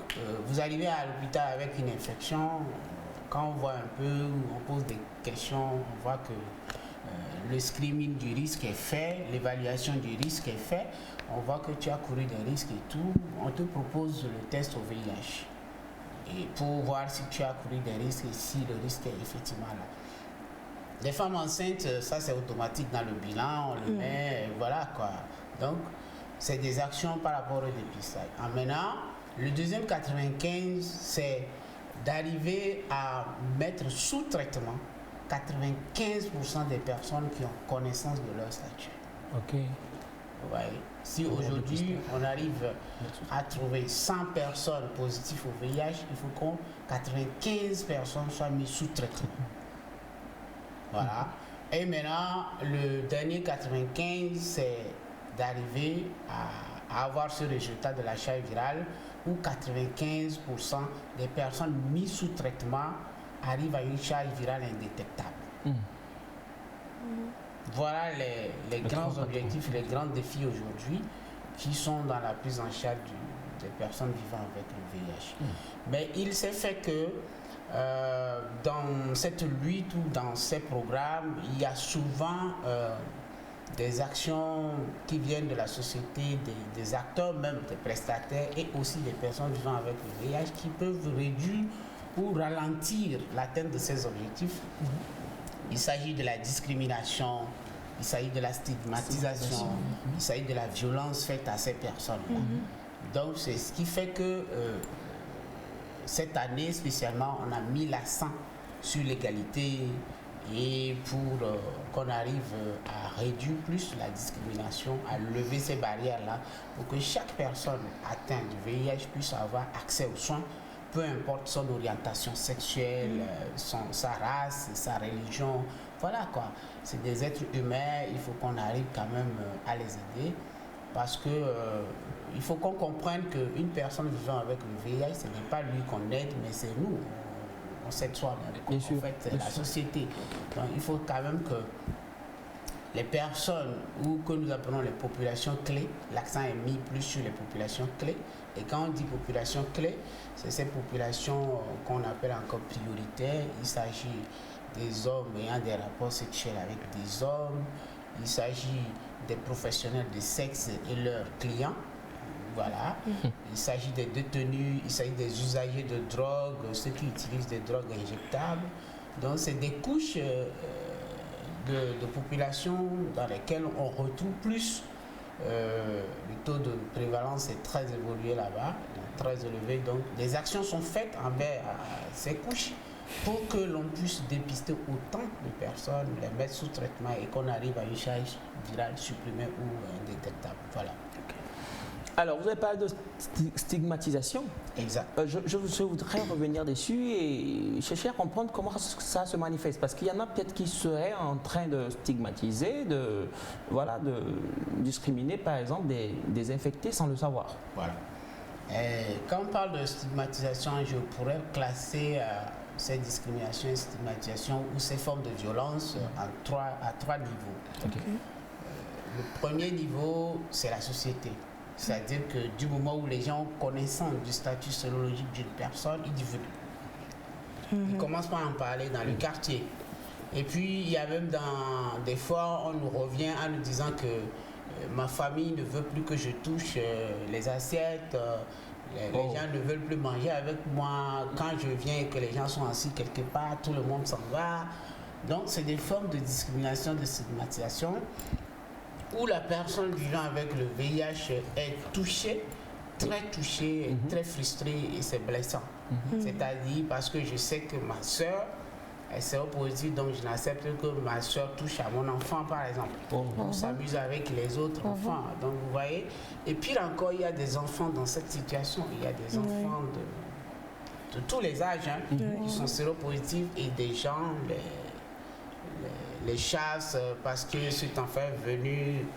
vous arrivez à l'hôpital avec une infection, quand on voit un peu, on pose des questions, on voit que le screening du risque est fait, l'évaluation du risque est fait, on voit que tu as couru des risques et tout, on te propose le test au VIH. Et pour voir si tu as couru des risques et si le risque est effectivement là. Les femmes enceintes, ça c'est automatique dans le bilan, on le met, voilà quoi. Donc, c'est des actions par rapport au dépistage. Maintenant, le deuxième 95, c'est d'arriver à mettre sous traitement 95% des personnes qui ont connaissance de leur statut. Ok. Ouais. Si aujourd'hui, on arrive à trouver 100 personnes positives au VIH, il faut que 95 personnes soient mises sous traitement. Voilà. Et maintenant, le dernier 95, c'est d'arriver à avoir ce résultat de la charge virale où 95% des personnes mises sous traitement arrivent à une charge virale indétectable. Voilà les grands objectifs, les grands défis aujourd'hui qui sont dans la prise en charge des personnes vivant avec le VIH. Mais il s'est fait que dans cette lutte ou dans ces programmes, il y a souvent des actions qui viennent de la société, des acteurs, même des prestataires et aussi des personnes vivant avec le VIH qui peuvent réduire ou ralentir l'atteinte de ces objectifs. Il s'agit de la discrimination, il s'agit de la stigmatisation, il s'agit de la violence faite à ces personnes-là. Donc c'est ce qui fait que cette année spécialement, on a mis l'accent sur l'égalité et pour qu'on arrive à réduire plus la discrimination, à lever ces barrières-là, pour que chaque personne atteinte du VIH puisse avoir accès aux soins, peu importe son orientation sexuelle, sa race, sa religion voilà quoi. C'est des êtres humains, il faut qu'on arrive quand même à les aider. Parce que il faut qu'on comprenne qu'une personne vivant avec le VIH, ce n'est pas lui qu'on aide, mais c'est nous. On s'aide soi-même. En fait, c'est la société. Donc il faut quand même que les personnes ou que nous appelons les populations clés, l'accent est mis plus sur les populations clés. Et quand on dit population clé, c'est ces populations qu'on appelle encore prioritaires. Il s'agit des hommes ayant des rapports sexuels avec des hommes. Il s'agit des professionnels de sexe et leurs clients. Voilà. Il s'agit des détenus, il s'agit des usagers de drogue, ceux qui utilisent des drogues injectables. Donc c'est des couches de population dans lesquelles on retrouve plus. Le taux de prévalence est très évolué là-bas, très élevé. Donc des actions sont faites envers ces couches pour que l'on puisse dépister autant de personnes, les mettre sous traitement et qu'on arrive à une charge virale supprimée ou indétectable. Voilà. Alors, vous avez parlé de stigmatisation. Exact. Je voudrais revenir dessus et chercher à comprendre comment ça se manifeste. Parce qu'il y en a peut-être qui seraient en train de stigmatiser, de discriminer, par exemple, des infectés sans le savoir. Voilà. Et quand on parle de stigmatisation, je pourrais classer ces discriminations et stigmatisations ou ces formes de violence à trois niveaux. Okay. Le premier niveau, c'est la société. C'est-à-dire que du moment où les gens ont connaissance du statut sérologique d'une personne, ils divulguent. Ils commencent par en parler dans le quartier. Et puis, il y a même des fois, on nous revient en nous disant que ma famille ne veut plus que je touche les assiettes, les gens ne veulent plus manger avec moi. Quand je viens et que les gens sont assis quelque part, tout le monde s'en va. Donc, c'est des formes de discrimination, de stigmatisation, où la personne vivant avec le VIH est touchée, très touchée, très frustrée et c'est blessant. C'est-à-dire parce que je sais que ma soeur est séropositive, donc je n'accepte que ma soeur touche à mon enfant par exemple. On s'amuse avec les autres enfants. Donc vous voyez. Et pire encore, il y a des enfants dans cette situation. Il y a des enfants de tous les âges qui sont séropositifs et des gens les chassent parce que cet enfant est venu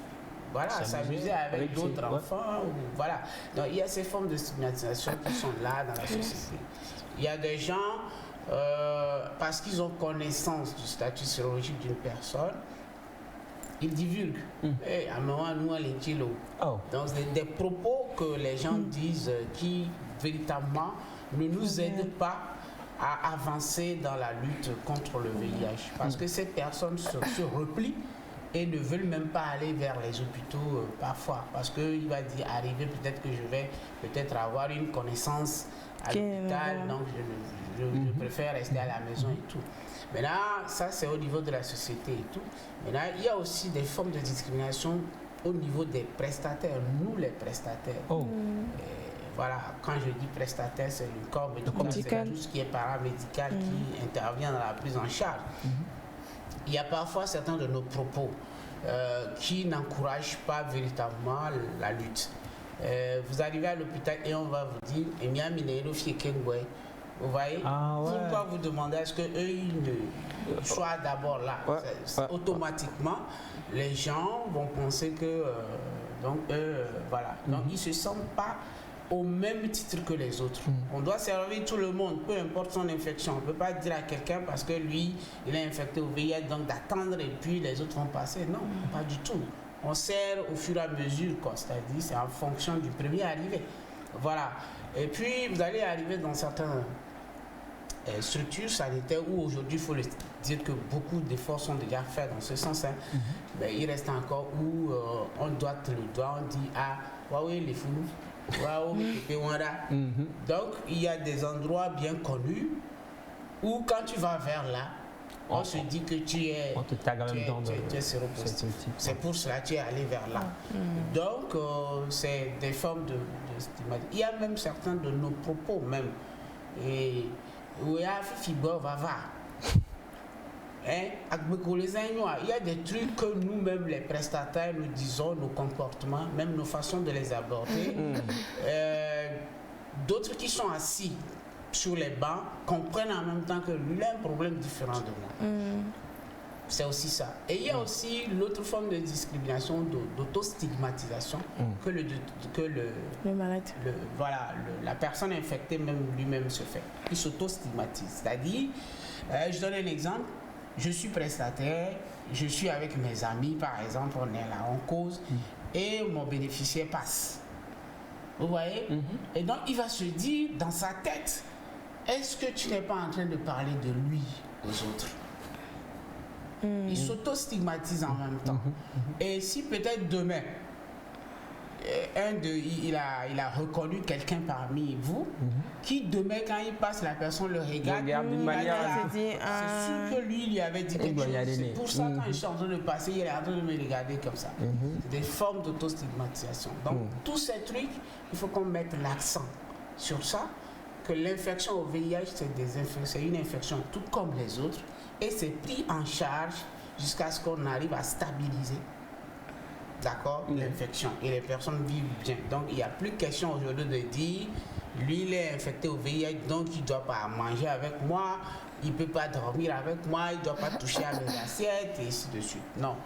s'amuser avec d'autres enfants. Voilà. Donc il y a ces formes de stigmatisation qui sont là dans la société. Il y a des gens, parce qu'ils ont connaissance du statut sérologique d'une personne, ils divulguent. Et à un moment, nous, on les kilo. Donc c'est des propos que les gens disent qui véritablement ne nous aident pas à avancer dans la lutte contre le VIH. Parce que ces personnes se replient et ne veulent même pas aller vers les hôpitaux parfois. Parce qu'il va dire, arriver peut-être que je vais peut-être avoir une connaissance à l'hôpital, donc je préfère rester à la maison et tout. Maintenant, ça c'est au niveau de la société et tout. Maintenant, il y a aussi des formes de discrimination au niveau des prestataires, nous les prestataires. Voilà, quand je dis prestataire, c'est le corps médical, c'est tout ce qui est paramédical qui intervient dans la prise en charge. Il y a parfois certains de nos propos qui n'encouragent pas véritablement la lutte. Vous arrivez à l'hôpital et on va vous dire vous voyez, pourquoi vous demandez à ce qu'eux ils soient d'abord là. Automatiquement, les gens vont penser que donc ils ne se sentent pas au même titre que les autres. On doit servir tout le monde, peu importe son infection. On ne peut pas dire à quelqu'un parce que lui, il est infecté au VIH, donc d'attendre et puis les autres vont passer. Non, pas du tout. On sert au fur et à mesure, c'est-à-dire c'est en fonction du premier arrivé. Voilà. Et puis, vous allez arriver dans certaines structures sanitaires où aujourd'hui, il faut le dire que beaucoup d'efforts sont déjà faits dans ce sens. Mais il reste encore où on doit le doigt, on dit oui, les fous. Donc il y a des endroits bien connus où quand tu vas vers là, on se dit que tu es séropositif. C'est pour cela que tu es allé vers là. Donc c'est des formes de stigmatisation. Il y a même certains de nos propos même. Et il y a il y a des trucs que nous-mêmes, les prestataires, nous disons, nos comportements, même nos façons de les aborder. D'autres qui sont assis sur les bancs comprennent en même temps que lui a un problème différent de moi. C'est aussi ça. Et il y a aussi l'autre forme de discrimination, d'autostigmatisation que la personne infectée lui-même se fait. Il s'auto-stigmatise. C'est-à-dire, je donne un exemple, je suis prestataire, je suis avec mes amis, par exemple, on est là, on cause, et mon bénéficiaire passe. Vous voyez? Et donc, il va se dire dans sa tête, est-ce que tu n'es pas en train de parler de lui aux autres? Il s'auto-stigmatise en même temps. Et si peut-être demain, il a reconnu quelqu'un parmi vous, qui demain, quand il passe, la personne le regarde d'une manière... C'est sûr que lui avait dit quelque chose. C'est pour ça, quand je suis en train de passer, il est en train de me regarder comme ça. C'est des formes d'auto-stigmatisation. Donc, tous ces trucs, il faut qu'on mette l'accent sur ça, que l'infection au VIH, c'est une infection tout comme les autres, et c'est pris en charge jusqu'à ce qu'on arrive à stabiliser, d'accord, l'infection, et les personnes vivent bien. Donc il n'y a plus question aujourd'hui de dire lui il est infecté au VIH, donc il ne doit pas manger avec moi, il ne peut pas dormir avec moi, il ne doit pas toucher à mes assiettes, et ainsi de suite. Non,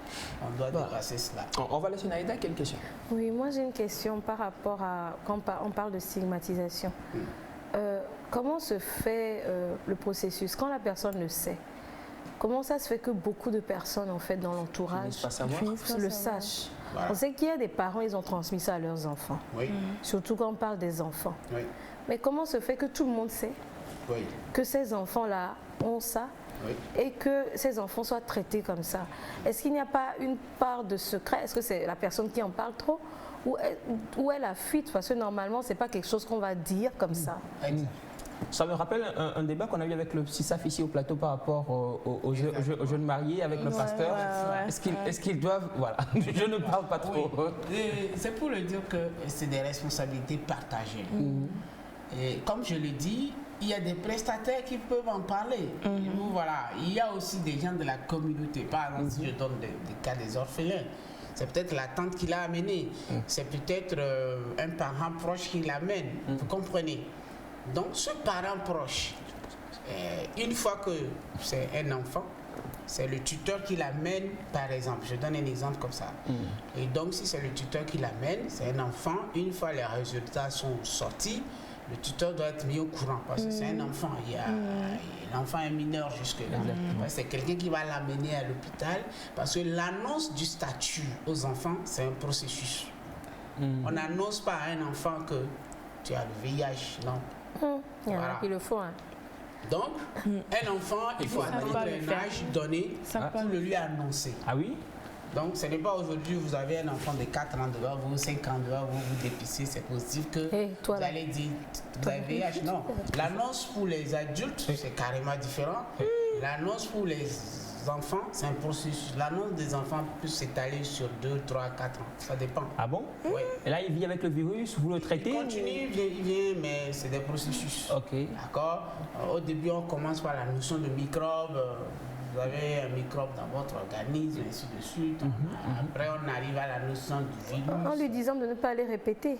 on doit dépasser cela. On va laisser Naïda quelques questions. Oui, moi j'ai une question par rapport à quand on parle de stigmatisation. Comment se fait le processus quand la personne le sait? Comment ça se fait que beaucoup de personnes en fait dans l'entourage le sachent? Voilà. On sait qu'il y a des parents, ils ont transmis ça à leurs enfants. Surtout quand on parle des enfants. Mais comment se fait que tout le monde sait que ces enfants-là ont ça et que ces enfants soient traités comme ça? Est-ce qu'il n'y a pas une part de secret? Est-ce que c'est la personne qui en parle trop? Ou est la fuite? Parce que normalement, ce n'est pas quelque chose qu'on va dire comme ça. Ça me rappelle un débat qu'on a eu avec le CISAF ici au plateau par rapport aux jeunes mariés avec le pasteur. Est-ce qu'ils doivent... Voilà, je ne parle pas trop. C'est pour le dire que c'est des responsabilités partagées. Et comme je l'ai dit, il y a des prestataires qui peuvent en parler. Voilà. Il y a aussi des gens de la communauté. Par exemple, si je donne des cas des orphelins, c'est peut-être la tante qui l'a amené. C'est peut-être un parent proche qui l'amène. Vous comprenez? Donc ce parent proche, une fois que c'est un enfant, c'est le tuteur qui l'amène, par exemple. Je donne un exemple comme ça. Et donc si c'est le tuteur qui l'amène, c'est un enfant, une fois les résultats sont sortis, le tuteur doit être mis au courant parce que c'est un enfant. L'enfant est mineur jusque-là. C'est quelqu'un qui va l'amener à l'hôpital parce que l'annonce du statut aux enfants, c'est un processus. On n'annonce pas à un enfant que tu as le VIH, non. Il y en a qui le font. Donc, un enfant, il faut attendre un âge donné pour le lui annoncer. Ah oui? Donc, ce n'est pas aujourd'hui, vous avez un enfant de 4 ans devant vous, 5 ans devant vous, vous dépissez, c'est positif que vous allez dire, vous avez VIH. Non, l'annonce pour les adultes, c'est carrément différent. L'annonce pour les enfants, c'est un processus. L'annonce des enfants peut s'étaler sur 2, 3, 4 ans. Ça dépend. Ah bon? Oui. Et là, il vit avec le virus, vous le traitez? Il continue, il vient, mais c'est des processus. Ok. D'accord? Au début, on commence par la notion de microbe. Vous avez un microbe dans votre organisme, et ainsi de suite. Après, on arrive à la notion du virus. En lui disant de ne pas les répéter.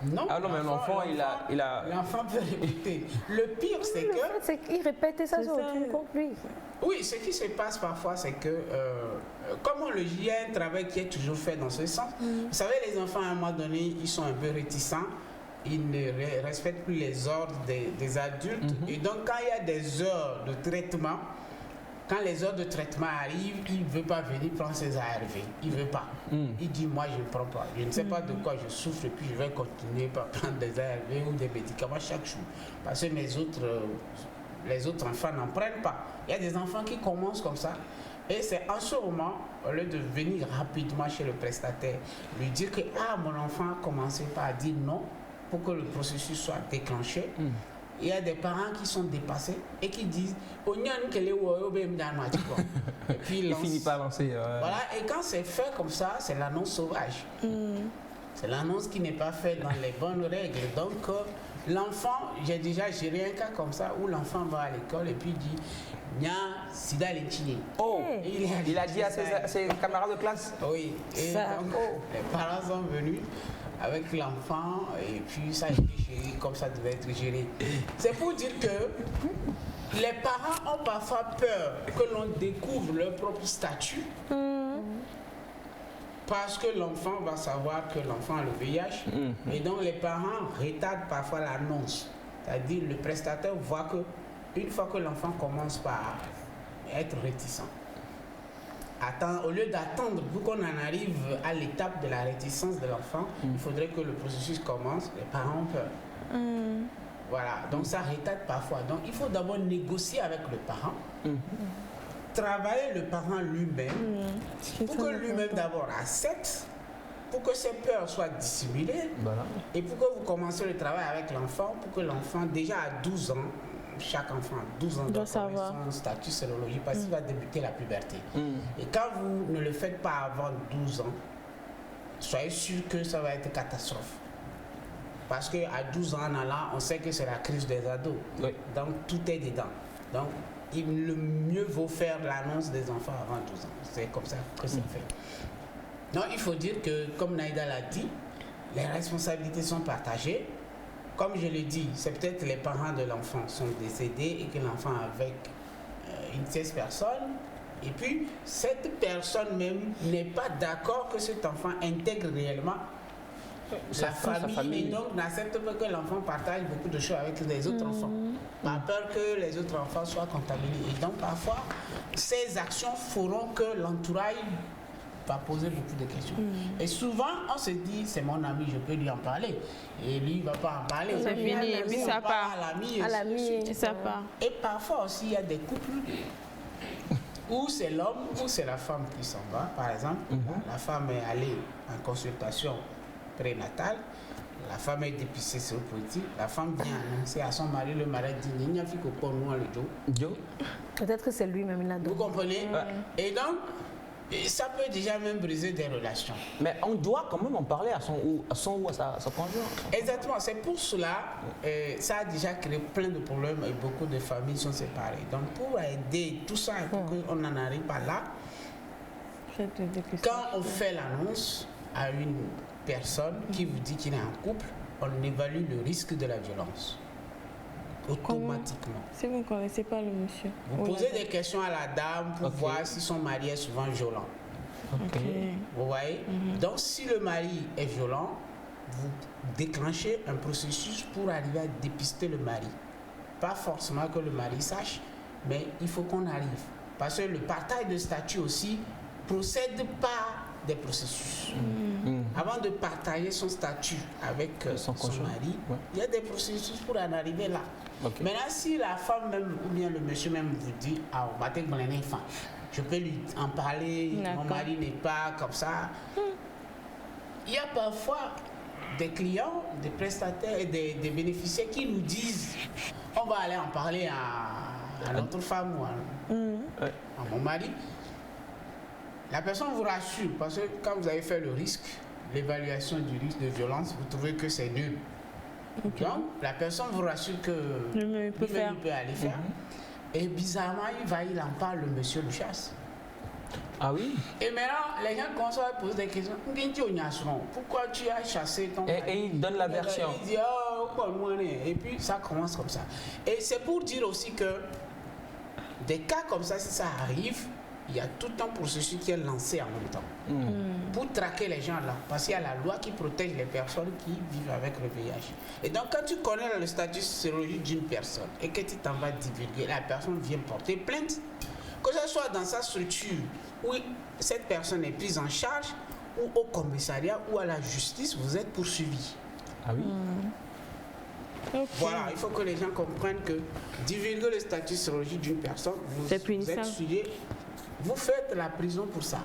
Non, ah non, mais l'enfant, il a... L'enfant peut répéter. Le pire, c'est que... C'est qu'il répète et ça se retourne contre lui. Oui, ce qui se passe parfois, c'est que, comme on le dit, il y a un travail qui est toujours fait dans ce sens. Vous savez, les enfants, à un moment donné, ils sont un peu réticents. Ils ne respectent plus les ordres des adultes. Et donc, quand il y a des heures de traitement, quand les heures de traitement arrivent, il ne veut pas venir prendre ses ARV. Il ne veut pas. Il dit, moi, je ne prends pas. Je ne sais pas de quoi je souffre et puis je vais continuer par prendre des ARV ou des médicaments chaque jour. Parce que les autres enfants n'en prennent pas. Il y a des enfants qui commencent comme ça. Et c'est en ce moment, au lieu de venir rapidement chez le prestataire, lui dire que mon enfant a commencé par dire non pour que le processus soit déclenché. Il y a des parents qui sont dépassés et qui disent et puis il finit par lancer. Voilà, et quand c'est fait comme ça, c'est l'annonce sauvage. C'est l'annonce qui n'est pas faite dans les bonnes règles. Donc, l'enfant, j'ai déjà géré un cas comme ça où l'enfant va à l'école et puis dit Nya Sida Lechine. Oh, il a dit à ses camarades de classe. Oui, et donc, les parents sont venus avec l'enfant et puis ça a été géré comme ça devait être géré. C'est pour dire que les parents ont parfois peur que l'on découvre leur propre statut parce que l'enfant va savoir que l'enfant a le VIH et donc les parents retardent parfois l'annonce. C'est-à-dire le prestataire voit que une fois que l'enfant commence par être réticent, au lieu d'attendre pour qu'on en arrive à l'étape de la réticence de l'enfant, il faudrait que le processus commence, les parents ont peur. Voilà, donc ça retarde parfois. Donc il faut d'abord négocier avec le parent, travailler le parent lui-même, pour que lui-même d'abord accepte, pour que ses peurs soient dissimulées, et pour que vous commenciez le travail avec l'enfant, pour que l'enfant, déjà à 12 ans, chaque enfant à 12 ans doit connaître son statut sérologique parce qu'il va débuter la puberté. Et quand vous ne le faites pas avant 12 ans, soyez sûr que ça va être catastrophe. Parce qu'à 12 ans en allant, on sait que c'est la crise des ados. Donc tout est dedans. Donc le mieux vaut faire l'annonce des enfants avant 12 ans. C'est comme ça que c'est fait. Donc il faut dire que, comme Naïda l'a dit, les responsabilités sont partagées. Comme je l'ai dit, c'est peut-être les parents de l'enfant sont décédés et que l'enfant avec une tierce personne. Et puis, cette personne même n'est pas d'accord que cet enfant intègre réellement sa famille et donc n'accepte pas que l'enfant partage beaucoup de choses avec les autres enfants. Par peur que les autres enfants soient contaminés. Et donc, parfois, ces actions feront que l'entourage va poser beaucoup de questions. Et souvent, on se dit, c'est mon ami, je peux lui en parler. Et lui, il ne va pas en parler. C'est fini, et puis ça part. À l'ami, et ça part. Et parfois aussi, il y a des couples où c'est l'homme ou c'est la femme qui s'en va. Par exemple, la femme est allée en consultation prénatale, la femme est dépistée sur le petit, la femme vient annoncer à son mari, le mari dit, il n'y a plus qu'au port noir le dos. Peut-être que c'est lui-même là. Vous comprenez? Et donc, ça peut déjà même briser des relations. Mais on doit quand même en parler à son ou à sa conjointe. Exactement, c'est pour cela, ça a déjà créé plein de problèmes et beaucoup de familles sont séparées. Donc pour aider tout ça et pour qu'on n'en arrive pas là, quand on fait l'annonce à une personne qui vous dit qu'il est en couple, on évalue le risque de la violence. Automatiquement. Si vous ne connaissez pas le monsieur. Vous posez des questions à la dame pour voir si son mari est souvent violent. Vous voyez? Donc si le mari est violent, vous déclenchez un processus pour arriver à dépister le mari. Pas forcément que le mari sache, mais il faut qu'on arrive. Parce que le partage de statut aussi procède par des processus. Avant de partager son statut avec son mari, il y a des processus pour en arriver là. Maintenant, si la femme même ou bien le monsieur même vous dit, je peux lui en parler, mon mari n'est pas comme ça. Il y a parfois des clients, des prestataires et des bénéficiaires qui nous disent, on va aller en parler à notre femme ou à mon mari. La personne vous rassure parce que quand vous avez fait le risque, l'évaluation du risque de violence, vous trouvez que c'est nul. Donc, la personne vous rassure que lui-même peut aller faire. Et bizarrement, il en parle, le monsieur le chasse. Ah oui? Et maintenant, les gens commencent à poser des questions. Pourquoi tu as chassé ton mari? Et il donne la version. Il dit, et puis ça commence comme ça. Et c'est pour dire aussi que des cas comme ça, si ça arrive, il y a tout un processus qui est lancé en même temps pour traquer les gens là. Parce qu'il y a la loi qui protège les personnes qui vivent avec le VIH. Et donc, quand tu connais le statut sérologique d'une personne et que tu t'en vas divulguer, la personne vient porter plainte, que ce soit dans sa structure où cette personne est prise en charge, ou au commissariat ou à la justice, vous êtes poursuivi. Ah oui? Voilà, il faut que les gens comprennent que divulguer le statut sérologique d'une personne, vous êtes suivi. Vous faites la prison pour ça.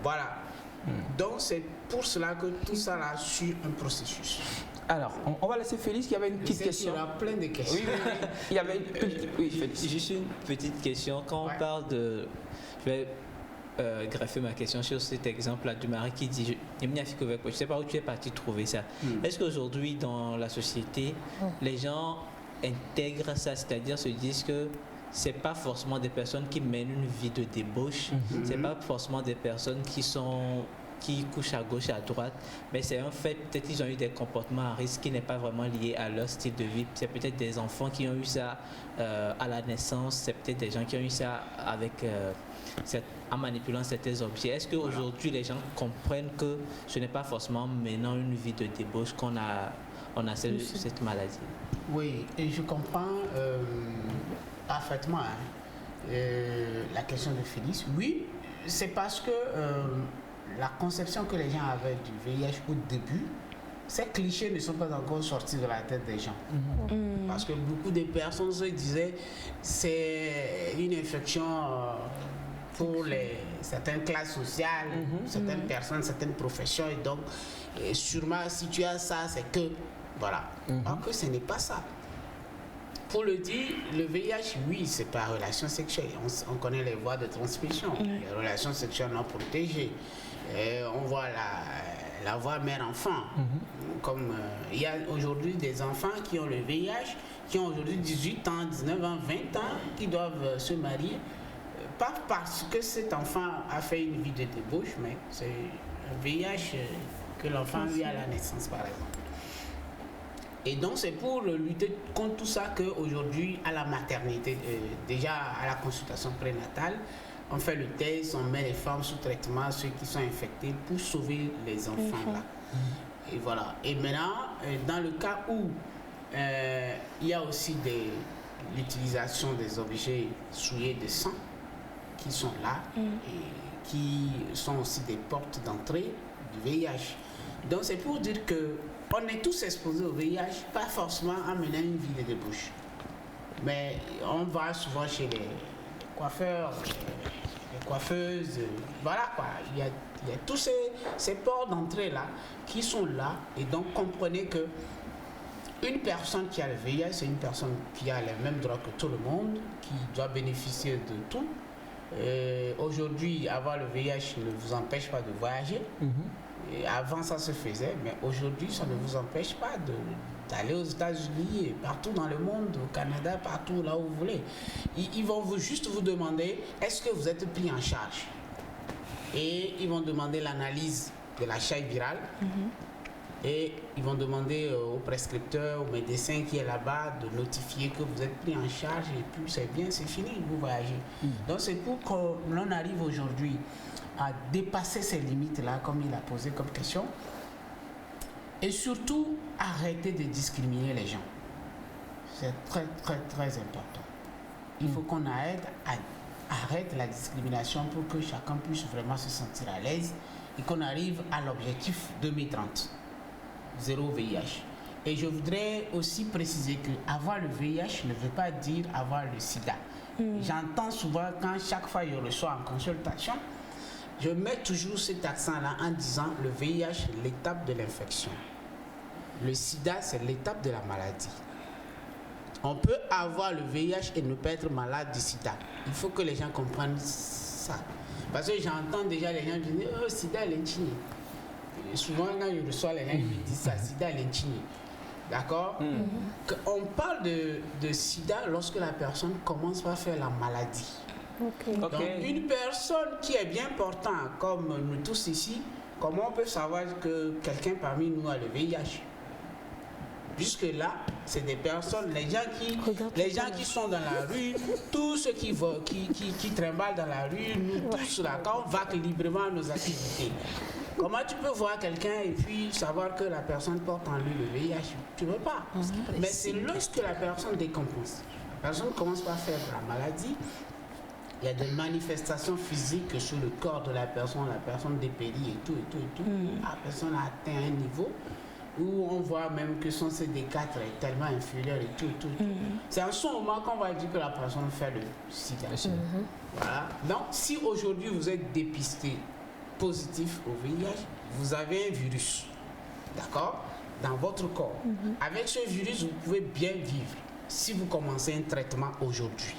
Voilà. Donc c'est pour cela que tout ça là suit un processus. Alors, on va laisser Félix qui avait une petite question. Il y aura plein de questions. Oui. Il y avait une petite... Oui, Félix. Juste une petite question. Quand on parle de... Je vais greffer ma question sur cet exemple-là du mari qui dit je ne sais pas où tu es parti trouver ça. Est-ce qu'aujourd'hui, dans la société, les gens intègrent ça, c'est-à-dire se disent que c'est pas forcément des personnes qui mènent une vie de débauche, c'est pas forcément des personnes qui sont qui couchent à gauche et à droite, mais c'est un fait, peut-être qu'ils ont eu des comportements à risque qui n'est pas vraiment lié à leur style de vie. C'est peut-être des enfants qui ont eu ça à la naissance, c'est peut-être des gens qui ont eu ça avec, en manipulant certains objets. Est-ce qu'aujourd'hui les gens comprennent que ce n'est pas forcément menant une vie de débauche qu'on a cette maladie? Oui, et je comprends parfaitement la question de Félix. Oui, c'est parce que la conception que les gens avaient du VIH au début, ces clichés ne sont pas encore sortis de la tête des gens. Parce que beaucoup de personnes se disaient c'est une infection pour certaines classes sociales, certaines personnes, certaines professions. Et donc, sûrement, si tu as ça, c'est que... Voilà. Alors que ce n'est pas ça. Pour le dire, le VIH, oui, c'est par relation sexuelle. On connaît les voies de transmission, les relations sexuelles non protégées. On voit la voie mère-enfant. Comme il y a aujourd'hui des enfants qui ont le VIH, qui ont aujourd'hui 18 ans, 19 ans, 20 ans, qui doivent se marier. Pas parce que cet enfant a fait une vie de débauche, mais c'est un VIH que l'enfant a eu à la naissance, par exemple. Et donc, c'est pour lutter contre tout ça qu'aujourd'hui, à la maternité, déjà à la consultation prénatale, on fait le test, on met les femmes sous traitement, ceux qui sont infectés, pour sauver les enfants là. Et voilà. Et maintenant, dans le cas où il y a aussi l'utilisation des objets souillés de sang qui sont là et qui sont aussi des portes d'entrée du VIH. Donc, c'est pour dire que on est tous exposés au VIH, pas forcément en menant une vie de débauche. Mais on va souvent chez les coiffeurs, les coiffeuses, voilà quoi. Il y a tous ces ports d'entrée là qui sont là. Et donc comprenez que une personne qui a le VIH, c'est une personne qui a les mêmes droits que tout le monde, qui doit bénéficier de tout. Aujourd'hui, avoir le VIH ne vous empêche pas de voyager. Et avant, ça se faisait, mais aujourd'hui, ça ne vous empêche pas d'aller aux États-Unis, et partout dans le monde, au Canada, partout là où vous voulez. Ils vont juste vous demander, est-ce que vous êtes pris en charge? Et ils vont demander l'analyse de la chaîne virale. Et ils vont demander au prescripteur, au médecin qui est là-bas de notifier que vous êtes pris en charge et puis c'est bien, c'est fini, vous voyagez. Donc c'est pour qu'on arrive aujourd'hui à dépasser ces limites-là, comme il a posé comme question, et surtout arrêter de discriminer les gens. C'est très, très, très important. Il faut qu'on arrête la discrimination pour que chacun puisse vraiment se sentir à l'aise et qu'on arrive à l'objectif 2030. 0 VIH. Et je voudrais aussi préciser qu'avoir le VIH ne veut pas dire avoir le sida. J'entends souvent, quand chaque fois je reçois en consultation, je mets toujours cet accent-là en disant le VIH, l'étape de l'infection. Le sida, c'est l'étape de la maladie. On peut avoir le VIH et ne pas être malade du sida. Il faut que les gens comprennent ça. Parce que j'entends déjà les gens dire « Oh, sida, l'inchini ». Souvent, quand je reçois les gens, ils me disent ça, sida, l'inchini. D'accord? On parle de sida lorsque la personne commence par faire la maladie. Donc, une personne qui est bien portante, comme nous tous ici, comment on peut savoir que quelqu'un parmi nous a le VIH? Jusque-là, c'est des personnes, les gens qui sont dans la rue, tous ceux qui trimballent dans la rue, nous tous là, quand on va librement à nos activités. Comment tu peux voir quelqu'un et puis savoir que la personne porte en lui le VIH? Tu ne peux pas. Mais c'est lorsque la personne décompense. La personne commence par faire la maladie. Il y a des manifestations physiques sur le corps de la personne dépérit et tout. La personne a atteint un niveau où on voit même que son CD4 est tellement inférieur et tout. C'est à ce moment qu'on va dire que la personne fait le sida. Voilà. Donc, si aujourd'hui vous êtes dépisté positif au VIH, vous avez un virus, d'accord, dans votre corps. Avec ce virus, vous pouvez bien vivre si vous commencez un traitement aujourd'hui.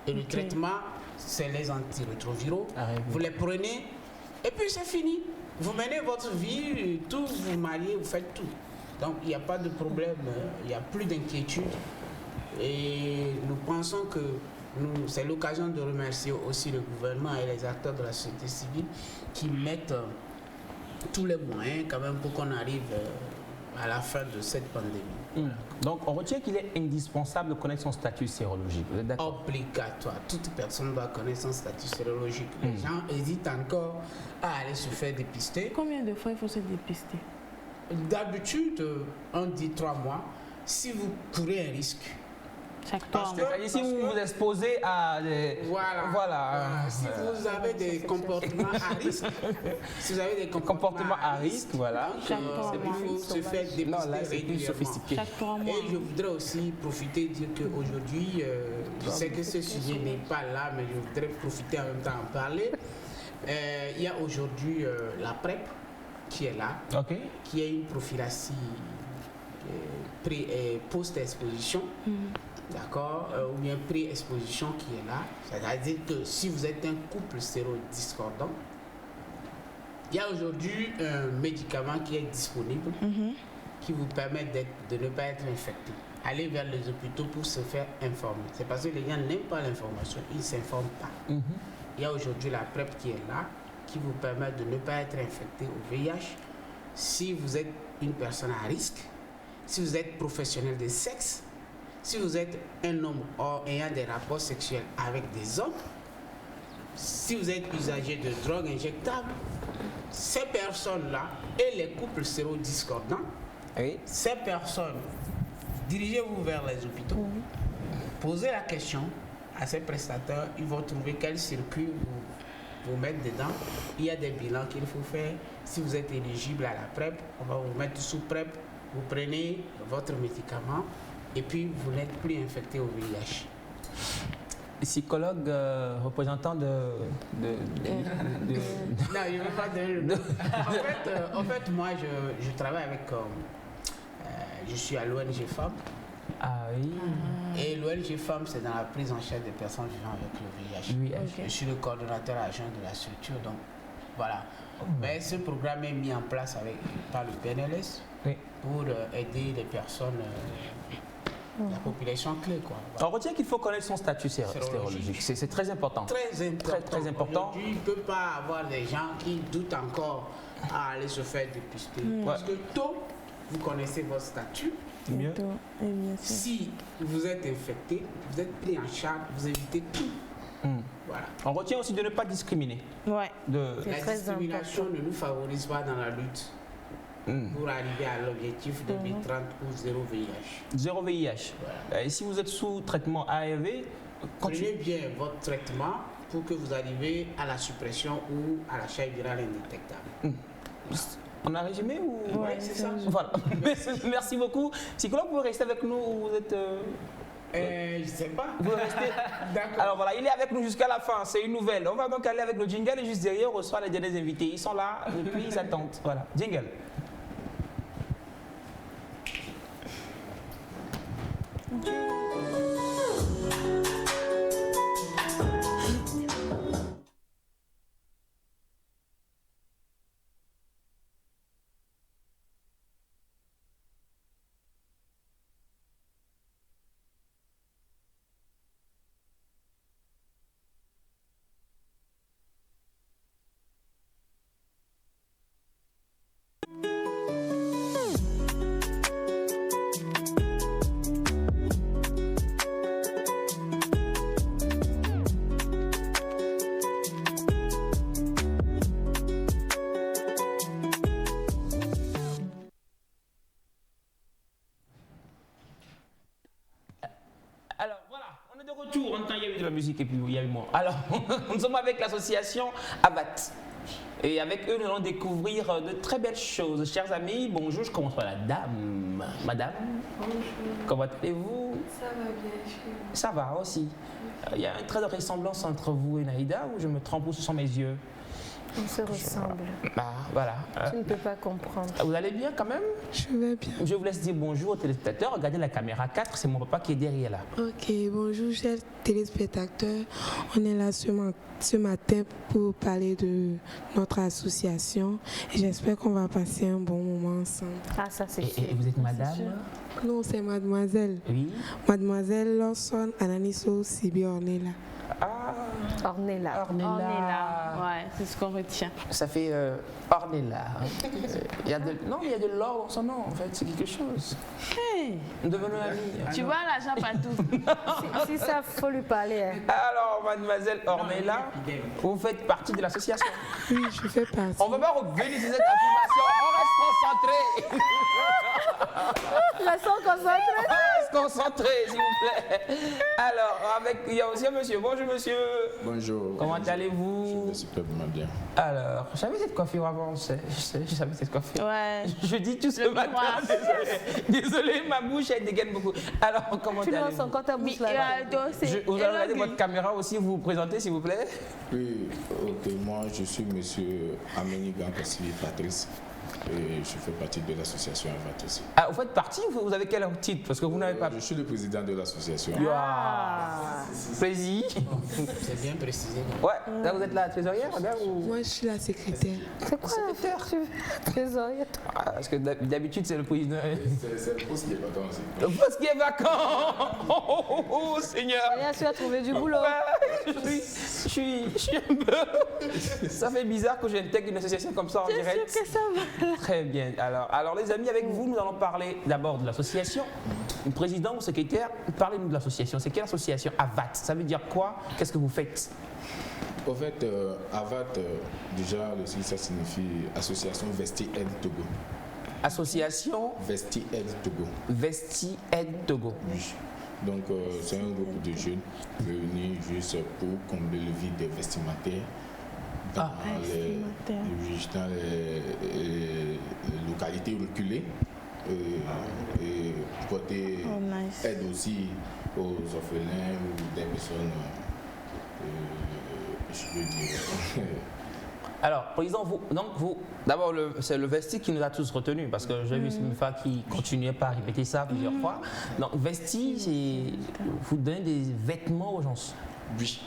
Et le traitement, c'est les antirétroviraux. Vous les prenez et puis c'est fini. Vous menez votre vie, tout, vous mariez, vous faites tout. Donc il n'y a pas de problème, il n'y a plus d'inquiétude. Et nous pensons que c'est l'occasion de remercier aussi le gouvernement et les acteurs de la société civile qui mettent tous les moyens quand même pour qu'on arrive à la fin de cette pandémie. Donc on retient qu'il est indispensable de connaître son statut sérologique. Vous êtes d'accord? Obligatoire. Toute personne doit connaître son statut sérologique. Les gens hésitent encore à aller se faire dépister. Combien de fois il faut se dépister? D'habitude, on dit 3 mois. Si vous courez un risque, parce que si vous vous exposez à des... Voilà. Si vous avez des comportements à risque, voilà. Il faut se faire dépister régulièrement. Et je voudrais aussi profiter de dire qu'aujourd'hui, je sais que ce sujet n'est pas là, mais je voudrais profiter en même temps en parler. Il y a aujourd'hui la PrEP qui est là, qui est une prophylaxie post-exposition. D'accord, ou bien pré-exposition qui est là. C'est-à-dire que si vous êtes un couple sérodiscordant, il y a aujourd'hui un médicament qui est disponible qui vous permet de ne pas être infecté. Allez vers les hôpitaux pour se faire informer. C'est parce que les gens n'aiment pas l'information, ils ne s'informent pas. Il y a aujourd'hui la PrEP qui est là, qui vous permet de ne pas être infecté au VIH. Si vous êtes une personne à risque, si vous êtes professionnel de sexe, si vous êtes un homme ayant des rapports sexuels avec des hommes, si vous êtes usager de drogue injectable, ces personnes-là et les couples sérodiscordants, ces personnes, dirigez-vous vers les hôpitaux, posez la question à ces prestataires, ils vont trouver quel circuit vous mettre dedans. Il y a des bilans qu'il faut faire. Si vous êtes éligible à la PrEP, on va vous mettre sous PrEP, vous prenez votre médicament, et puis vous n'êtes plus infecté au VIH. Psychologue représentant de... Non, je ne veux pas donner le nom. En fait, moi, je travaille avec... je suis à l'ONG Femmes. Ah oui. Et l'ONG Femmes, c'est dans la prise en charge des personnes vivant avec le VIH. Je suis le coordonnateur adjoint de la structure, donc voilà. Mais ce programme est mis en place par le PNLS pour aider les personnes... la population clé, quoi. On retient qu'il faut connaître son statut sérologique. C'est très important. Très important. Aujourd'hui, il ne peut pas avoir des gens qui doutent encore à aller se faire dépister. Parce que tôt, vous connaissez votre statut. Mieux. Si vous êtes infecté, vous êtes pris en charge, vous évitez tout. Voilà. On retient aussi de ne pas discriminer. La discrimination ne nous favorise pas dans la lutte. Pour arriver à l'objectif 2030 ou zéro VIH. Zéro VIH. Voilà. Et si vous êtes sous traitement ARV, prenez bien votre traitement pour que vous arriviez à la suppression ou à la chaîne virale indétectable. On a résumé ou... Oui, c'est ça. Voilà. Merci beaucoup. Psychologue, vous restez avec nous ou vous êtes... je ne sais pas. Vous restez. D'accord. Alors voilà, il est avec nous jusqu'à la fin, c'est une nouvelle. On va donc aller avec le jingle et juste derrière, on reçoit les derniers invités. Ils sont là, depuis ils attendent. Voilà, jingle. En même temps, il y a eu de la musique et puis il y a eu moi. Alors, nous sommes avec l'association Abat. Et avec eux, nous allons découvrir de très belles choses. Chers amis, bonjour, je commence par la dame. Madame. Bonjour. Comment allez-vous? Ça va bien, je... Ça va aussi. Il y a un trait de ressemblance entre vous et Naïda ou je me trompe ou ce sont mes yeux? On se ressemble. Ah, voilà. Tu ne peux pas comprendre. Vous allez bien quand même? Je vais bien. Je vous laisse dire bonjour aux téléspectateurs. Regardez la caméra 4, c'est mon papa qui est derrière là. Ok, bonjour chers téléspectateurs. On est là ce matin pour parler de notre association. Et j'espère qu'on va passer un bon moment ensemble. Ah, ça c'est sûr. Et vous êtes madame? Non, c'est mademoiselle. Oui. Mademoiselle Lawson Ananiso Sibiornela. Ah, Ornella. Ornella, ouais, c'est ce qu'on retient. Ça fait Ornella. Non, il y a de l'or dans son nom, en fait, c'est quelque chose. Hey. Nous devenons amis. Tu vois l'argent partout. Si ça, faut lui parler. Hein. Alors, mademoiselle Ornella, vous faites partie de l'association. Oui, je fais partie. On ne va pas revenir sur cette affirmation, on reste concentré. Restons concentrés. On reste concentré, s'il vous plaît. Alors, il y a aussi un monsieur. Bonjour, monsieur. Bonjour. Comment allez-vous? Je vais superbement bien. Alors, j'avais cette coiffure avant, je savais cette coiffure. Ouais. Je dis tout ce matin, désolé, ma bouche elle dégaine beaucoup. Alors, comment allez-vous? Tu lances encore ta bouche là. Vous allez regarder votre caméra aussi, vous vous présentez s'il vous plaît. Oui, ok, moi je suis monsieur Ameni Gankassi Patrice. Et je fais partie de l'association Avat aussi. Ah, vous faites partie ou vous avez quel titre? Parce que vous n'avez pas. Je suis le président de l'association. Plaisir. C'est bien précisé. Ouais, là vous êtes la trésorière, regarde, ou... Moi, je suis la secrétaire. C'est quoi la trésorière? Parce que d'habitude, c'est le président. C'est le poste qui est vacant aussi. Le poste qui est vacant. Oh, Seigneur. Rien, tu as trouvé du boulot. Je suis un peu... Ça fait bizarre que j'intègre une association comme ça en direct. C'est sûr que ça va. Très bien. Alors les amis, avec vous, nous allons parler d'abord de l'association. Président ou secrétaire, parlez-nous de l'association. C'est quelle association? Avat. Ça veut dire quoi? Qu'est-ce que vous faites? En fait, Avat, déjà, ça signifie Association Vesti Aide Togo. Association Vesti Aide Togo. Vesti Aide Togo. Oui. Donc, c'est un groupe de jeunes réunis juste pour combler le vide vestimentaire dans les localités reculées et porter aide aussi aux orphelins ou des personnes, je veux dire. Alors, président, d'abord, c'est le vesti qui nous a tous retenus, parce que j'ai vu Smifa qui continuait par répéter ça plusieurs fois. Donc, vesti, c'est vous donnez des vêtements aux gens. Oui.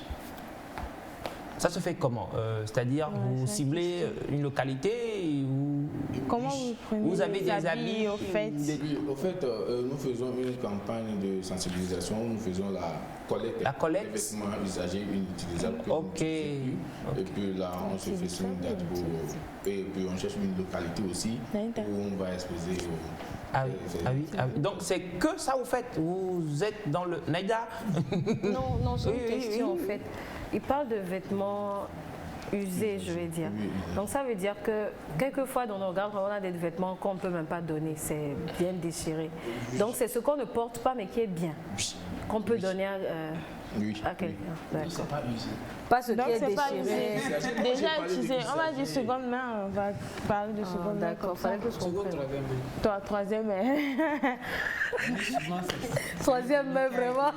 Ça se fait comment? C'est-à-dire, vous ciblez une localité ou comment vous prenez vous avez des habits au fait? Oui, au fait, nous faisons une campagne de sensibilisation, nous faisons la collecte des vêtements usagés, inutilisables. Ok. Et puis là, on se fait une date et puis on cherche une localité aussi où on va exposer. Ah oui. Donc c'est que ça vous faites? Vous êtes dans le Naïda? Non, c'est une question en fait. Il parle de vêtements usés, je vais dire. Donc ça veut dire que quelquefois dans nos gardes, on a des vêtements qu'on ne peut même pas donner, c'est bien déchiré. Donc c'est ce qu'on ne porte pas mais qui est bien, qu'on peut donner à quelqu'un. C'est pas usé. Pas ce qui est déchiré. Déjà utilisé. On va dire seconde main, on va parler de seconde main. D'accord, fallait que je comprenne. Toi, troisième main. Troisième main, vraiment.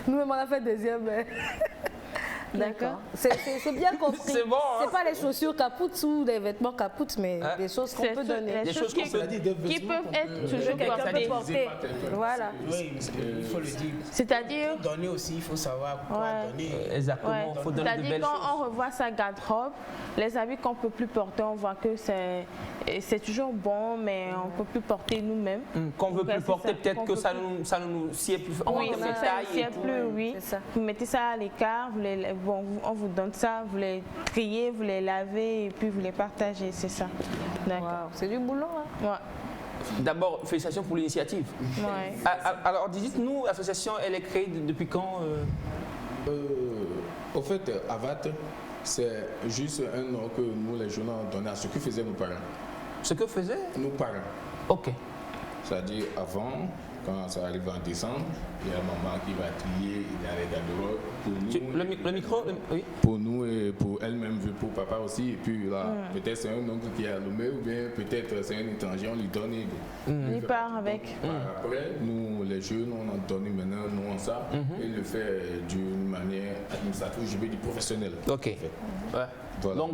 Nous-mêmes, on a fait deuxième main. D'accord. C'est bien compris. C'est bon. Hein? C'est pas les chaussures capoutes ou des vêtements capoutes, mais des choses qu'on peut donner. Des choses qui peuvent être toujours portées. Voilà. Oui, il faut le dire. C'est-à-dire. Pour donner aussi, il faut savoir quoi donner. Exactement. Il faut donner de belles choses. C'est-à-dire quand on revoit sa garde-robe, les habits qu'on ne peut plus porter, on voit que c'est toujours bon, mais on ne peut plus porter nous-mêmes. Qu'on ne veut plus porter, peut-être que ça ne nous sied plus. Oui, ça ne sied plus, oui. Vous mettez ça à l'écart, on vous donne ça, vous les triez, vous les lavez et puis vous les partagez, c'est ça. D'accord. Wow, c'est du boulot. Hein? Ouais. D'abord, félicitations pour l'initiative. Ouais. Alors, dites-nous, l'association, elle est créée depuis quand? Au fait, Avat, c'est juste un nom que nous, les jeunes, on donnait à ce que faisaient nos parents. Ce que faisaient nos parents. Ok. C'est-à-dire, avant, quand ça arrive en décembre, il y a maman qui va trier, il y a les garde-robes. Le micro, oui. Pour nous et pour elle-même, pour papa aussi. Et puis là, peut-être c'est un oncle qui a allumé ou bien peut-être c'est un étranger, on lui donne. Il part avec. Après, nous, les jeunes, on en donne maintenant, nous, on ça. Et le fait d'une manière administrative, je vais dire professionnelle. Ok. En fait. Ouais. Voilà. Donc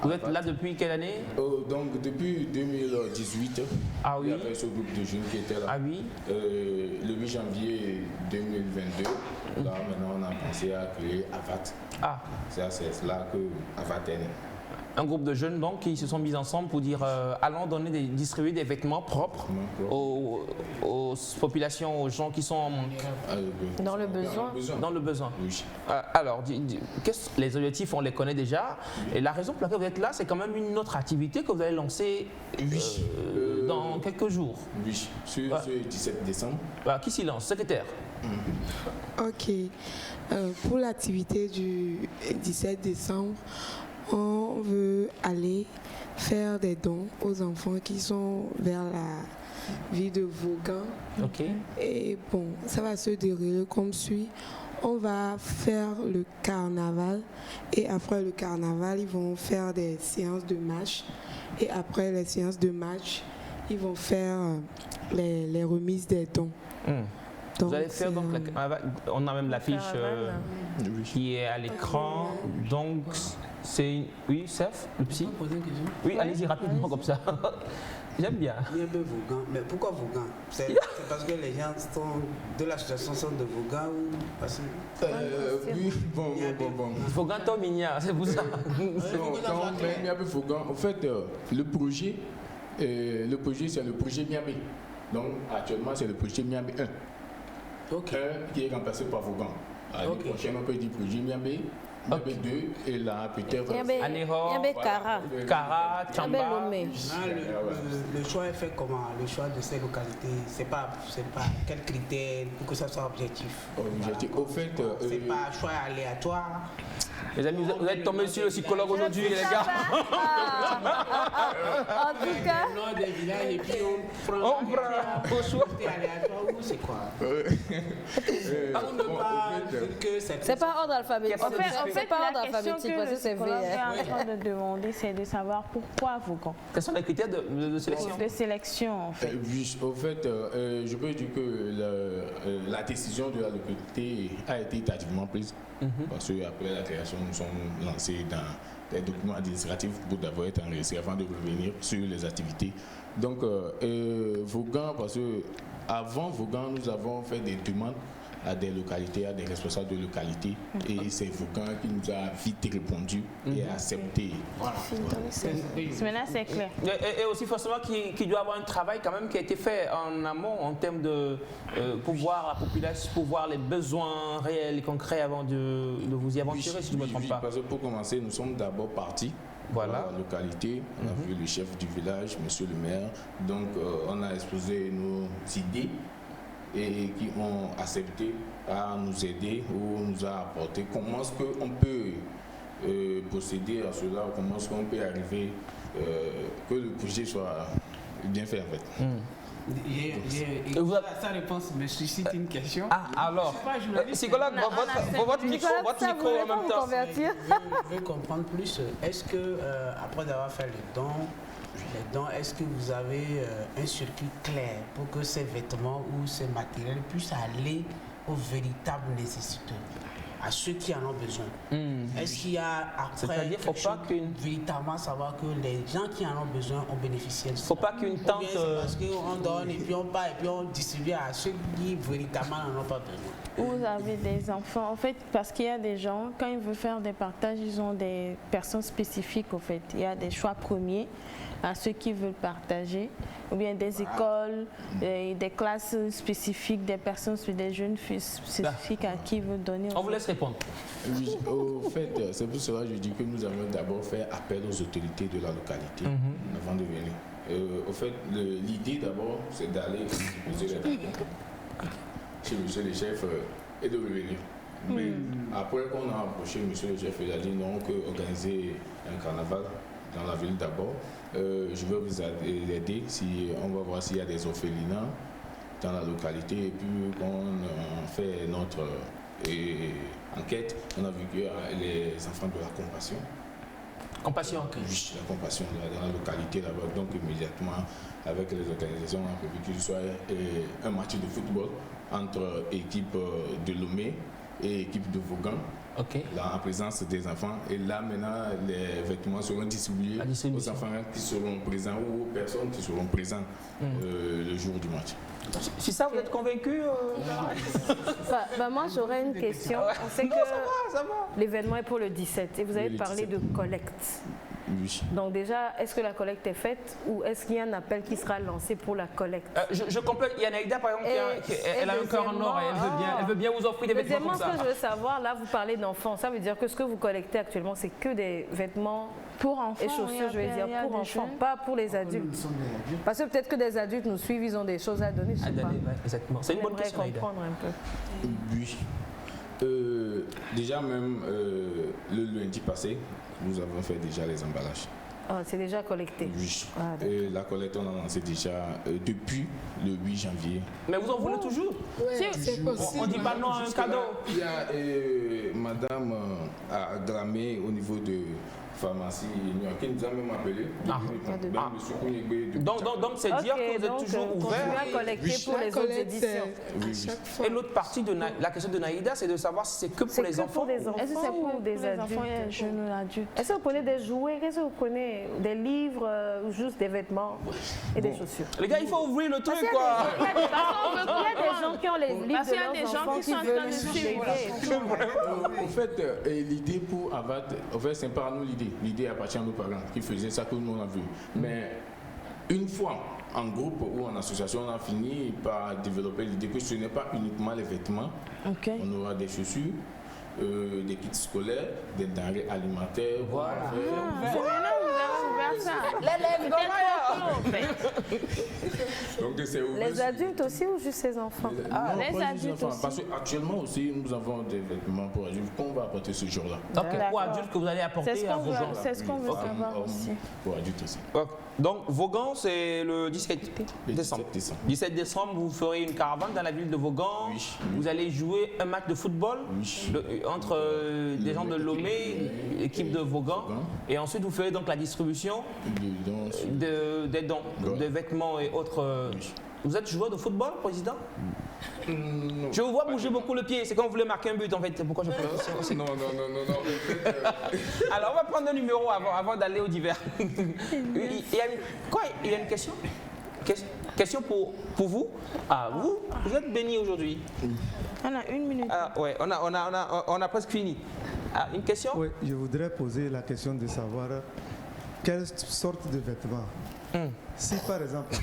vous êtes là depuis quelle année? Donc depuis 2018, ah oui. Il y avait ce groupe de jeunes qui était là. Ah oui. Le 8 janvier 2022, là maintenant on a pensé à créer Avat. Ah. C'est là que Avat est né. un groupe de jeunes donc, qui se sont mis ensemble pour dire allons distribuer des vêtements propres aux populations, aux gens qui sont dans le besoin. Dans le besoin. Oui. Alors, les objectifs, on les connaît déjà. Et la raison pour laquelle vous êtes là, c'est quand même une autre activité que vous allez lancer dans quelques jours. Oui, sur ce 17 décembre. Qui s'y lance? Secrétaire. Ok. Pour l'activité du 17 décembre, on veut aller faire des dons aux enfants qui sont vers la ville de Vaughan. Ok. Et bon, ça va se dérouler comme suit. On va faire le carnaval et après le carnaval, ils vont faire des séances de match. Et après les séances de match, ils vont faire les remises des dons. Donc, vous allez faire donc on a même l'affiche qui est à l'écran. Donc c'est oui, Seth, le psy. Oui, allez-y rapidement comme ça. J'aime bien. Miambé Vaughan. Mais pourquoi Vaughan? C'est parce que les gens de l'association sont de Vaughan ou parce que... Oui, bon. Vaughan Tomigna, c'est pour ça. Miambé Vaughan. En fait, le projet c'est le projet Miambé. Donc actuellement, c'est le projet Miambé 1. Qui est remplacé par Vaughan. L'année prochaine, on peut dire projet Miambé. Miambé 2 et là peut-être Miambé Kara, Chamba. Le choix est fait comment? Le choix de ces localités, c'est pas quel critère pour que ça soit objectif? Au fait, c'est pas un choix aléatoire. Les amis, vous êtes tombés sur le psychologue aujourd'hui, les gars. En tout cas, des villages et puis on prend au choix. C'est quoi? c'est pas ordre alphabétique. En fait, la question que le psychologue est en train de demander, c'est de savoir pourquoi Vaughan. Quels sont les critères de sélection? De sélection, en fait. Au fait, je peux dire que la décision de la localité a été tardivement prise. Parce qu'après la création, nous sommes lancés dans les documents administratifs pour d'abord être enregistrés avant de revenir sur les activités. Donc, Vaughan, parce qu'avant Vaughan, nous avons fait des demandes à des localités, à des responsables de localités. Et c'est Vaughan qui nous a vite répondu et accepté. Voilà. Maintenant, c'est clair. Et aussi, forcément, qu'il doit y avoir un travail quand même qui a été fait en amont en termes de pour voir la population, pour voir les besoins réels et concrets avant de vous y aventurer, si je ne me trompe pas. Parce que pour commencer, nous sommes d'abord partis. Voilà la localité, on a vu le chef du village, monsieur le maire. Donc, on a exposé nos idées et qui ont accepté à nous aider ou nous a apporté comment est-ce qu'on peut procéder à cela, comment est-ce qu'on peut arriver que le projet soit bien fait en fait. Sa réponse me suscite une question. Alors, psychologue, votre micro en même temps. Je veux comprendre plus. Est-ce que après avoir fait les dons, est-ce que vous avez un circuit clair pour que ces vêtements ou ces matériels puissent aller aux véritables nécessiteux, à ceux qui en ont besoin? Est-ce qu'il y a après véritablement savoir que les gens qui en ont besoin ont bénéficié de ça? Il ne faut pas qu'une tente... parce qu'on donne et puis on part et puis on distribue à ceux qui véritablement n'en ont pas besoin. Vous avez des enfants, en fait, parce qu'il y a des gens, quand ils veulent faire des partages, ils ont des personnes spécifiques, en fait. Il y a des choix premiers à ceux qui veulent partager, ou bien des écoles, des classes spécifiques, des personnes, des jeunes spécifiques à qui ils veulent donner. On vous laisse répondre. Oui, au fait, c'est pour cela que je dis que nous allons d'abord faire appel aux autorités de la localité avant de venir. Au fait, l'idée d'abord, c'est d'aller poser les documents chez monsieur le chef et de revenir. Mais après qu'on a approché monsieur le chef, il a dit non, qu'organiser un carnaval dans la ville d'abord. Je vais vous aider, on va voir s'il y a des orphelinats dans la localité et puis on fait notre enquête, on a vu qu'il y a les enfants de la compassion. Compassion. Oui, la compassion dans la localité là-bas. Donc immédiatement avec les organisations, on a prévu qu'il soit un match de football entre équipe de Lomé et équipe de Vaughan. Là, en présence des enfants. Et là, maintenant, les vêtements seront distribués aux enfants qui seront présents ou aux personnes qui seront présentes le jour du match. Si ça, vous êtes convaincu moi, j'aurais une question. On sait que l'événement est pour le 17 et vous avez parlé de collecte. Oui. Donc déjà, est-ce que la collecte est faite ou est-ce qu'il y a un appel qui sera lancé pour la collecte? Je complète. Il y a Naïda, par exemple, elle a un cœur en or et elle veut bien vous offrir des vêtements comme ça. Deuxièmement, ce que je veux savoir, là, vous parlez d'enfants. Ça veut dire que ce que vous collectez actuellement, c'est que des vêtements pour enfants, et chaussures, je veux dire, pour enfants, pas pour les adultes. Parce que peut-être que des adultes nous suivent, ils ont des choses à donner. Exactement. C'est une bonne question, Naïda. Comprendre un peu. Oui. Déjà même le lundi passé, nous avons fait déjà les emballages. Ah, c'est déjà collecté. Oui. La collecte, on a lancé déjà depuis le 8 janvier. Mais vous en voulez toujours? C'est possible. On ne dit pas non à un cadeau. Il y a madame à Dramé au niveau de pharmacie qui nous a même appelé. Donc c'est dire que vous êtes toujours ouvert. À collecter pour les autres éditions. Et l'autre partie de la question de Naïda, c'est de savoir si c'est que pour les enfants. Est-ce que c'est pour des adultes? Est-ce que vous prenez des jouets? Qu'est-ce que vous prenez? Des livres ou juste des vêtements et des chaussures? Les gars, il faut ouvrir le truc, quoi. Il y a des gens qui ont les livres de leurs enfants qui veulent nous suivre. En fait, l'idée pour Avad, en fait, c'est pas à nous l'idée. L'idée appartient à nos parents qui faisaient ça que nous on a vu. Mais une fois en groupe ou en association, on a fini par développer l'idée que ce n'est pas uniquement les vêtements. On aura des chaussures, des kits scolaires, des denrées alimentaires. Voilà. Donc c'est les adultes aussi ou juste les enfants? Les adultes aussi. Parce qu'actuellement aussi, nous avons des vêtements pour adultes qu'on va apporter ce jour-là. Pour adultes que vous allez apporter à vos gens. C'est ce qu'on veut savoir aussi. Pour adultes aussi. Donc Vaughan, c'est le 17 décembre. 17 décembre, vous ferez une caravane dans la ville de Vaughan. Oui. Vous allez jouer un match de football entre des gens de Lomé, l'équipe de Vaughan. Et ensuite, vous ferez donc la distribution des dons, de vêtements et autres. Vous êtes joueur de football, président? Non. Je vous vois bouger beaucoup le pied. C'est quand vous voulez marquer un but, en fait. Pourquoi je pose la question? Non. Alors, on va prendre un numéro avant d'aller au divers. Il y a une question? Question pour vous. Ah, vous êtes béni aujourd'hui. On a 1 minute. Ah, ouais, on a presque fini. Ah, une question? Oui, je voudrais poser la question de savoir quelle sorte de vêtements. Si par exemple...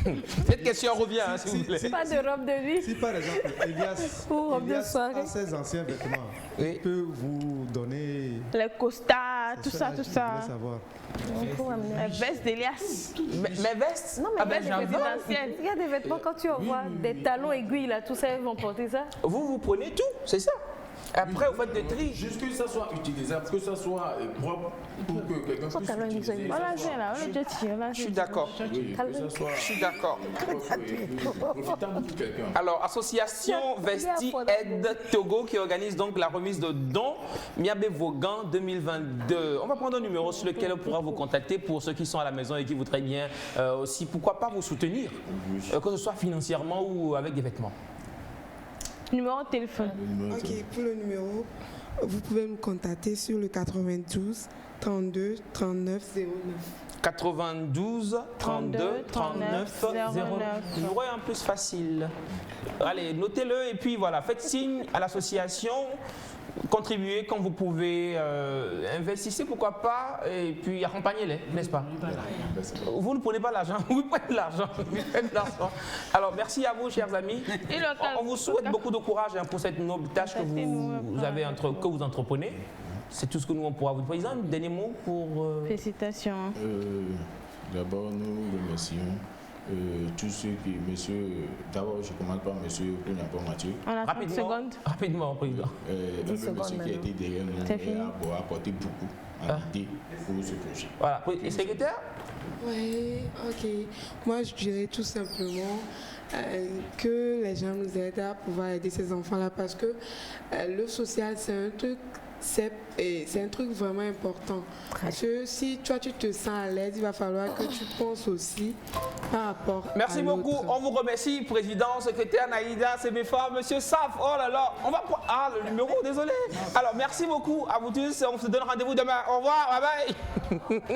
Cette question revient, s'il vous plaît. Pas de robe de nuit. Si par exemple, Elias a ses anciens vêtements, il peut vous donner... Les costards, tout ça. Je voulais savoir. Les vestes d'Elias. Mes vestes? Non, mais il y a des vêtements, quand tu envoies des talons aiguilles, là, tout ça, ils vont porter ça. Vous prenez tout, c'est ça? Après, vous faites des tri. Juste que ça soit utilisable, que ça soit propre pour que quelqu'un puisse utiliser. Je suis d'accord. Je suis d'accord. Alors, association Vesti Aide Togo qui organise donc la remise de dons Miabé Vaughan 2022. On va prendre un numéro sur lequel on pourra vous contacter pour ceux qui sont à la maison et qui voudraient bien aussi, pourquoi pas vous soutenir, que ce soit financièrement ou avec des vêtements. Numéro de téléphone. Ok, pour le numéro, vous pouvez me contacter sur le 92 32 39 09. 92 32 39 09. Le numéro est en plus facile. Allez, notez-le et puis voilà, faites signe à l'association. Contribuez quand vous pouvez, investissez pourquoi pas, et puis accompagnez-les, n'est-ce pas? Vous ne prenez pas l'argent, vous prenez l'argent. Alors merci à vous, chers amis. On vous souhaite beaucoup de courage pour cette noble tâche que vous entreprenez. C'est tout ce que nous on pourra vous dire. Président, un dernier mot pour... Félicitations. D'abord, nous remercions tous ceux qui, d'abord je commence par monsieur Kougnapon Mathieu. On a 30 secondes. Rapidement, président. Monsieur qui a été derrière nous et a apporté beaucoup d'idées pour ce projet. Voilà. Et secrétaire? Oui, ok. Moi, je dirais tout simplement que les gens nous aident à pouvoir aider ces enfants-là parce que le social, c'est un truc. C'est un truc vraiment important. Parce que si toi tu te sens à l'aise, il va falloir que tu penses aussi par rapport Merci beaucoup. On vous remercie, président, secrétaire Naïda, CBFA, monsieur Saf. Oh là là, on va prendre. Ah, le numéro, désolé. Alors, merci beaucoup à vous tous. On se donne rendez-vous demain. Au revoir, bye bye.